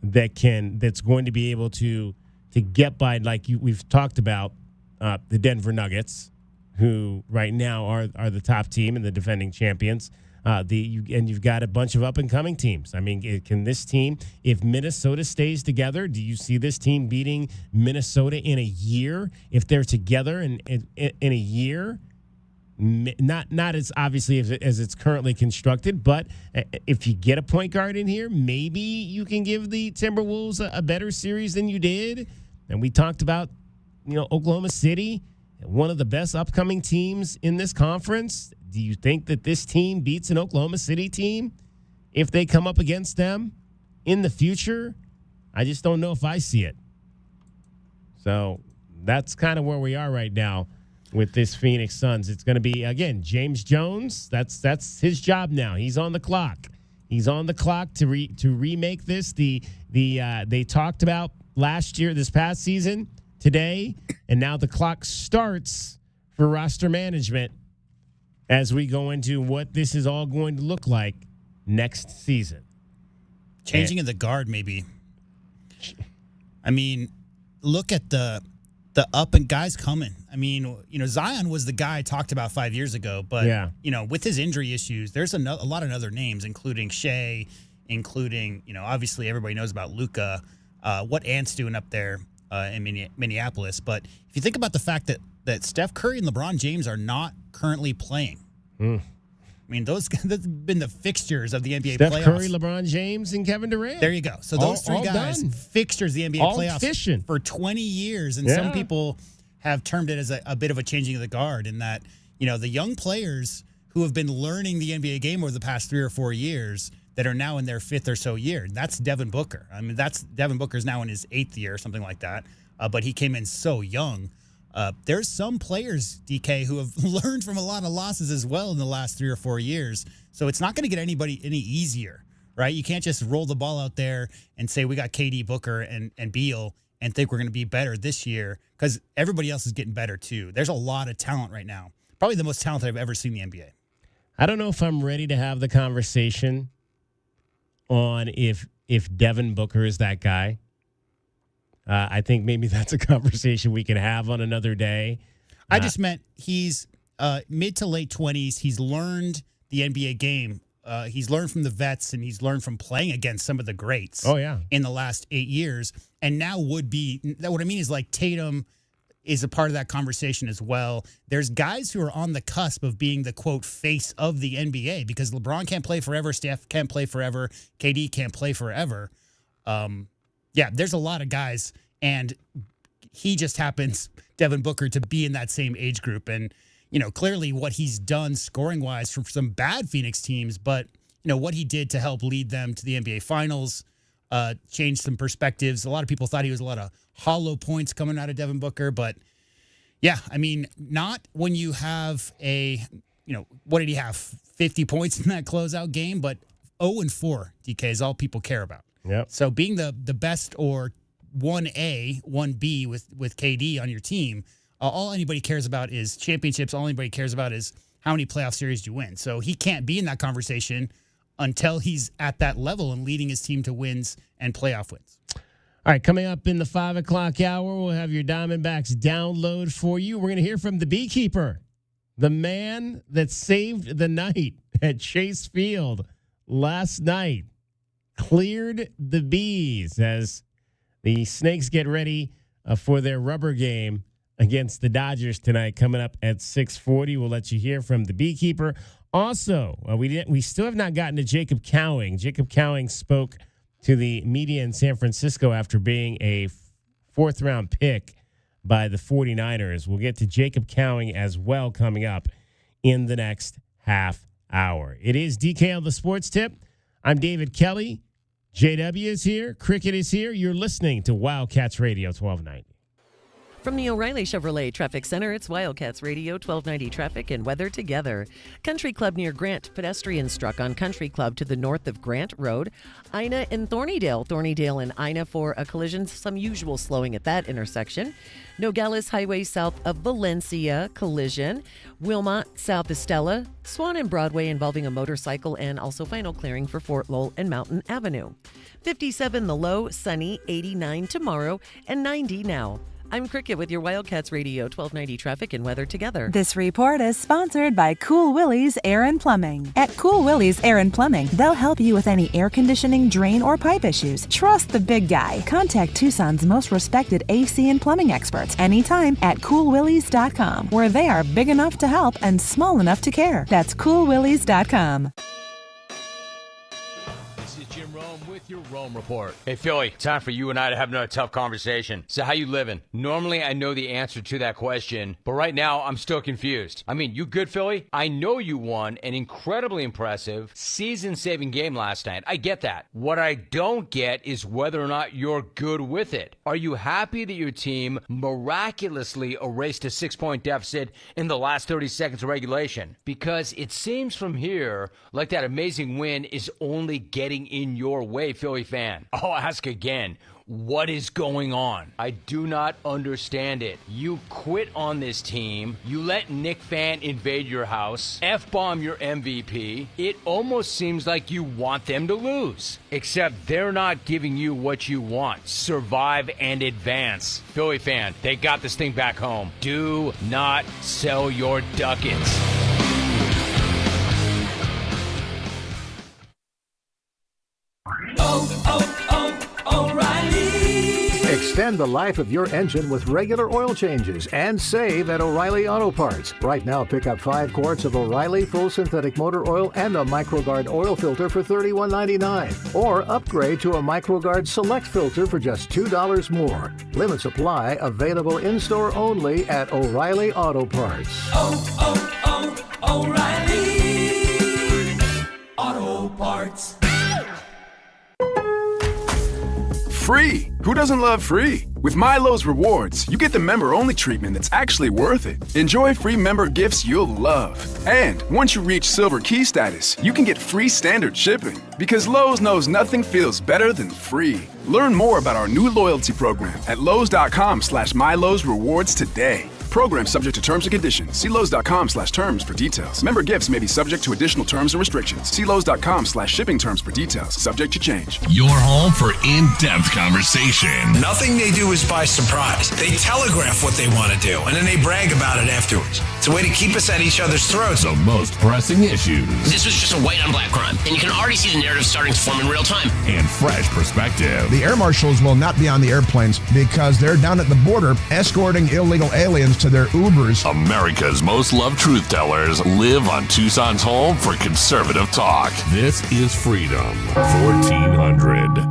that's going to be able to get by, like we've talked about, the Denver Nuggets, who right now are the top team and the defending champions. You've got a bunch of up-and-coming teams. I mean, can this team, if Minnesota stays together, do you see this team beating Minnesota in a year if they're together in a year? Not as obviously as it's currently constructed, but if you get a point guard in here, maybe you can give the Timberwolves a better series than you did. And we talked about, Oklahoma City, one of the best upcoming teams in this conference. Do you think that this team beats an Oklahoma City team if they come up against them in the future? I just don't know if I see it. So that's kind of where we are right now with this Phoenix Suns. It's going to be, again, James Jones. That's his job now. He's on the clock. He's on the clock to remake this. They talked about this past season, today, and now the clock starts for roster management as we go into what this is all going to look like next season. Changing of the guard, maybe. I mean, look at the up and guys coming. I mean, Zion was the guy I talked about 5 years ago, but with his injury issues, there's a lot of other names, including Shea, including obviously everybody knows about Luka, what Ant's doing up there in Minneapolis. But if you think about the fact that Steph Curry and LeBron James are not currently playing, I mean, that's been the fixtures of the NBA Steph playoffs. Curry, LeBron James, and Kevin Durant. There you go. So those three guys, fixtures of the NBA playoffs for 20 years. And some people have termed it as a bit of a changing of the guard in that, the young players who have been learning the NBA game over the past 3 or 4 years, that are now in their 5th or so year. That's Devin Booker. I mean, Devin Booker's now in his 8th year or something like that, but he came in so young. There's some players, DK, who have learned from a lot of losses as well in the last 3 or 4 years. So it's not going to get anybody any easier, right? You can't just roll the ball out there and say we got KD, Booker, and Beal and think we're going to be better this year because everybody else is getting better too. There's a lot of talent right now. Probably the most talented I've ever seen in the NBA. I don't know if I'm ready to have the conversation on if Devin Booker is that guy. I think maybe that's a conversation we can have on another day. I just meant he's mid to late 20s. He's learned the NBA game. He's learned from the vets, and he's learned from playing against some of the greats. Oh, yeah. In the last 8 years. And now what I mean is like Tatum is a part of that conversation as well. There's guys who are on the cusp of being the, quote, face of the NBA because LeBron can't play forever, Steph can't play forever, KD can't play forever. Yeah, there's a lot of guys, and he just happens, Devin Booker, to be in that same age group. And, clearly what he's done scoring-wise for some bad Phoenix teams, but, what he did to help lead them to the NBA Finals changed some perspectives. A lot of people thought he was a lot of hollow points coming out of Devin Booker, but, yeah, I mean, not when you have what did he have, 50 points in that closeout game, but 0-4, DK, is all people care about. Yep. So being the best or 1A, 1B with KD on your team, all anybody cares about is championships. All anybody cares about is how many playoff series you win. So he can't be in that conversation until he's at that level and leading his team to wins and playoff wins. All right, coming up in the 5 o'clock hour, we'll have your Diamondbacks download for you. We're going to hear from the beekeeper, the man that saved the night at Chase Field last night. Cleared the bees as the Snakes get ready for their rubber game against the Dodgers tonight, coming up at 6:40. We'll let you hear from the beekeeper. Also, we still have not gotten to Jacob Cowing. Jacob Cowing spoke to the media in San Francisco after being a 4th-round pick by the 49ers. We'll get to Jacob Cowing as well coming up in the next half hour. It is DK on the Sports Tip. I'm David Kelly. JW is here. Cricket is here. You're listening to Wildcats Radio 1290. From the O'Reilly Chevrolet Traffic Center, it's Wildcats Radio 1290 traffic and weather together. Country Club near Grant, pedestrians struck on Country Club to the north of Grant Road. Ina and Thornydale and Ina for a collision. Some usual slowing at that intersection. Nogales Highway south of Valencia, collision. Wilmot south of Stella. Swan and Broadway involving a motorcycle, and also final clearing for Fort Lowell and Mountain Avenue. 57 the low, sunny, 89 tomorrow, and 90 now. I'm Cricket with your Wildcats Radio 1290 traffic and weather together. This report is sponsored by Cool Willie's Air and Plumbing. At Cool Willie's Air and Plumbing, they'll help you with any air conditioning, drain, or pipe issues. Trust the big guy. Contact Tucson's most respected AC and plumbing experts anytime at coolwillies.com, where they are big enough to help and small enough to care. That's coolwillies.com. Your Rome Report. Hey, Philly, time for you and I to have another tough conversation. So how you living? Normally, I know the answer to that question, but right now, I'm still confused. I mean, you good, Philly? I know you won an incredibly impressive, season-saving game last night. I get that. What I don't get is whether or not you're good with it. Are you happy that your team miraculously erased a 6-point deficit in the last 30 seconds of regulation? Because it seems from here like that amazing win is only getting in your way, Philly fan. I'll ask again. What is going on? I do not understand it. You quit on this team. You let Nick Fan invade your house, F-bomb your MVP. It almost seems like you want them to lose. Except they're not giving you what you want. Survive and advance. Philly fan, they got this thing back home. Do not sell your ducats. O'Reilly. Extend the life of your engine with regular oil changes and save at O'Reilly Auto Parts. Right now, pick up 5 quarts of O'Reilly Full Synthetic Motor Oil and a MicroGuard oil filter for $31.99. Or upgrade to a MicroGuard Select filter for just $2 more. Limit supply, available in-store only at O'Reilly Auto Parts. O'Reilly Auto Parts. free. Who doesn't love free? With Milo's Rewards, you get the member-only treatment that's actually worth it. Enjoy free member gifts you'll love. And once you reach Silver Key status, you can get free standard shipping. Because Lowe's knows nothing feels better than free. Learn more about our new loyalty program at Lowe's.com/MyLowe's Rewards today. Program subject to terms and conditions. See Lowe's.com/terms for details. Member gifts may be subject to additional terms and restrictions. See Lowe's.com/shipping terms for details. Subject to change. Your home for in-depth conversation. Nothing they do is by surprise. They telegraph what they want to do, and then they brag about it afterwards. It's a way to keep us at each other's throats. The most pressing issues. This was just a white on black crime, and you can already see the narrative starting to form in real time. And fresh perspective. The air marshals will not be on the airplanes because they're down at the border escorting illegal aliens to their Ubers. America's most loved truth tellers live on Tucson's home for conservative talk. This is Freedom 1400.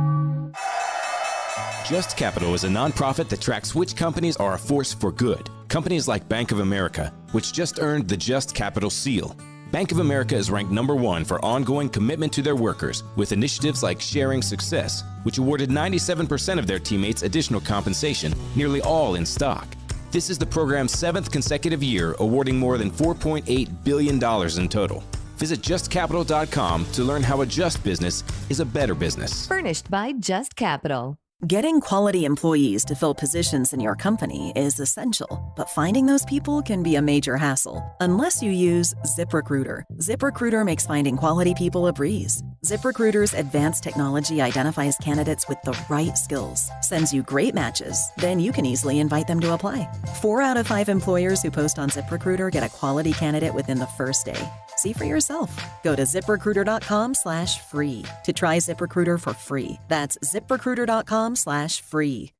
Just Capital is a nonprofit that tracks which companies are a force for good. Companies like Bank of America, which just earned the Just Capital seal. Bank of America is ranked #1 for ongoing commitment to their workers with initiatives like Sharing Success, which awarded 97% of their teammates additional compensation, nearly all in stock. This is the program's 7th consecutive year, awarding more than $4.8 billion in total. Visit justcapital.com to learn how a just business is a better business. Furnished by Just Capital. Getting quality employees to fill positions in your company is essential, but finding those people can be a major hassle unless you use ZipRecruiter. ZipRecruiter makes finding quality people a breeze. ZipRecruiter's advanced technology identifies candidates with the right skills, sends you great matches, then you can easily invite them to apply. 4 out of 5 employers who post on ZipRecruiter get a quality candidate within the first day. See for yourself. Go to ZipRecruiter.com/free to try ZipRecruiter for free. That's ZipRecruiter.com/free.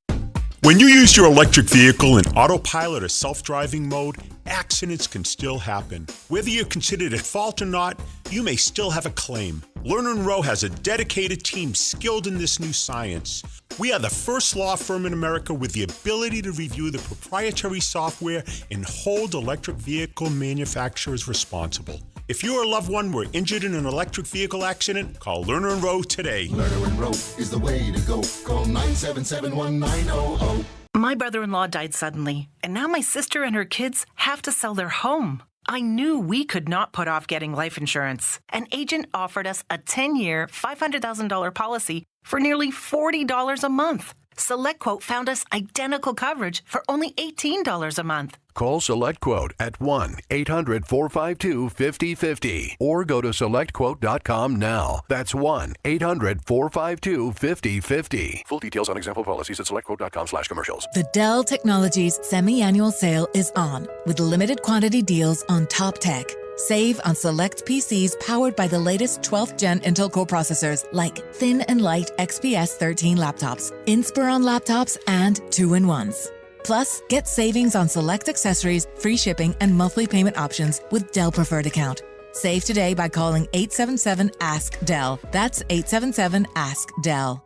When you use your electric vehicle in autopilot or self-driving mode, accidents can still happen. Whether you're considered at fault or not, you may still have a claim. Lerner & Rowe has a dedicated team skilled in this new science. We are the first law firm in America with the ability to review the proprietary software and hold electric vehicle manufacturers responsible. If you or a loved one were injured in an electric vehicle accident, call Lerner & Rowe today. Lerner & Rowe is the way to go. Call 977-1900. My brother-in-law died suddenly, and now my sister and her kids have to sell their home. I knew we could not put off getting life insurance. An agent offered us a 10-year, $500,000 policy for nearly $40 a month. SelectQuote found us identical coverage for only $18 a month. Call SelectQuote at 1-800-452-5050 or go to SelectQuote.com now. That's 1-800-452-5050. Full details on example policies at SelectQuote.com/commercials. The Dell Technologies semi-annual sale is on with limited quantity deals on top tech. Save on select PCs powered by the latest 12th Gen Intel Core processors like thin and light XPS 13 laptops, Inspiron laptops, and 2-in-1s. Plus, get savings on select accessories, free shipping, and monthly payment options with Dell Preferred Account. Save today by calling 877-ASK-DELL. That's 877-ASK-DELL.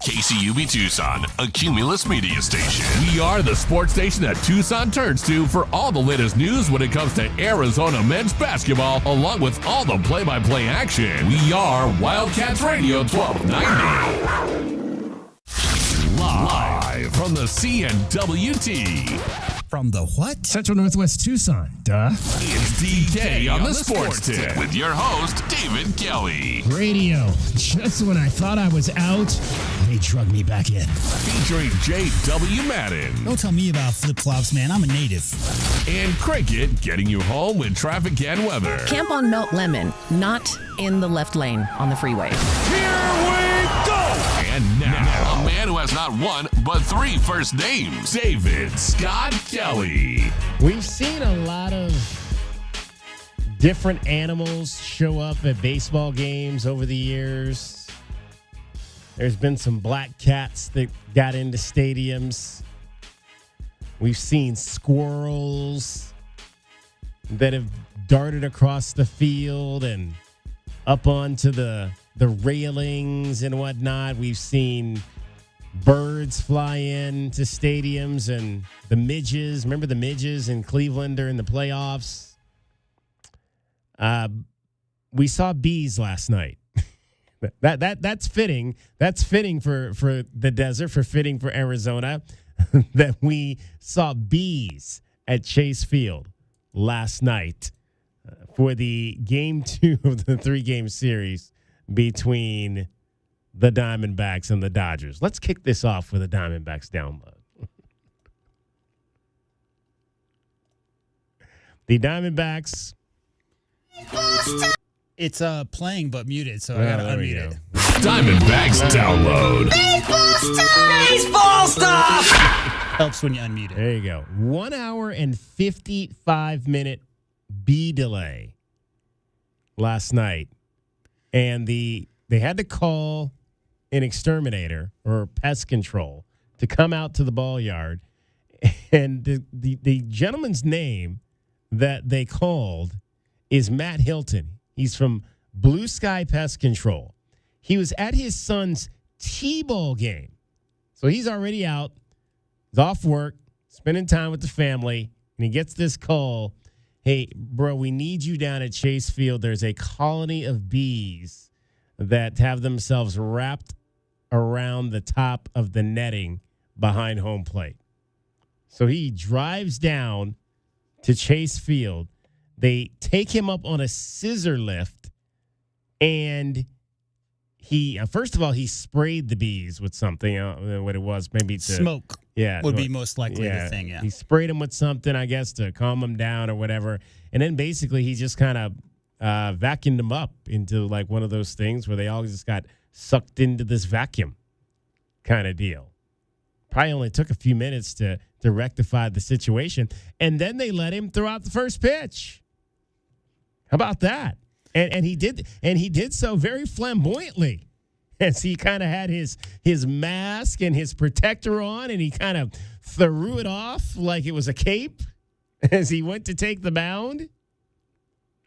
KCUB Tucson, a Cumulus media station. We are the sports station that Tucson turns to for all the latest news when it comes to Arizona men's basketball, along with all the play-by-play action. We are Wildcats Radio 1290. Live from the CNWT. From the what? Central Northwest Tucson, duh. It's DK on the Sports Tip with your host, David Kelly. Radio. Just when I thought I was out, they drug me back in. Featuring J.W. Madden. Don't tell me about flip-flops, man. I'm a native. And Cricket getting you home with traffic and weather. Camp on Melt Lemon, not in the left lane on the freeway. Here we go! And now, a man who has not one, but 3 first names, David Scott Kelly. We've seen a lot of different animals show up at baseball games over the years. There's been some black cats that got into stadiums. We've seen squirrels that have darted across the field and up onto the railings and whatnot. We've seen birds fly in to stadiums and the midges. Remember the midges in Cleveland during the playoffs? We saw bees last night. That's fitting. That's fitting for the desert, fitting for Arizona, that we saw bees at Chase Field last night for the game 2 of the 3-game series between the Diamondbacks and the Dodgers. Let's kick this off with a Diamondbacks download. The Diamondbacks. It's playing but muted, so I gotta unmute it. Diamondbacks download. Baseball stuff! Helps when you unmute it. There you go. 1 hour and 55-minute bee delay last night. And they had to call an exterminator or pest control to come out to the ball yard. And the gentleman's name that they called is Matt Hilton. He's from Blue Sky Pest Control. He was at his son's T-ball game. So he's already out. He's off work, spending time with the family, and he gets this call. Hey, bro, we need you down at Chase Field. There's a colony of bees that have themselves wrapped around the top of the netting behind home plate. So he drives down to Chase Field. They take him up on a scissor lift, and he first of all, he sprayed the bees with something. What it was, maybe smoke. Yeah, would be most likely the thing. Yeah, he sprayed them with something, I guess, to calm them down or whatever. And then basically he just kind of vacuumed them up into like one of those things where they all just got sucked into this vacuum kind of deal. Probably only took a few minutes to rectify the situation, and then they let him throw out the first pitch. How about that? And he did so very flamboyantly, as he kind of had his mask and his protector on, and he kind of threw it off like it was a cape as he went to take the mound.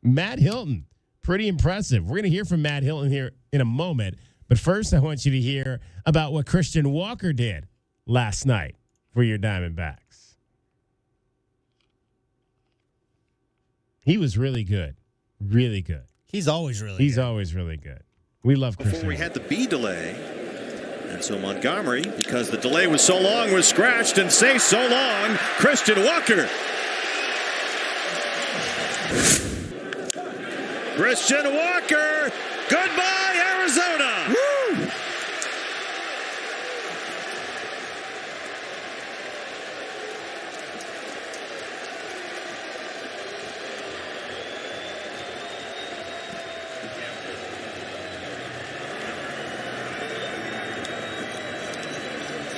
Matt Hilton, pretty impressive. We're going to hear from Matt Hilton here in a moment, but first I want you to hear about what Christian Walker did last night for your Diamondbacks. He was really good. Really good. He's always really good. We love Christian. Before we had the bee delay. And so Montgomery, because the delay was so long, was scratched and say so long, Christian Walker. Christian Walker, goodbye Arizona. Woo!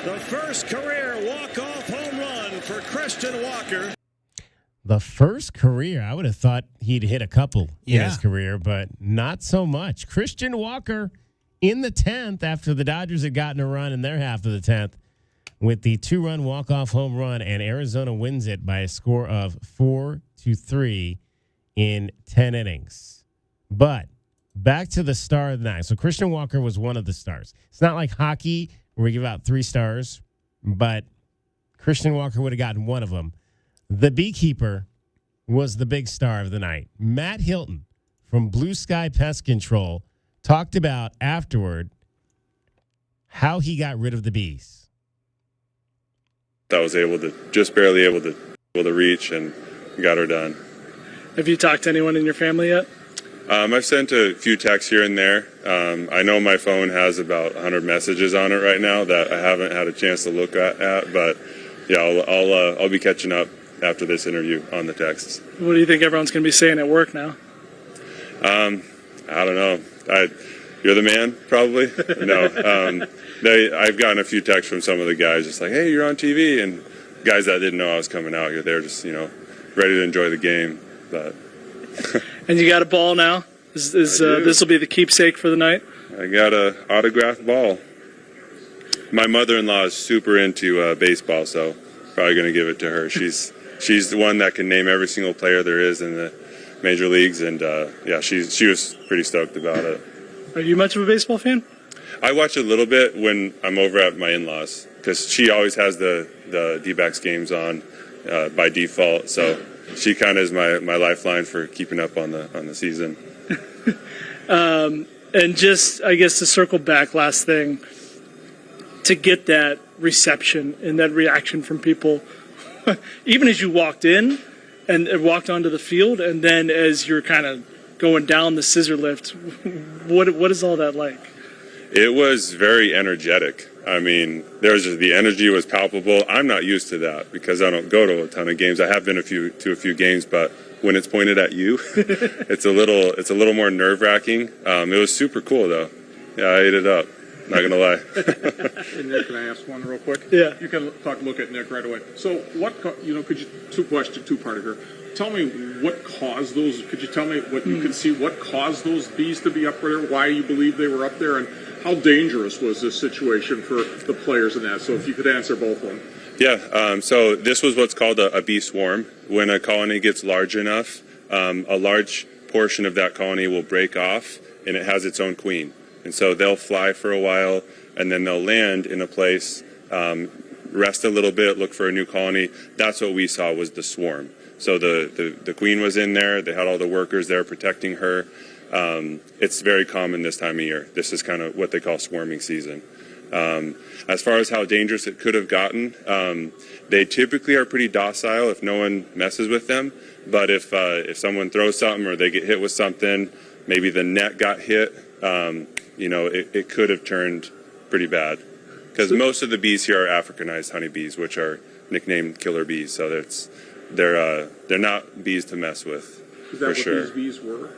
The first career walk-off home run for Christian Walker. The first career, I would have thought he'd hit a couple in his career, but not so much. Christian Walker in the 10th after the Dodgers had gotten a run in their half of the 10th with the 2-run walk-off home run, and Arizona wins it by a score of 4-3 in 10 innings. But back to the star of the night. So Christian Walker was one of the stars. It's not like hockey where we give out 3 stars, but Christian Walker would have gotten one of them. The beekeeper was the big star of the night. Matt Hilton from Blue Sky Pest Control talked about afterward how he got rid of the bees. I was just barely able to reach and got her done. Have you talked to anyone in your family yet? I've sent a few texts here and there. I know my phone has about 100 messages on it right now that I haven't had a chance to look at, but yeah, I'll be catching up after this interview on the texts. What do you think everyone's going to be saying at work now? I don't know. You're the man, probably. No. I've gotten a few texts from some of the guys just like, hey, you're on TV, and guys that didn't know I was coming out here, they're just, ready to enjoy the game. But and you got a ball now? This will be the keepsake for the night? I got an autographed ball. My mother-in-law is super into baseball, so probably going to give it to her. She's the one that can name every single player there is in the major leagues, and she was pretty stoked about it. Are you much of a baseball fan? I watch a little bit when I'm over at my in-laws because she always has the D-backs games on by default, so she kind of is my lifeline for keeping up on the season. And just, I guess, to circle back, last thing, to get that reception and that reaction from people, even as you walked in and walked onto the field, and then as you're kind of going down the scissor lift, what is all that like? It was very energetic. I mean, the energy was palpable. I'm not used to that because I don't go to a ton of games. I have been to a few games, but when it's pointed at you, it's a little more nerve-wracking. It was super cool though. Yeah, I ate it up. Not gonna lie. And Nick, can I ask one real quick? Yeah. You can look at Nick right away. So could you two-parter here? Tell me what caused those. Could you tell me what you could see? What caused those bees to be up there? Why you believe they were up there, and how dangerous was this situation for the players in that? So if you could answer both of them. Yeah. So this was what's called a bee swarm. When a colony gets large enough, a large portion of that colony will break off, and it has its own queen. And so they'll fly for a while, and then they'll land in a place, rest a little bit, look for a new colony. That's what we saw was the swarm. So the queen was in there. They had all the workers there protecting her. It's very common this time of year. This is kind of what they call swarming season. As far as how dangerous it could have gotten, they typically are pretty docile if no one messes with them. But if someone throws something or they get hit with something, maybe the net got hit, it could have turned pretty bad. Because most of the bees here are Africanized honeybees, which are nicknamed killer bees. So they're not bees to mess with. Is that for what sure. these bees were?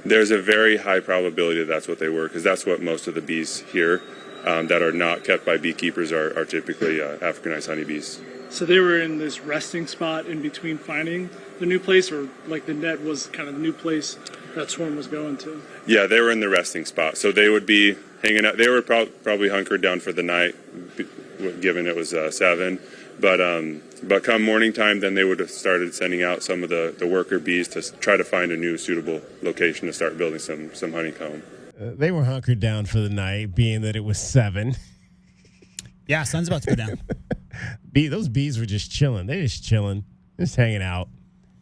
There's a very high probability that that's what they were, because that's what most of the bees here that are not kept by beekeepers are typically Africanized honeybees. So they were in this resting spot in between finding the new place, or like the net was kind of the new place that swarm was going to? Yeah, they were in the resting spot. So they would be hanging out. They were probably hunkered down for the night, given it was 7. But come morning time, then they would have started sending out some of the worker bees to try to find a new suitable location to start building some honeycomb. They were hunkered down for the night, being that it was 7. Yeah, sun's about to go down. Those bees were just chilling. They're just chilling, just hanging out.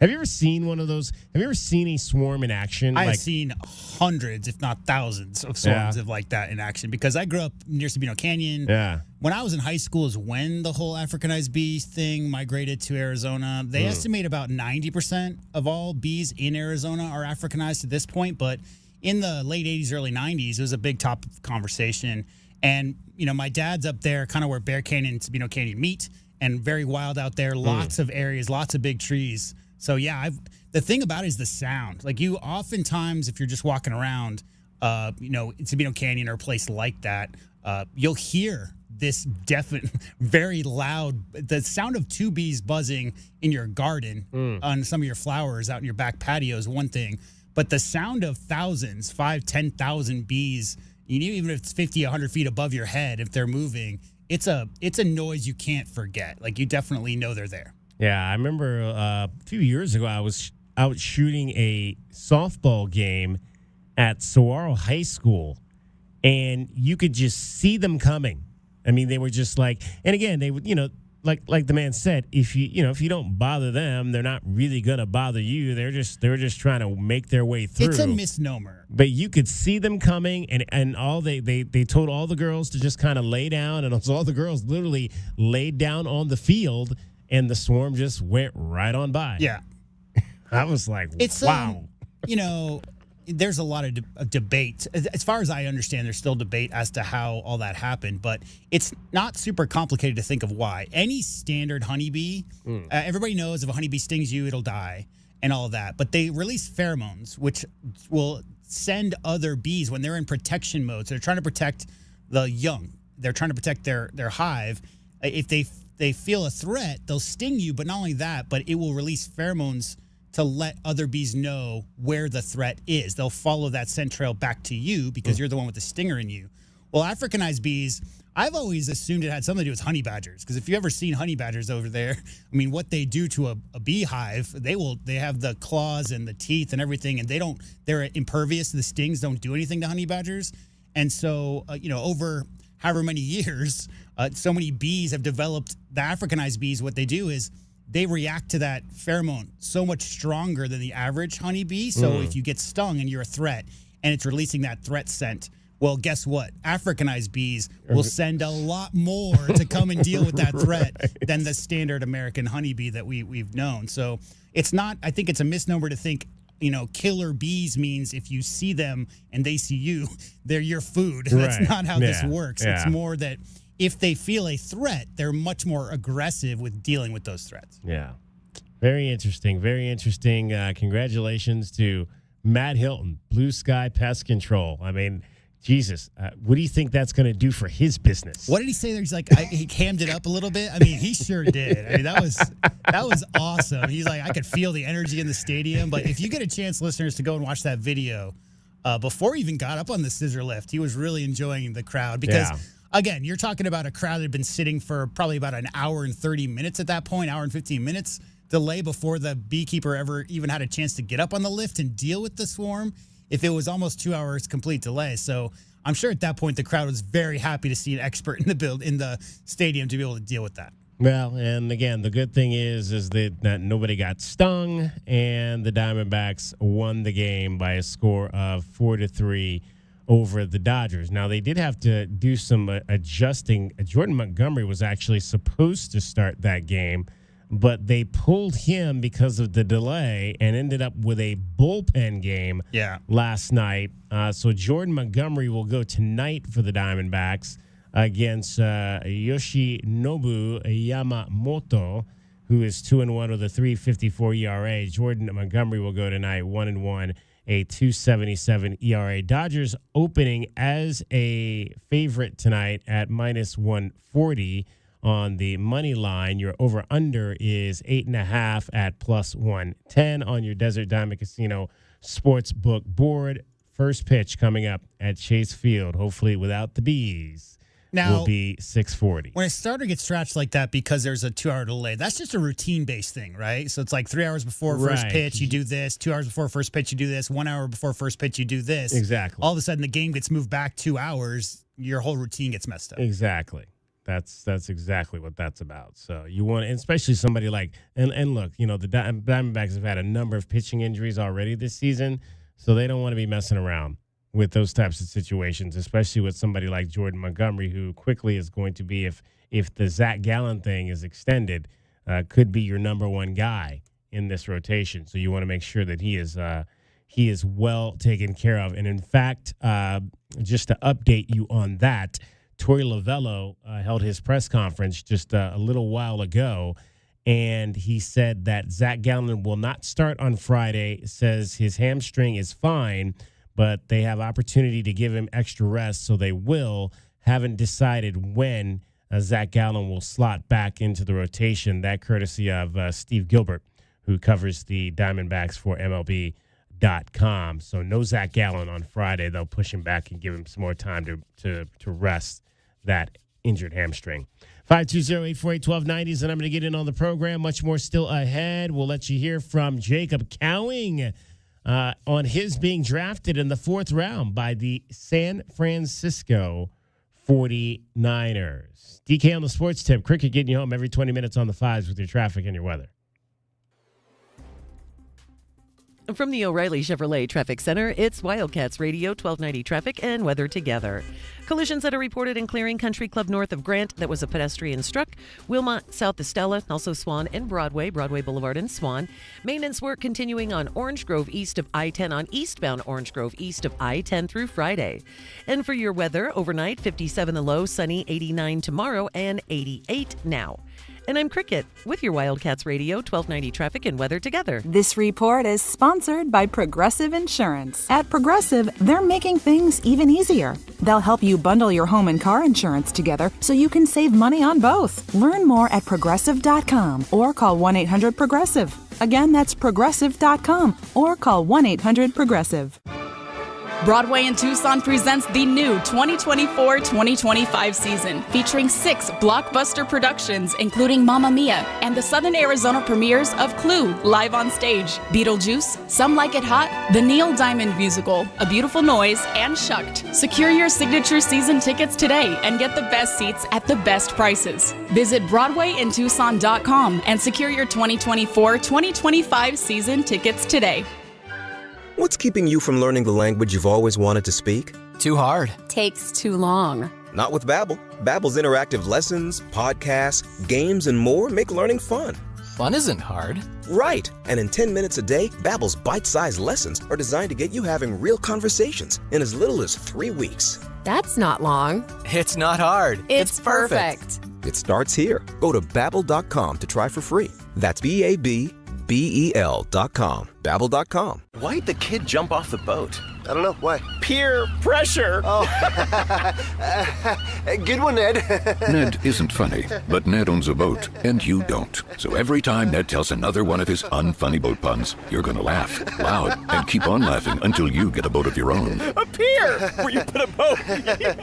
Have you ever seen one of those? Have you ever seen a swarm in action? I've seen hundreds, if not thousands, of swarms of like that in action because I grew up near Sabino Canyon. Yeah. When I was in high school is when the whole Africanized bee thing migrated to Arizona. They estimate about 90% of all bees in Arizona are Africanized at this point, but in the late 80s, early 90s, it was a big topic of conversation. And, my dad's up there kind of where Bear Canyon and Sabino Canyon meet and very wild out there, lots of areas, lots of big trees. So, yeah, the thing about it is the sound. Like you oftentimes, if you're just walking around, in Sabino Canyon or a place like that, you'll hear this definite, very loud, the sound of 2 bees buzzing in your garden on some of your flowers out in your back patio is one thing. But the sound of thousands, 5,000, 10,000 bees, even if it's 50, 100 feet above your head, if they're moving, it's a noise you can't forget. Like you definitely know they're there. Yeah, I remember a few years ago I was out shooting a softball game at Saguaro High School, and you could just see them coming. I mean, they were just like, and again, they would, like the man said, if you don't bother them, they're not really gonna bother you. They were just trying to make their way through. It's a misnomer. But you could see them coming, and all they told all the girls to just kind of lay down, and so all the girls literally laid down on the field, and the swarm just went right on by. Yeah, I was like, wow. There's a lot of debate. As far as I understand, there's still debate as to how all that happened, but it's not super complicated to think of why. Any standard honeybee, everybody knows if a honeybee stings you, it'll die and all of that. But they release pheromones, which will send other bees when they're in protection mode. So they're trying to protect the young. They're trying to protect their hive. If they feel a threat, they'll sting you. But not only that, but it will release pheromones to let other bees know where the threat is. They'll follow that scent trail back to you because you're the one with the stinger in you. Well, Africanized bees, I've always assumed it had something to do with honey badgers, because if you've ever seen honey badgers over there, I mean, what they do to a beehive, they have the claws and the teeth and everything, and they're impervious to the stings, don't do anything to honey badgers. And so, over however many years, so many bees have developed, the Africanized bees, what they do is they react to that pheromone so much stronger than the average honeybee. So if you get stung and you're a threat, and it's releasing that threat scent. Well, guess what? Africanized bees will send a lot more to come and deal with that threat than the standard American honeybee that we've known. So it's not, I think it's a misnomer to think, killer bees means if you see them and they see you, they're your food. That's not how this works. It's more that if they feel a threat, they're much more aggressive with dealing with those threats. Yeah. Very interesting. Very interesting. Congratulations to Matt Hilton, Blue Sky Pest Control. I mean, Jesus, what do you think that's going to do for his business? What did he say there? He's like, he hammed it up a little bit. I mean, he sure did. I mean, that was awesome. He's like, I could feel the energy in the stadium. But if you get a chance, listeners, to go and watch that video, before he even got up on the scissor lift, he was really enjoying the crowd because, again, you're talking about a crowd that had been sitting for probably about an hour and 30 minutes at that point, hour and 15 minutes delay before the beekeeper ever even had a chance to get up on the lift and deal with the swarm. If it was almost 2 hours complete delay. So I'm sure at that point the crowd was very happy to see an expert in the stadium to be able to deal with that. Well, and again, the good thing is that nobody got stung, and the Diamondbacks won the game by a score of 4-3 over the Dodgers. Now, they did have to do some adjusting. Jordan Montgomery was actually supposed to start that game, but they pulled him because of the delay and ended up with a bullpen game last night. So Jordan Montgomery will go tonight for the Diamondbacks against Yoshinobu Yamamoto, who is 2-1 with a 3.54 ERA. Jordan Montgomery will go tonight, 1-1, a 2.77 ERA. Dodgers opening as a favorite tonight at minus 140. On the money line, your over-under is 8.5 at plus 110 on your Desert Diamond Casino Sportsbook board. First pitch coming up at Chase Field, hopefully without the bees, will be 6:40. When a starter gets scratched like that because there's a 2-hour delay, that's just a routine-based thing, right? So it's like 3 hours before first pitch, you do this. 2 hours before first pitch, you do this. 1 hour before first pitch, you do this. Exactly. All of a sudden, the game gets moved back 2 hours. Your whole routine gets messed up. Exactly. That's exactly what that's about. So you want, and especially somebody like, and look, the Diamondbacks have had a number of pitching injuries already this season, so they don't want to be messing around with those types of situations, especially with somebody like Jordan Montgomery, who quickly is going to be, if the Zach Gallen thing is extended, could be your number one guy in this rotation. So you want to make sure that he is well taken care of. And in fact, just to update you on that, Torey Lovello held his press conference just a little while ago, and he said that Zach Gallen will not start on Friday, says his hamstring is fine, but they have opportunity to give him extra rest, so they will. Haven't decided when Zach Gallen will slot back into the rotation, that courtesy of Steve Gilbert, who covers the Diamondbacks for MLB.com. So no Zach Gallen on Friday. They'll push him back and give him some more time to rest that injured hamstring. 520-848-1290 is the number to get in on the program. Much more still ahead. We'll let you hear from Jacob Cowing on his being drafted in the 4th round by the San Francisco 49ers. DK on the Sports Tip. Cricket getting you home every 20 minutes on the 5s with your traffic and your weather. From the O'Reilly Chevrolet Traffic Center, it's Wildcats Radio 1290 traffic and weather together. Collisions that are reported in Clearing Country Club north of Grant. That was a pedestrian struck. Wilmot south of Stella, also Swan and Broadway Boulevard and Swan. Maintenance work continuing on Orange Grove east of I-10 on eastbound Orange Grove east of I-10 through Friday. And for your weather, overnight 57 the low, sunny 89 tomorrow and 88 now. And I'm Cricket with your Wildcats Radio 1290 traffic and weather together. This report is sponsored by Progressive Insurance. At Progressive, they're making things even easier. They'll help you bundle your home and car insurance together so you can save money on both. Learn more at Progressive.com or call 1-800-PROGRESSIVE. Again, that's Progressive.com or call 1-800-PROGRESSIVE. Broadway in Tucson presents the new 2024-2025 season, featuring 6 blockbuster productions, including Mamma Mia, and the Southern Arizona premieres of Clue, live on stage, Beetlejuice, Some Like It Hot, the Neil Diamond Musical, A Beautiful Noise, and Shucked. Secure your signature season tickets today and get the best seats at the best prices. Visit BroadwayInTucson.com and secure your 2024-2025 season tickets today. What's keeping you from learning the language you've always wanted to speak? Too hard. Takes too long. Not with Babbel. Babbel's interactive lessons, podcasts, games, and more make learning fun. Fun isn't hard. Right. And in 10 minutes a day, Babbel's bite-sized lessons are designed to get you having real conversations in as little as 3 weeks. That's not long. It's not hard. It's perfect. It starts here. Go to Babbel.com to try for free. That's BABBEL.com. Babbel.com. Why'd the kid jump off the boat? I don't know. Why? Peer pressure. Oh. Good one, Ned. Ned isn't funny, but Ned owns a boat, and you don't. So every time Ned tells another one of his unfunny boat puns, you're going to laugh loud and keep on laughing until you get a boat of your own. A pier where you put a boat.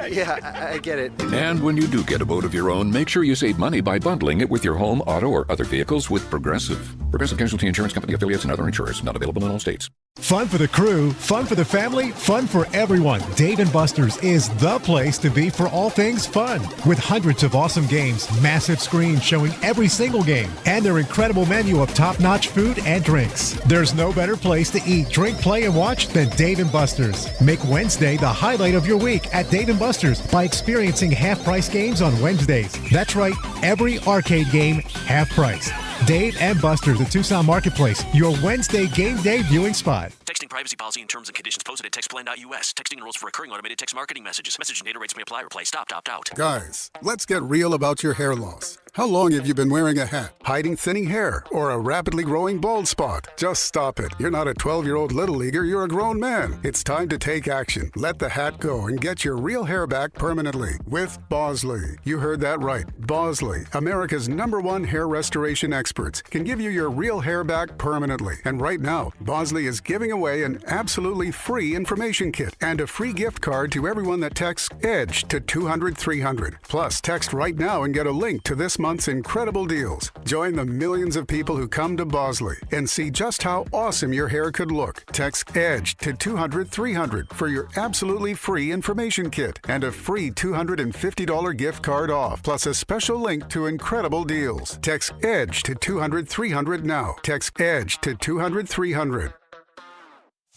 Yeah, I get it. And when you do get a boat of your own, make sure you save money by bundling it with your home, auto, or other vehicles with Progressive. Progressive Casualty Insurance Company affiliates and other insurers. Not available in all states. Fun for the crew, fun for the family, fun for everyone. Dave & Buster's is the place to be for all things fun. With hundreds of awesome games, massive screens showing every single game, and their incredible menu of top-notch food and drinks. There's no better place to eat, drink, play, and watch than Dave & Buster's. Make Wednesday the highlight of your week at Dave & Buster's by experiencing half-price games on Wednesdays. That's right, every arcade game half-price. Dave & Buster's at Tucson Marketplace, your Wednesday game day viewing spot. Texting privacy policy and terms and conditions posted at textplan.us. Texting enrolls for recurring automated text marketing messages. Message and data rates may apply. Reply stop, opt out. Guys, let's get real about your hair loss. How long have you been wearing a hat, hiding thinning hair, or a rapidly growing bald spot? Just stop it. You're not a 12-year-old little leaguer, you're a grown man. It's time to take action. Let the hat go and get your real hair back permanently with Bosley. You heard that right. Bosley, America's #1 hair restoration experts, can give you your real hair back permanently. And right now, Bosley is giving away an absolutely free information kit and a free gift card to everyone that texts EDGE to 200-300. Plus, text right now and get a link to this month's incredible deals. Join the millions of people who come to Bosley and see just how awesome your hair could look. Text EDGE to 200-300 for your absolutely free information kit and a free $250 gift card off, plus a special link to incredible deals. Text EDGE to 200-300 now. Text EDGE to 200-300.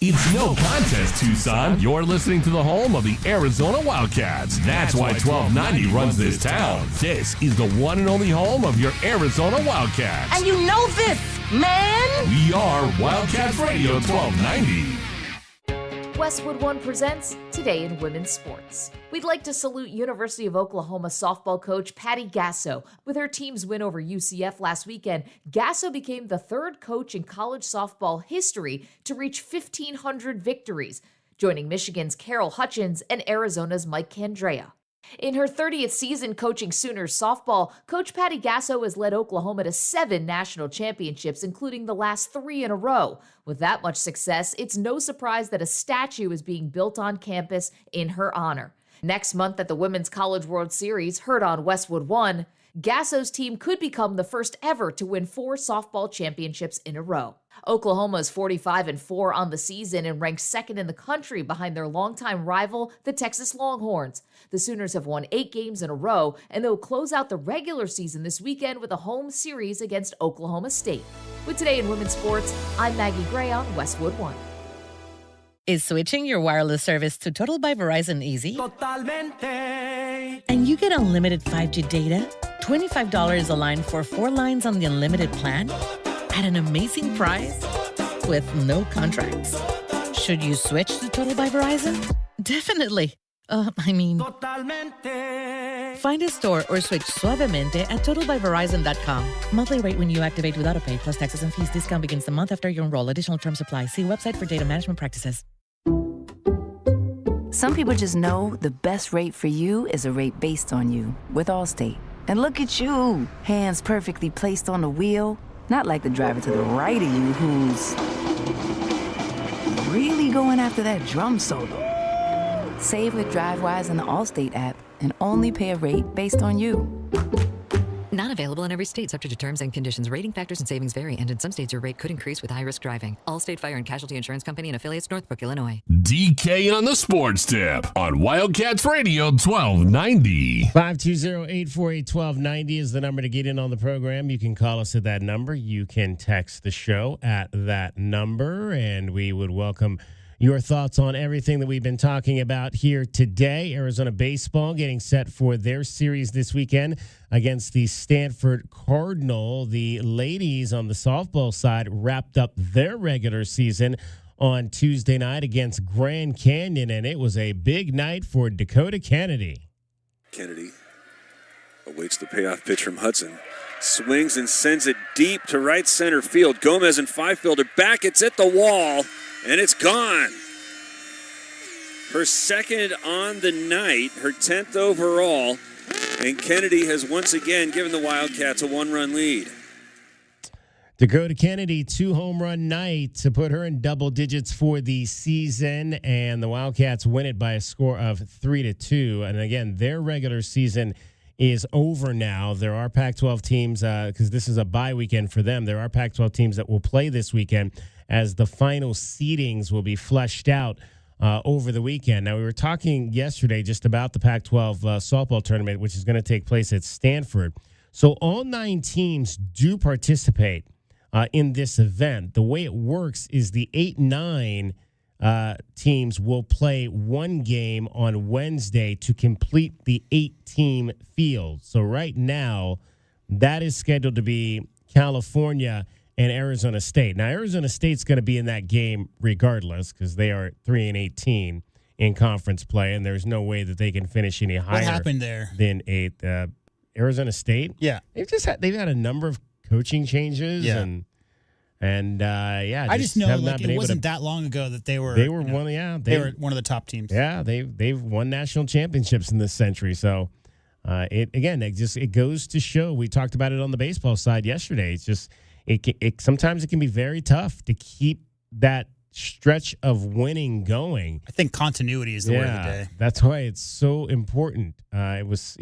It's no contest, Tucson. You're listening to the home of the Arizona Wildcats. That's why 1290 runs this town. This is the one and only home of your Arizona Wildcats. And you know this, man! We are Wildcats Radio 1290. Westwood One presents Today in Women's Sports. We'd like to salute University of Oklahoma softball coach Patty Gasso. With her team's win over UCF last weekend, Gasso became the third coach in college softball history to reach 1,500 victories, joining Michigan's Carol Hutchins and Arizona's Mike Candrea. In her 30th season coaching Sooners softball, Coach Patty Gasso has led Oklahoma to 7 national championships, including the last 3 in a row. With that much success, it's no surprise that a statue is being built on campus in her honor. Next month at the Women's College World Series, heard on Westwood One, Gasso's team could become the first ever to win 4 softball championships in a row. Oklahoma is 45-4 on the season and ranks second in the country behind their longtime rival, the Texas Longhorns. The Sooners have won 8 games in a row, and they'll close out the regular season this weekend with a home series against Oklahoma State. With Today in Women's Sports, I'm Maggie Gray on Westwood One. Is switching your wireless service to Total by Verizon easy? Totalmente. And you get unlimited 5G data, $25 a line for 4 lines on the unlimited plan, at an amazing price with no contracts. Should you switch to Total by Verizon? Definitely. Totalmente. Find a store or switch suavemente at totalbyverizon.com. Monthly rate when you activate with autopay plus taxes and fees. Discount begins the month after you enroll. Additional terms apply. See website for data management practices. Some people just know the best rate for you is a rate based on you with Allstate. And look at you, hands perfectly placed on the wheel. Not like the driver to the right of you who's really going after that drum solo. Save with DriveWise in the Allstate app and only pay a rate based on you. Not available in every state, subject to terms and conditions. Rating factors and savings vary, and in some states your rate could increase with high-risk driving. Allstate Fire and Casualty Insurance Company and affiliates, Northbrook, Illinois. DK on the Sports Tip on Wildcats Radio 1290. 520-848-1290 is the number to get in on the program. You can call us at that number. You can text the show at that number, and we would welcome your thoughts on everything that we've been talking about here today. Arizona baseball getting set for their series this weekend against the Stanford Cardinal. The ladies on the softball side wrapped up their regular season on Tuesday night against Grand Canyon, and it was a big night for Dakota Kennedy. Kennedy awaits the payoff pitch from Hudson. Swings and sends it deep to right center field. Gomez and five fielder back. It's at the wall, and it's gone. Her second on the night, her 10th overall, and Kennedy has once again given the Wildcats a one-run lead. Dakota Kennedy, 2-home-run night to put her in double digits for the season, and the Wildcats win it by a score of 3-2. And again, their regular season is over now. There are Pac-12 teams, because this is a bye weekend for them, there are Pac-12 teams that will play this weekend as the final seedings will be fleshed out over the weekend. Now, we were talking yesterday just about the Pac-12 softball tournament, which is going to take place at Stanford. So all 9 teams do participate in this event. The way it works is the 8-9 teams will play one game on Wednesday to complete the 8-team field. So right now, that is scheduled to be California and Arizona State. Now, Arizona State's going to be in that game regardless because they are 3-18 in conference play, and there's no way that they can finish any higher. What happened there? Than 8. Arizona State? Yeah. They've had a number of coaching changes and I just know it wasn't that long ago that they were one of the top teams. Yeah, they've won national championships in this century. So it goes to show. We talked about it on the baseball side yesterday. It's just sometimes it can be very tough to keep that stretch of winning going. I think continuity is the word of the day. That's why it's so important. That's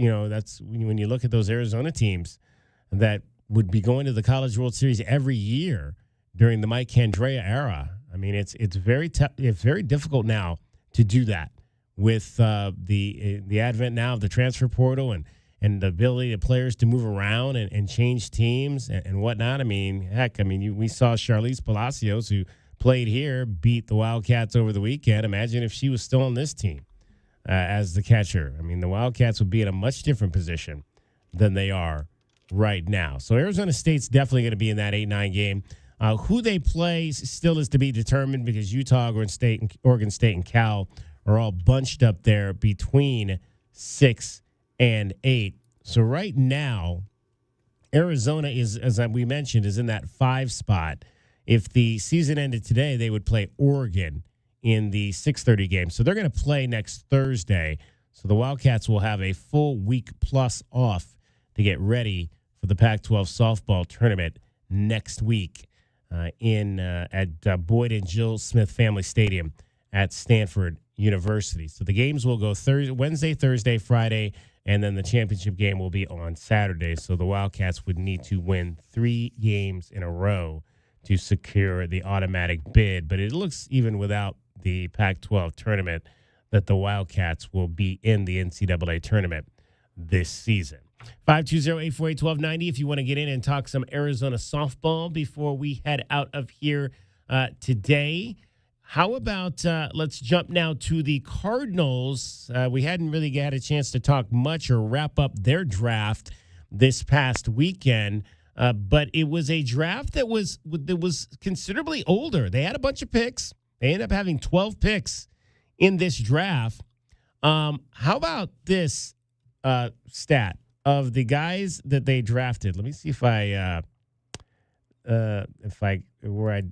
when you look at those Arizona teams that would be going to the College World Series every year during the Mike Candrea era. I mean, it's very it's very difficult now to do that with the advent now of the transfer portal and the ability of players to move around and change teams and whatnot. I mean, we saw Charlize Palacios, who played here, beat the Wildcats over the weekend. Imagine if she was still on this team as the catcher. I mean, the Wildcats would be in a much different position than they are right now. So Arizona State's definitely going to be in that 8-9 game. Who they play still is to be determined because Utah, Oregon State, and Cal are all bunched up there between 6 and 8. So right now, Arizona is, as we mentioned, is in that 5 spot. If the season ended today, they would play Oregon in the 6:30 game. So they're going to play next Thursday. So the Wildcats will have a full week plus off to get ready for the Pac-12 softball tournament next week at Boyd and Jill Smith Family Stadium at Stanford University. So the games will go Wednesday, Thursday, Friday, and then the championship game will be on Saturday. So the Wildcats would need to win 3 games in a row to secure the automatic bid. But it looks, even without the Pac-12 tournament, that the Wildcats will be in the NCAA tournament this season. 520-848-1290 if you want to get in and talk some Arizona softball before we head out of here today. How about let's jump now to the Cardinals. We hadn't really had a chance to talk much or wrap up their draft this past weekend, but it was a draft that was considerably older. They had a bunch of picks. They ended up having 12 picks in this draft. How about this stat of the guys that they drafted? Let me see if I where I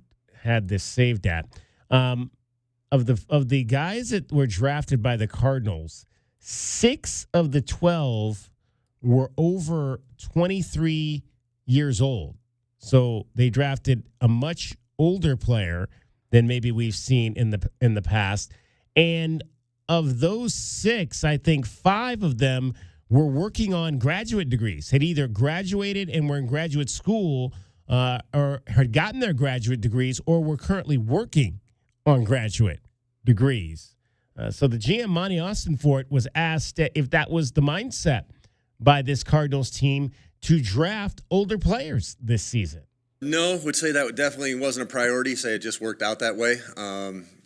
had this saved at. Of the guys that were drafted by the Cardinals, 6 of the 12 were over 23 years old. So they drafted a much older player than maybe we've seen in the past. And of those 6, I think 5 of them were working on graduate degrees, had either graduated and were in graduate school or had gotten their graduate degrees or were currently working on graduate degrees. So the GM, Monty Austinfort, was asked if that was the mindset by this Cardinals team to draft older players this season. No, would say that definitely wasn't a priority. Say it just worked out that way.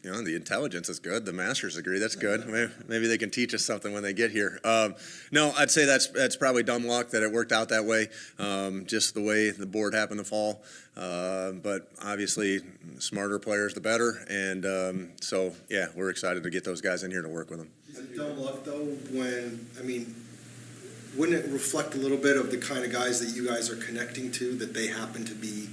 The intelligence is good. The master's degree, that's good. Maybe they can teach us something when they get here. No, I'd say that's probably dumb luck that it worked out that way. Just the way the board happened to fall. But obviously, smarter players the better. And so, yeah, we're excited to get those guys in here to work with them. Is it dumb luck, though, wouldn't it reflect a little bit of the kind of guys that you guys are connecting to, that they happen to be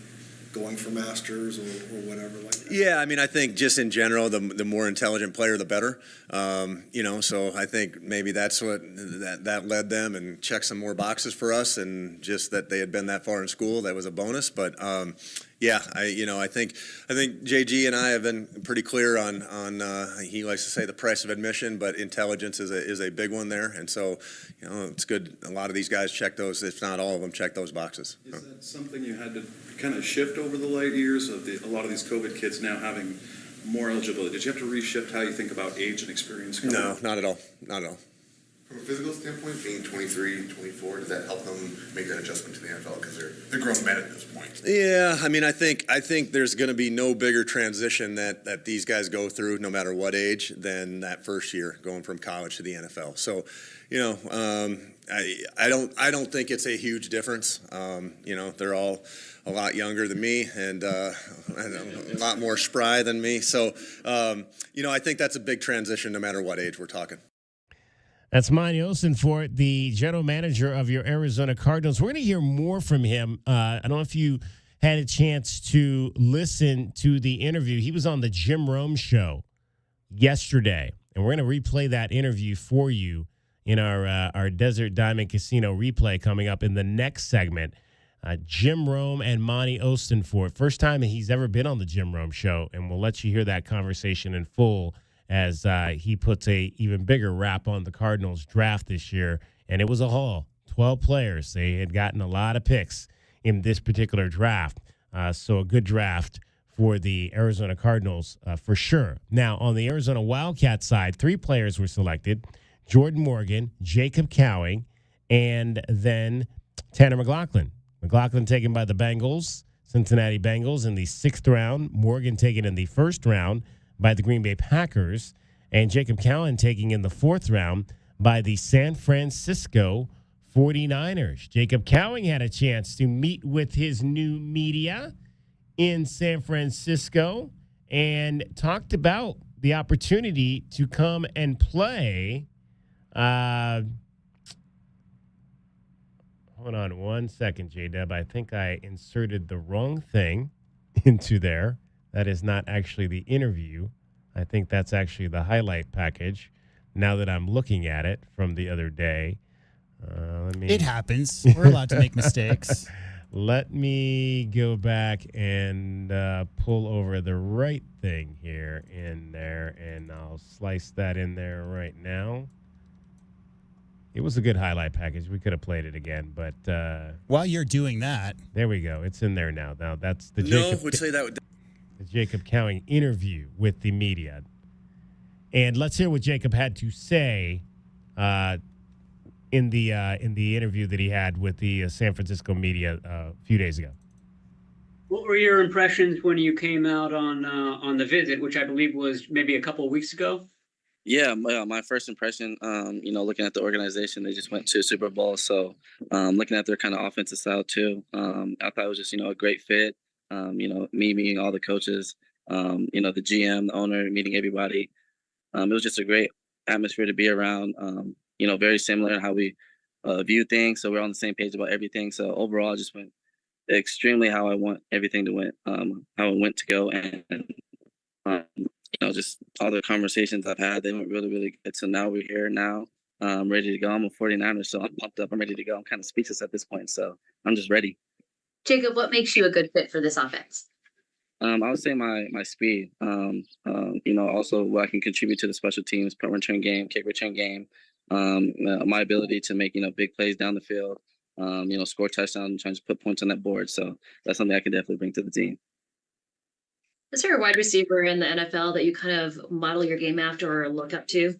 going for masters or whatever like that? Yeah, I think just in general, the more intelligent player, the better. So I think maybe that's what that led them and checked some more boxes for us, and just that they had been that far in school, that was a bonus. But yeah, I think JG and I have been pretty clear on he likes to say the price of admission, but intelligence is a big one there, and so it's good. A lot of these guys check those, if not all of them, check those boxes. Is that something you had to kind of shift over the late years of a lot of these COVID kids now having more eligibility? Did you have to reshift how you think about age and experience? No, not at all. Not at all. From a physical standpoint, being 23, 24, does that help them make that adjustment to the NFL because they're grown men at this point? Yeah, I think there's going to be no bigger transition that these guys go through, no matter what age, than that first year going from college to the NFL. So, I don't think it's a huge difference. They're all a lot younger than me and a lot more spry than me. So, I think that's a big transition no matter what age we're talking. That's Monty Austinfort, the general manager of your Arizona Cardinals. We're going to hear more from him. I don't know if you had a chance to listen to the interview. He was on the Jim Rome show yesterday, and we're going to replay that interview for you in our Desert Diamond Casino replay coming up in the next segment. Jim Rome and Monty Austinfort. First time he's ever been on the Jim Rome show, and we'll let you hear that conversation in full as he puts a even bigger wrap on the Cardinals draft this year. And it was a haul, 12 players. They had gotten a lot of picks in this particular draft. So a good draft for the Arizona Cardinals for sure. Now, on the Arizona Wildcats side, 3 players were selected: Jordan Morgan, Jacob Cowing, and then Tanner McLaughlin. McLaughlin taken by the Bengals, Cincinnati Bengals, in the 6th round. Morgan taken in the 1st round by the Green Bay Packers, and Jacob Cowan taking in the 4th round by the San Francisco 49ers. Jacob Cowing had a chance to meet with his new media in San Francisco and talked about the opportunity to come and play. Hold on one second, J-Dub. I think I inserted the wrong thing into there. That is not actually the interview. I think that's actually the highlight package now that I'm looking at it from the other day. It happens. We're allowed to make mistakes. Let me go back and pull over the right thing here in there, and I'll slice that in there right now. It was a good highlight package. We could have played it again, but while you're doing that, there we go. It's in there now. Now that's the the Jacob Cowing interview with the media, and let's hear what Jacob had to say in the interview that he had with the San Francisco media a few days ago. What were your impressions when you came out on the visit, which I believe was maybe a couple of weeks ago? Yeah, my first impression, looking at the organization, they just went to Super Bowl. So looking at their kind of offensive style too, I thought it was just, a great fit. Me meeting all the coaches, the GM, the owner, meeting everybody. It was just a great atmosphere to be around, very similar to how we view things. So we're on the same page about everything. So overall, it just went extremely how I want everything to went, how it went to go. And just all the conversations I've had, they went really, really good. So now we're here now. I'm ready to go. I'm a 49er, so I'm pumped up. I'm ready to go. I'm kind of speechless at this point, so I'm just ready. Jacob, what makes you a good fit for this offense? I would say my speed. Also what I can contribute to the special teams, punt return game, kick return game. my ability to make, big plays down the field, score touchdowns and trying to put points on that board. So that's something I can definitely bring to the team. Is there a wide receiver in the NFL that you kind of model your game after or look up to?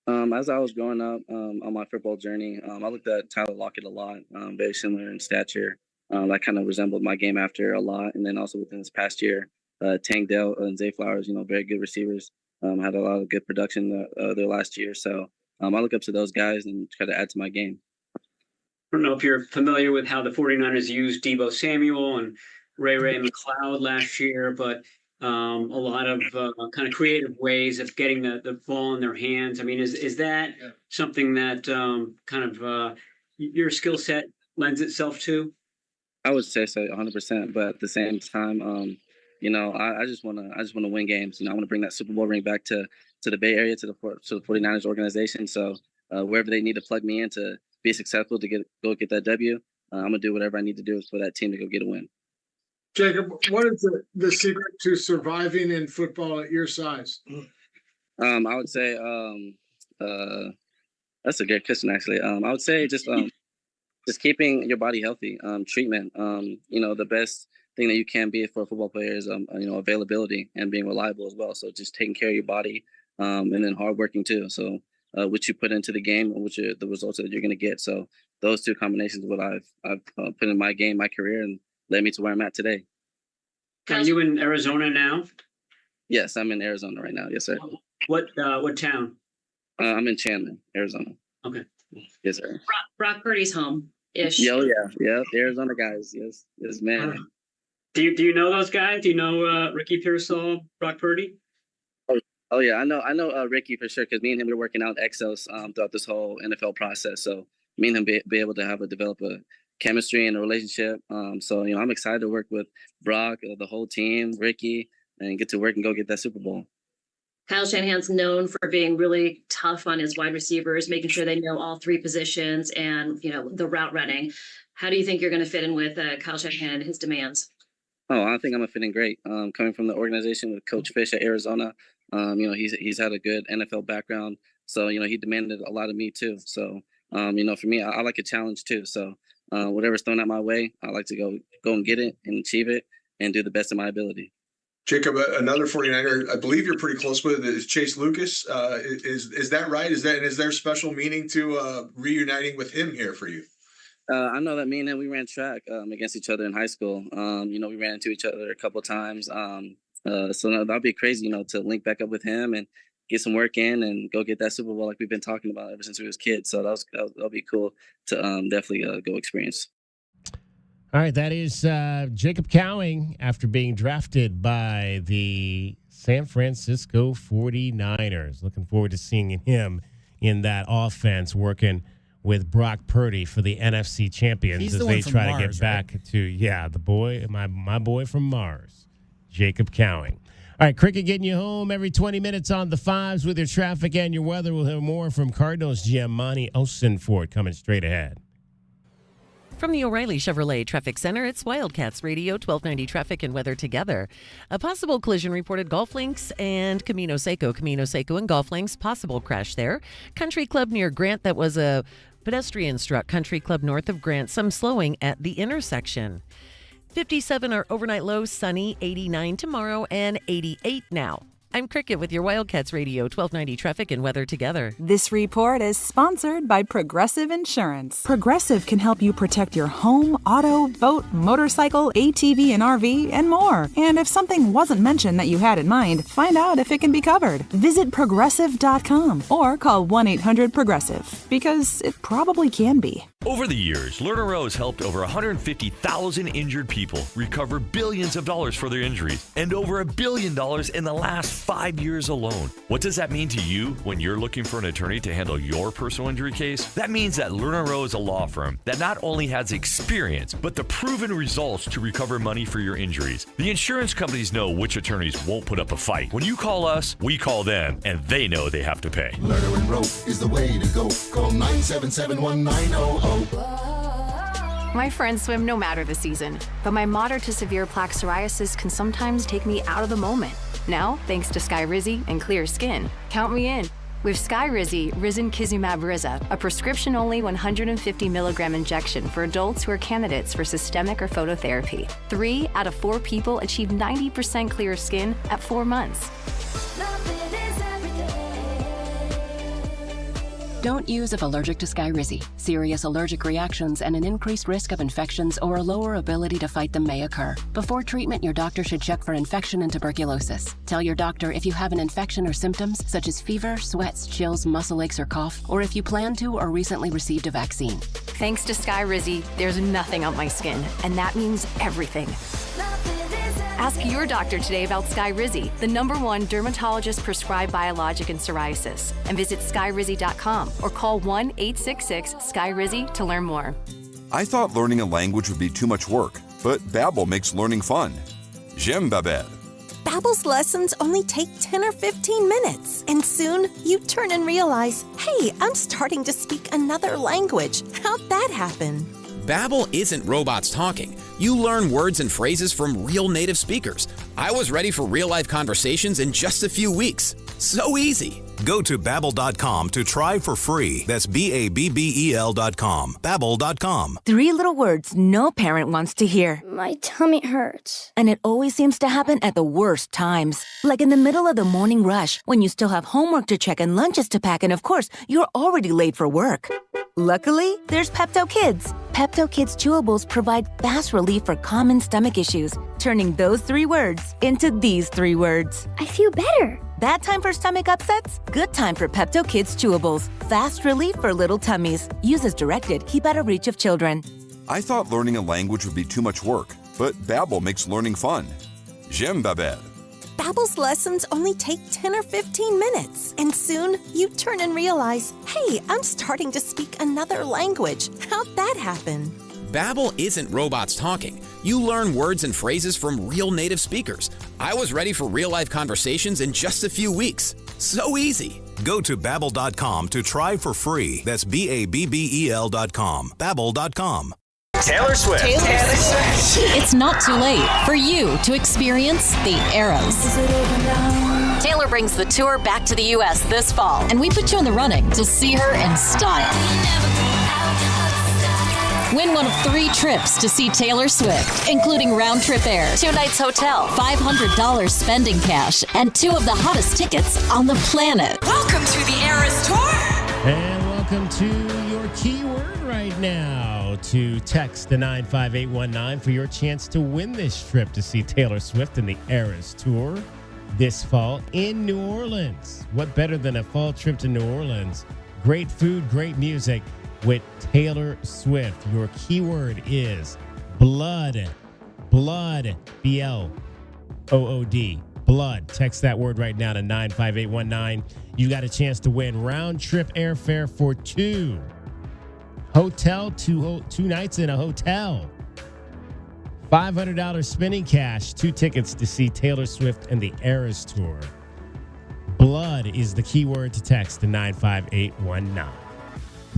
As I was growing up on my football journey, I looked at Tyler Lockett a lot, very similar in stature. That kind of resembled my game after a lot. And then also within this past year, Tank Dell and Zay Flowers, very good receivers, had a lot of good production their last year. So I look up to those guys and try to add to my game. I don't know if you're familiar with how the 49ers used Deebo Samuel and Ray McCloud last year, but a lot of kind of creative ways of getting the ball in their hands. I mean, is that something that your skill set lends itself to? I would say so, 100%. But at the same time, I just want to win games. I want to bring that Super Bowl ring back to the Bay Area, to the 49ers organization. So wherever they need to plug me in to be successful to go get that W, I'm gonna do whatever I need to do for that team to go get a win. Jacob, what is the secret to surviving in football at your size? I would say that's a good question, actually. I would say just keeping your body healthy. Treatment. The best thing that you can be for a football player is availability and being reliable as well. So just taking care of your body, and then hard working too. So what you put into the game and which are the results that you're going to get. So those two combinations, what I've put in my game, my career, and led me to where I'm at today. Are you in Arizona now? Yes, I'm in Arizona right now. Yes, sir. What town? I'm in Chandler, Arizona. Okay. Yes, sir. Brock Purdy's home-ish. Yeah, the Arizona guys. Yes, man. Do you know those guys? Do you know Ricky Pearsall, Brock Purdy? Oh yeah, I know Ricky for sure, because me and him were working out Exos throughout this whole NFL process. So me and him be able to develop a chemistry and a relationship. So I'm excited to work with Brock, the whole team, Ricky, and get to work and go get that Super Bowl. Kyle Shanahan's known for being really tough on his wide receivers, making sure they know all three positions and the route running. How do you think you're going to fit in with Kyle Shanahan and his demands? Oh, I think I'm gonna fit in great. Coming from the organization with Coach Fish at Arizona, he's had a good NFL background, so he demanded a lot of me too. So for me, I like a challenge too. So whatever's thrown at my way, I like to go and get it and achieve it and do the best of my ability. Jacob, another 49er, I believe you're pretty close with, is Chase Lucas. Is that right? Is there special meaning to reuniting with him here for you? I know that me and him, we ran track against each other in high school. We ran into each other a couple of times. So that'd be crazy, to link back up with him and get some work in and go get that Super Bowl like we've been talking about ever since we was kids. So that'll be cool to definitely go experience. All right, that is Jacob Cowing after being drafted by the San Francisco 49ers. Looking forward to seeing him in that offense working with Brock Purdy for the NFC champions as they try to get back to the boy, my boy from Mars, Jacob Cowing. All right, cricket getting you home every 20 minutes on the fives with your traffic and your weather. We'll hear more from Cardinals GM Monty Osenfort coming straight ahead. From the O'Reilly Chevrolet Traffic Center, it's Wildcats Radio, 1290 traffic and weather together. A possible collision reported Golf Links and Camino Seco and Golf Links, possible crash there. Country Club near Grant, that was a pedestrian struck. Country Club north of Grant, some slowing at the intersection. 57 are overnight lows, sunny, 89 tomorrow, and 88 now. I'm Cricket with your Wildcats Radio, 1290 traffic and weather together. This report is sponsored by Progressive Insurance. Progressive can help you protect your home, auto, boat, motorcycle, ATV, and RV, and more. And if something wasn't mentioned that you had in mind, find out if it can be covered. Visit Progressive.com or call 1-800-PROGRESSIVE, because it probably can be. Over the years, Lerner Rowe has helped over 150,000 injured people recover billions of dollars for their injuries and over $1 billion in the last 5 years alone. What does that mean to you when you're looking for an attorney to handle your personal injury case? That means that Lerner Rowe is a law firm that not only has experience, but the proven results to recover money for your injuries. The insurance companies know which attorneys won't put up a fight. When you call us, we call them, and they know they have to pay. Lerner & Rowe is the way to go. Call 977-1900. My friends swim no matter the season, but my moderate to severe plaque psoriasis can sometimes take me out of the moment. Now, thanks to Skyrizi and Clear Skin, count me in. With Skyrizi Risankizumab Riza, a prescription-only 150 milligram injection for adults who are candidates for systemic or phototherapy. 3 out of 4 people achieve 90% clear skin at 4 months. Don't use if allergic to Skyrizi. Serious allergic reactions and an increased risk of infections or a lower ability to fight them may occur. Before treatment, your doctor should check for infection and tuberculosis. Tell your doctor if you have an infection or symptoms such as fever, sweats, chills, muscle aches, or cough, or if you plan to or recently received a vaccine. Thanks to Skyrizi, there's nothing on my skin, and that means everything. Ask your doctor today about Skyrizi, the #1 dermatologist-prescribed biologic in psoriasis, and visit skyrizi.com or call 1-866-SKYRIZI to learn more. I thought learning a language would be too much work, but Babbel makes learning fun. J'aime Babbel. Babbel's lessons only take 10 or 15 minutes, and soon you turn and realize, hey, I'm starting to speak another language. How'd that happen? Babbel isn't robots talking. You learn words and phrases from real native speakers. I was ready for real-life conversations in just a few weeks. So easy. Go to Babbel.com to try for free. That's Babbel.com. Babbel.com. 3 little words no parent wants to hear. My tummy hurts. And it always seems to happen at the worst times. Like in the middle of the morning rush, when you still have homework to check and lunches to pack, and of course, you're already late for work. Luckily, there's Pepto Kids. Pepto Kids chewables provide fast relief for common stomach issues, turning those 3 words into these 3 words. I feel better. Bad time for stomach upsets? Good time for Pepto Kids chewables. Fast relief for little tummies. Use as directed. Keep out of reach of children. I thought learning a language would be too much work, but Babbel makes learning fun. J'aime Babbel. Babbel's lessons only take 10 or 15 minutes, and soon you turn and realize, hey, I'm starting to speak another language. How'd that happen? Babbel isn't robots talking. You learn words and phrases from real native speakers. I was ready for real-life conversations in just a few weeks. So easy. Go to Babbel.com to try for free. That's Babbel.com. Babbel.com. Taylor Swift. It's not too late for you to experience the Eras. Taylor brings the tour back to the U.S. this fall, and we put you in the running to see her in style. Win one of 3 trips to see Taylor Swift, including round-trip air, 2 nights hotel, $500 spending cash, and 2 of the hottest tickets on the planet. Welcome to the Eras Tour. And welcome to your keyword right now. To text the 95819 for your chance to win this trip to see Taylor Swift in the Eras Tour this fall in New Orleans. What better than a fall trip to New Orleans? Great food, great music with Taylor Swift. Your keyword is blood. Blood. BLOOD. Blood. Text that word right now to 95819. You got a chance to win round trip airfare for 2. Hotel, 2 nights in a hotel. $500 spending cash, 2 tickets to see Taylor Swift and the Eras Tour. Blood is the keyword to text to 95819.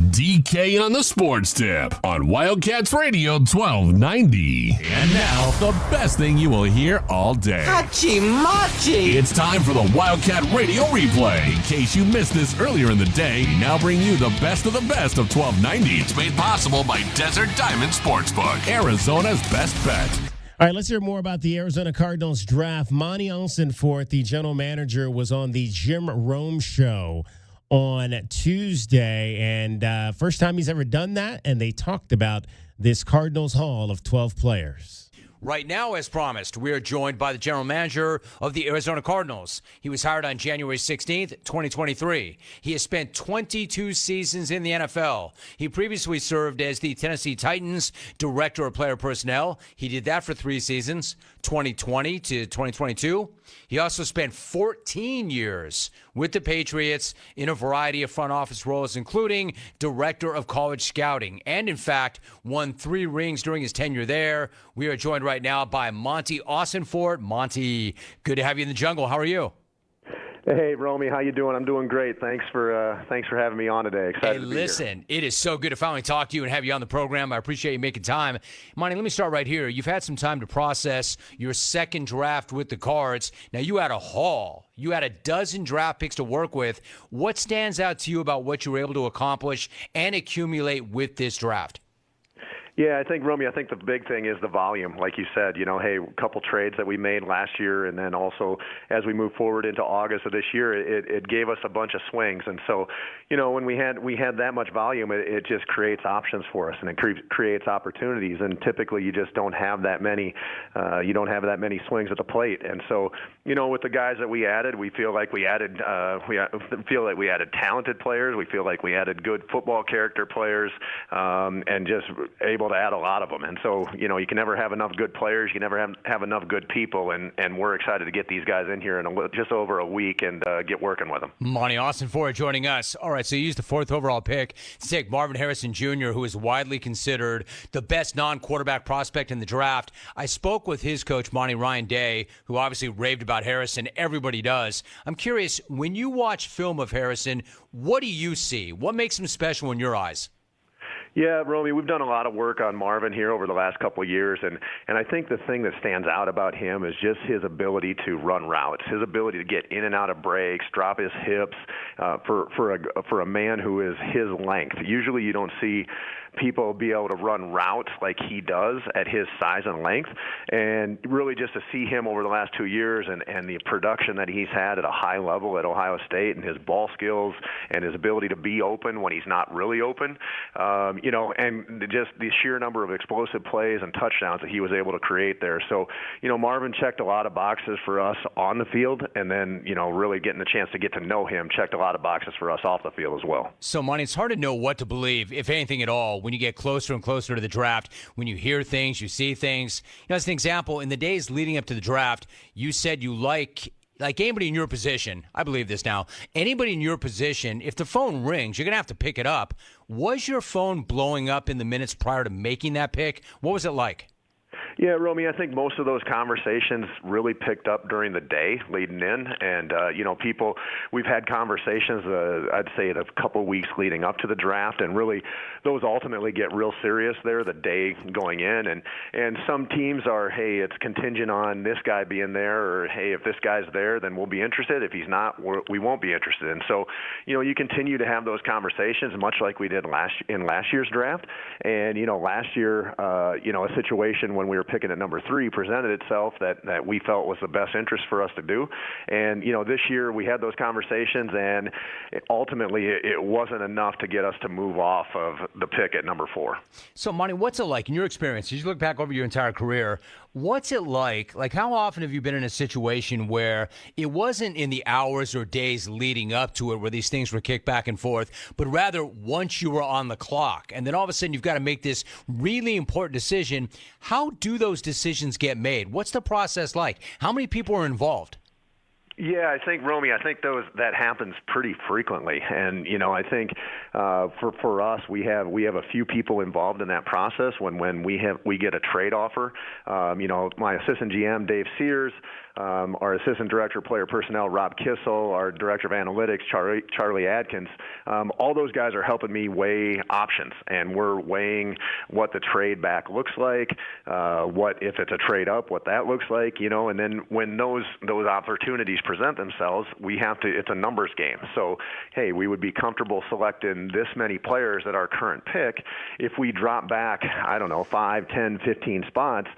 DK on the Sports Tip on Wildcats Radio 1290. And now, the best thing you will hear all day. Hachi-machi. It's time for the Wildcat Radio Replay. In case you missed this earlier in the day, we now bring you the best of 1290. It's made possible by Desert Diamond Sportsbook, Arizona's best bet. All right, let's hear more about the Arizona Cardinals draft. Monty Alsonfort, the general manager, was on the Jim Rome show on Tuesday, and first time he's ever done that, and they talked about this Cardinals haul of 12 players. Right now, as promised, we are joined by the general manager of the Arizona Cardinals. He was hired on January 16th, 2023. He has spent 22 seasons in the NFL. He previously served as the Tennessee Titans Director of Player Personnel. He did that for 3 seasons, 2020 to 2022. He also spent 14 years with the Patriots in a variety of front office roles, including Director of College Scouting, and in fact, won 3 rings during his tenure there. We are joined right now by Monty Alsonfort. Monty, good to have you in the jungle. How are you? Hey, Romy, how you doing? I'm doing great. Thanks for having me on today. Excited to be listen, here. It is so good to finally talk to you and have you on the program. I appreciate you making time. Monty, let me start right here. You've had some time to process your second draft with the Cards. Now, you had a haul. You had a dozen draft picks to work with. What stands out to you about what you were able to accomplish and accumulate with this draft? Yeah, I think, Romy, the big thing is the volume. Like you said, hey, a couple trades that we made last year, and then also as we move forward into August of this year, it gave us a bunch of swings. And so, when we had that much volume, it just creates options for us, and it creates opportunities. And typically, you just don't have that many. You don't have that many swings at the plate. And so, with the guys that we added, we feel like we added talented players. We feel like we added good football character players, and just able to add a lot of them. And so, you can never have enough good players. You can never have enough good people. And we're excited to get these guys in here in just over a week and get working with them. Monty Austin for joining us. All right, so you used the 4th overall pick to take Marvin Harrison Jr., who is widely considered the best non-quarterback prospect in the draft. I spoke with his coach, Monty Ryan Day, who obviously raved about Harrison. Everybody does. I'm curious, when you watch film of Harrison, what do you see? What makes him special in your eyes? Yeah, Romy, we've done a lot of work on Marvin here over the last couple of years, and I think the thing that stands out about him is just his ability to run routes, his ability to get in and out of breaks, drop his hips, for a man who is his length. Usually you don't see people be able to run routes like he does at his size and length. And really just to see him over the last 2 years and the production that he's had at a high level at Ohio State, and his ball skills and his ability to be open when he's not really open, and just the sheer number of explosive plays and touchdowns that he was able to create there. So, Marvin checked a lot of boxes for us on the field, and then, really getting the chance to get to know him checked a lot of boxes for us off the field as well. So, Monty, it's hard to know what to believe, if anything at all, when you get closer and closer to the draft, when you hear things, you see things. As an example, in the days leading up to the draft, you said you like anybody in your position, I believe this now, anybody in your position, if the phone rings, you're going to have to pick it up. Was your phone blowing up in the minutes prior to making that pick? What was it like? Yeah, Romy, I think most of those conversations really picked up during the day leading in. And, we've had conversations, I'd say, a couple of weeks leading up to the draft. And really, those ultimately get real serious there the day going in. And some teams are, hey, it's contingent on this guy being there, or, hey, if this guy's there, then we'll be interested. If he's not, we won't be interested. And so, you continue to have those conversations, much like we did in last year's draft. And, last year, a situation when we were picking at number 3 presented itself that we felt was the best interest for us to do. And, this year we had those conversations, and ultimately it wasn't enough to get us to move off of the pick at number 4. So, Monty, what's it like in your experience? As you look back over your entire career, what's it like? Like, how often have you been in a situation where it wasn't in the hours or days leading up to it where these things were kicked back and forth, but rather once you were on the clock, and then all of a sudden you've got to make this really important decision? How do those decisions get made? What's the process like? How many people are involved? Yeah, I think, Romy, that happens pretty frequently, and I think for us, we have a few people involved in that process. When we get a trade offer, my assistant GM Dave Sears, our assistant director of player personnel Rob Kissel, our director of analytics Charlie Adkins, all those guys are helping me weigh options, and we're weighing what the trade back looks like, what if it's a trade up, what that looks like, and then when those opportunities present themselves, it's a numbers game. So, hey, we would be comfortable selecting this many players at our current pick. If we drop back, 5, 10, 15 spots,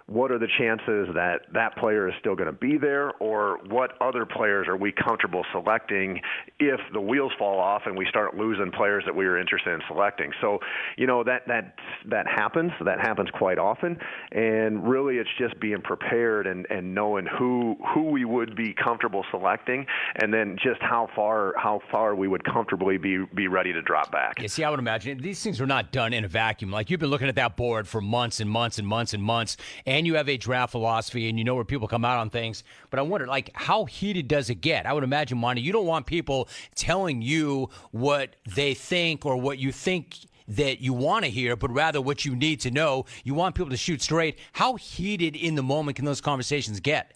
what are the chances that that player is still going to be there, or what other players are we comfortable selecting if the wheels fall off and we start losing players that we were interested in selecting? So, that happens. That happens quite often, and really it's just being prepared and knowing who we would be comfortable selecting, and then just how far we would comfortably be ready to drop back. Yeah, see, I would imagine these things are not done in a vacuum. Like, you've been looking at that board for months and months and months and months, and you have a draft philosophy, and you know where people come out on things. But I wonder, how heated does it get? I would imagine, Monty, you don't want people telling you what they think or what you think that you want to hear, but rather what you need to know. You want people to shoot straight. How heated in the moment can those conversations get?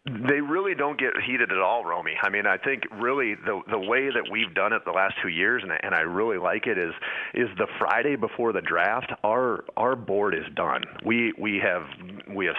They really don't get heated at all, Romy. I mean, I think really the way that we've done it the last 2 years, and I really like it, is the Friday before the draft. Our board is done. We have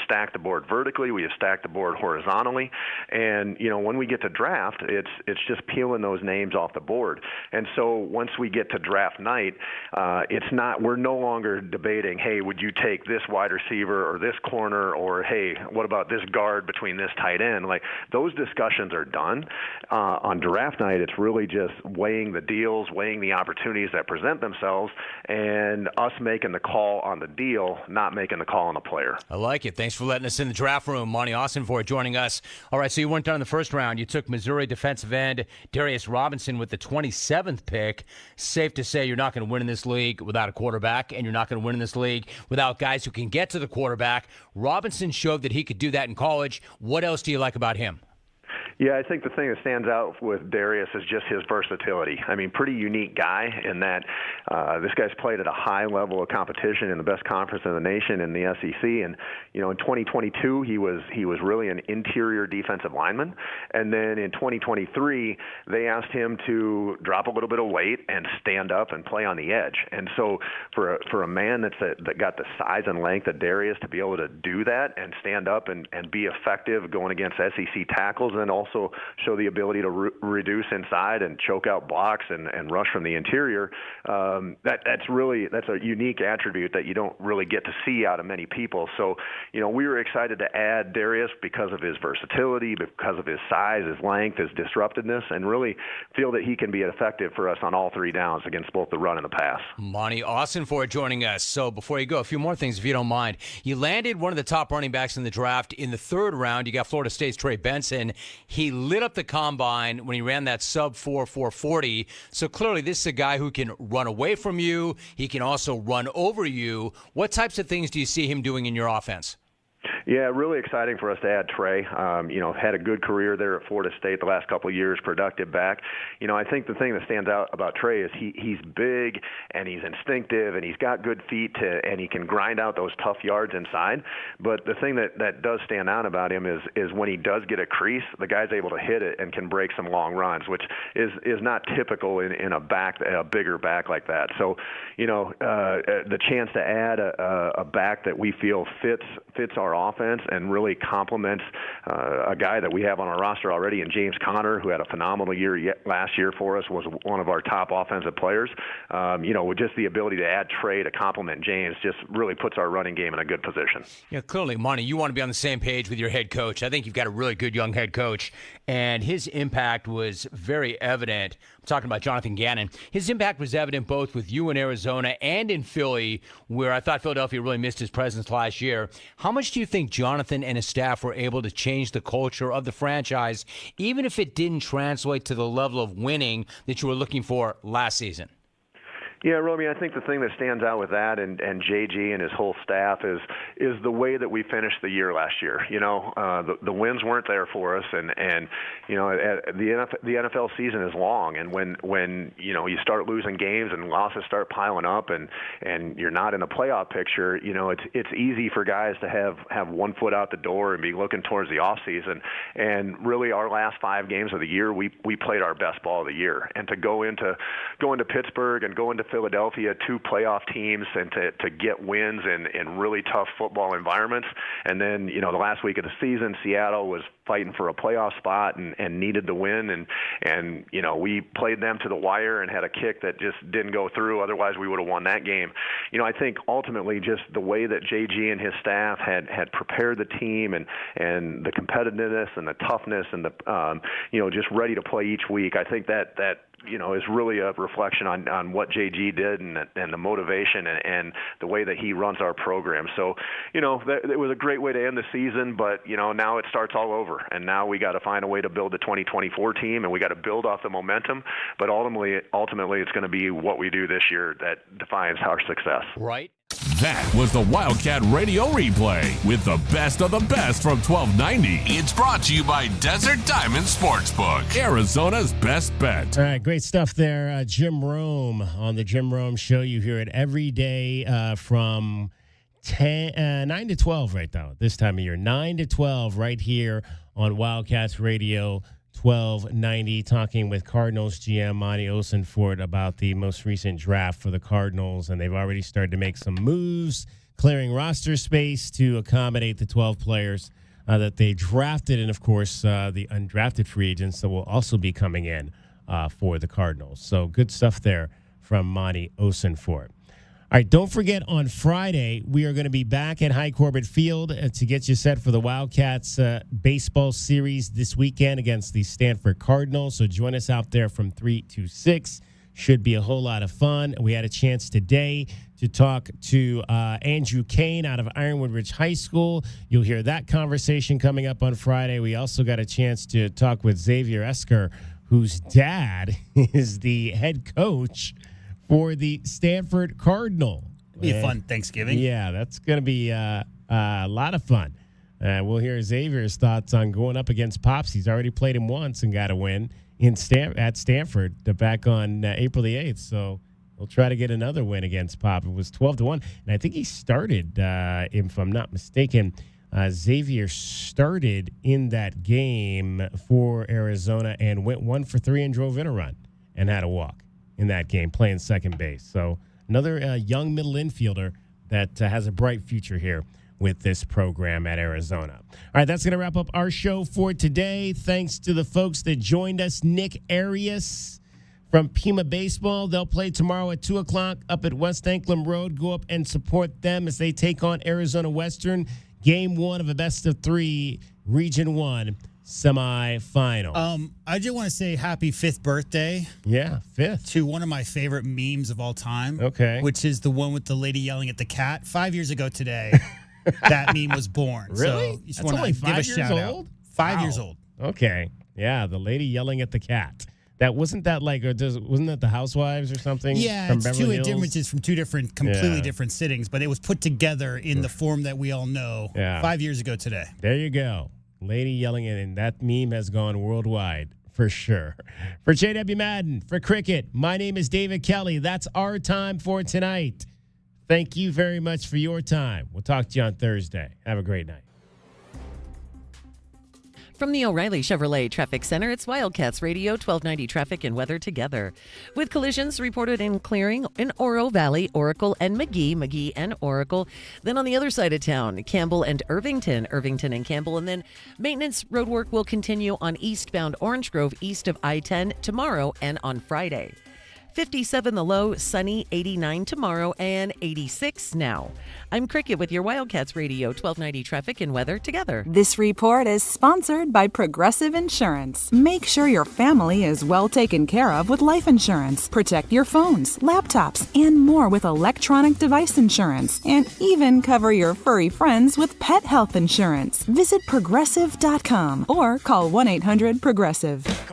stacked the board vertically. We have stacked the board horizontally, and when we get to draft, it's just peeling those names off the board. And so once we get to draft night, we're no longer debating, hey, would you take this wide receiver or this corner, or hey, what about this guard between this tight end? Like, those discussions are done. On draft night, it's really just weighing the deals, weighing the opportunities that present themselves, and us making the call on the deal, not making the call on the player. I like it. Thanks for letting us in the draft room. Monty Austin joining us. All right, so you weren't done in the first round. You took Missouri defensive end Darius Robinson with the 27th pick. Safe to say you're not going to win in this league without a quarterback, and you're not going to win in this league without guys who can get to the quarterback. Robinson showed that he could do that in college. What else do you like about him? Yeah, I think the thing that stands out with Darius is just his versatility. I mean, pretty unique guy in that this guy's played at a high level of competition in the best conference in the nation, in the SEC. And in 2022 he was really an interior defensive lineman, and then in 2023 they asked him to drop a little bit of weight and stand up and play on the edge. And so for a man that got the size and length of Darius to be able to do that and stand up and be effective going against SEC tackles, and also show the ability to reduce inside and choke out blocks and rush from the interior, that's a unique attribute that you don't really get to see out of many people. So, we were excited to add Darius because of his versatility, because of his size, his length, his disruptiveness, and really feel that he can be effective for us on all three downs against both the run and the pass. Monty Austin joining us. So before you go, a few more things, if you don't mind. You landed one of the top running backs in the draft in the third round. You got Florida State's Trey Benson. He lit up the combine when he ran that sub-4 440. So clearly this is a guy who can run away from you. He can also run over you. What types of things do you see him doing in your offense? Yeah, really exciting for us to add Trey. Had a good career there at Florida State the last couple of years, productive back. I think the thing that stands out about Trey is he's big and he's instinctive and he's got good feet and he can grind out those tough yards inside. But the thing that does stand out about him is when he does get a crease, the guy's able to hit it and can break some long runs, which is not typical in a bigger back like that. So, the chance to add a back that we feel fits our offense and really complements a guy that we have on our roster already in James Conner, who had a phenomenal year last year for us, was one of our top offensive players. With just the ability to add Trey to complement James just really puts our running game in a good position. Yeah, clearly, Monty, you want to be on the same page with your head coach. I think you've got a really good young head coach, and his impact was very evident. I'm talking about Jonathan Gannon. His impact was evident both with you in Arizona and in Philly, where I thought Philadelphia really missed his presence last year. How much do you think Jonathan and his staff were able to change the culture of the franchise, even if it didn't translate to the level of winning that you were looking for last season? Yeah, Romy, I think the thing that stands out with that and JG and his whole staff is the way that we finished the year last year. The wins weren't there for us, and the NFL season is long, and when you start losing games and losses start piling up, and you're not in the playoff picture, it's easy for guys to have one foot out the door and be looking towards the off season. And really, our last 5 games of the year, we played our best ball of the year, and to go into Pittsburgh and go into Philadelphia, 2 playoff teams, and to get wins in really tough football environments. And then, the last week of the season, Seattle was fighting for a playoff spot and needed the win. And we played them to the wire and had a kick that just didn't go through. Otherwise, we would have won that game. I think ultimately just the way that JG and his staff had prepared the team and the competitiveness and the toughness and the, just ready to play each week. I think that is really a reflection on what JG did and the motivation and the way that he runs our program. So, it was a great way to end the season, but, now it starts all over. And now we got to find a way to build the 2024 team, and we got to build off the momentum. But ultimately, it's going to be what we do this year that defines our success. Right. That was the Wildcat Radio Replay with the best of the best from 1290. It's brought to you by Desert Diamond Sportsbook, Arizona's best bet. All right, great stuff there. Jim Rome on the Jim Rome Show. You hear it every day from 9 to 12 right now, this time of year. 9 to 12 right here on Wildcats Radio 1290, talking with Cardinals GM Monty Osenfort about the most recent draft for the Cardinals, and they've already started to make some moves, clearing roster space to accommodate the 12 players that they drafted, and, of course, the undrafted free agents that will also be coming in for the Cardinals. So good stuff there from Monty Osenfort. All right, don't forget, on Friday, we are going to be back at High Corbett Field to get you set for the Wildcats baseball series this weekend against the Stanford Cardinals. So join us out there from 3 to 6. Should be a whole lot of fun. We had a chance today to talk to Andrew Kane out of Ironwood Ridge High School. You'll hear that conversation coming up on Friday. We also got a chance to talk with Xavier Esker, whose dad is the head coach for the Stanford Cardinal. It'll be a fun Thanksgiving. Yeah, that's going to be a lot of fun. We'll hear Xavier's thoughts on going up against Pops. He's already played him once and got a win at Stanford back on April the 8th. So we'll try to get another win against Pop. It was 12-1. And I think he started, if I'm not mistaken, Xavier started in that game for Arizona and went 1 for 3 and drove in a run and had a walk in that game, playing second base. So another young middle infielder that has a bright future here with this program at Arizona. All right, that's going to wrap up our show for today. Thanks to the folks that joined us. Nick Arias from Pima Baseball. They'll play tomorrow at 2 o'clock up at West Anklam Road. Go up and support them as they take on Arizona Western. Game 1 of a best-of-3 Region 1 semifinal. I just want to say happy 5th birthday. Yeah, 5th. To one of my favorite memes of all time. Okay. Which is the one with the lady yelling at the cat. 5 years ago today, that meme was born. Really? So you just That's want only to 5 give a years shout old? out. 5 Wow. years old. Okay. Yeah, the lady yelling at the cat. Wasn't that the Housewives or something? Yeah, from it's Beverly two Hills? differences from two completely different sittings, but it was put together in the form that we all know 5 years ago today. There you go. Lady yelling it, and that meme has gone worldwide for sure. For J.W. Madden, for Cricket, my name is David Kelly. That's our time for tonight. Thank you very much for your time. We'll talk to you on Thursday. Have a great night. From the O'Reilly Chevrolet Traffic Center, it's Wildcats Radio 1290 traffic and weather together. With collisions reported in Clearing, in Oro Valley, Oracle, and McGee and Oracle. Then on the other side of town, Campbell and Irvington and Campbell. And then maintenance roadwork will continue on eastbound Orange Grove east of I-10 tomorrow and on Friday. 57 the low, sunny, 89 tomorrow, and 86 now. I'm Cricket with your Wildcats Radio 1290 traffic and weather together. This report is sponsored by Progressive Insurance. Make sure your family is well taken care of with life insurance. Protect your phones, laptops, and more with electronic device insurance. And even cover your furry friends with pet health insurance. Visit Progressive.com or call 1-800-PROGRESSIVE.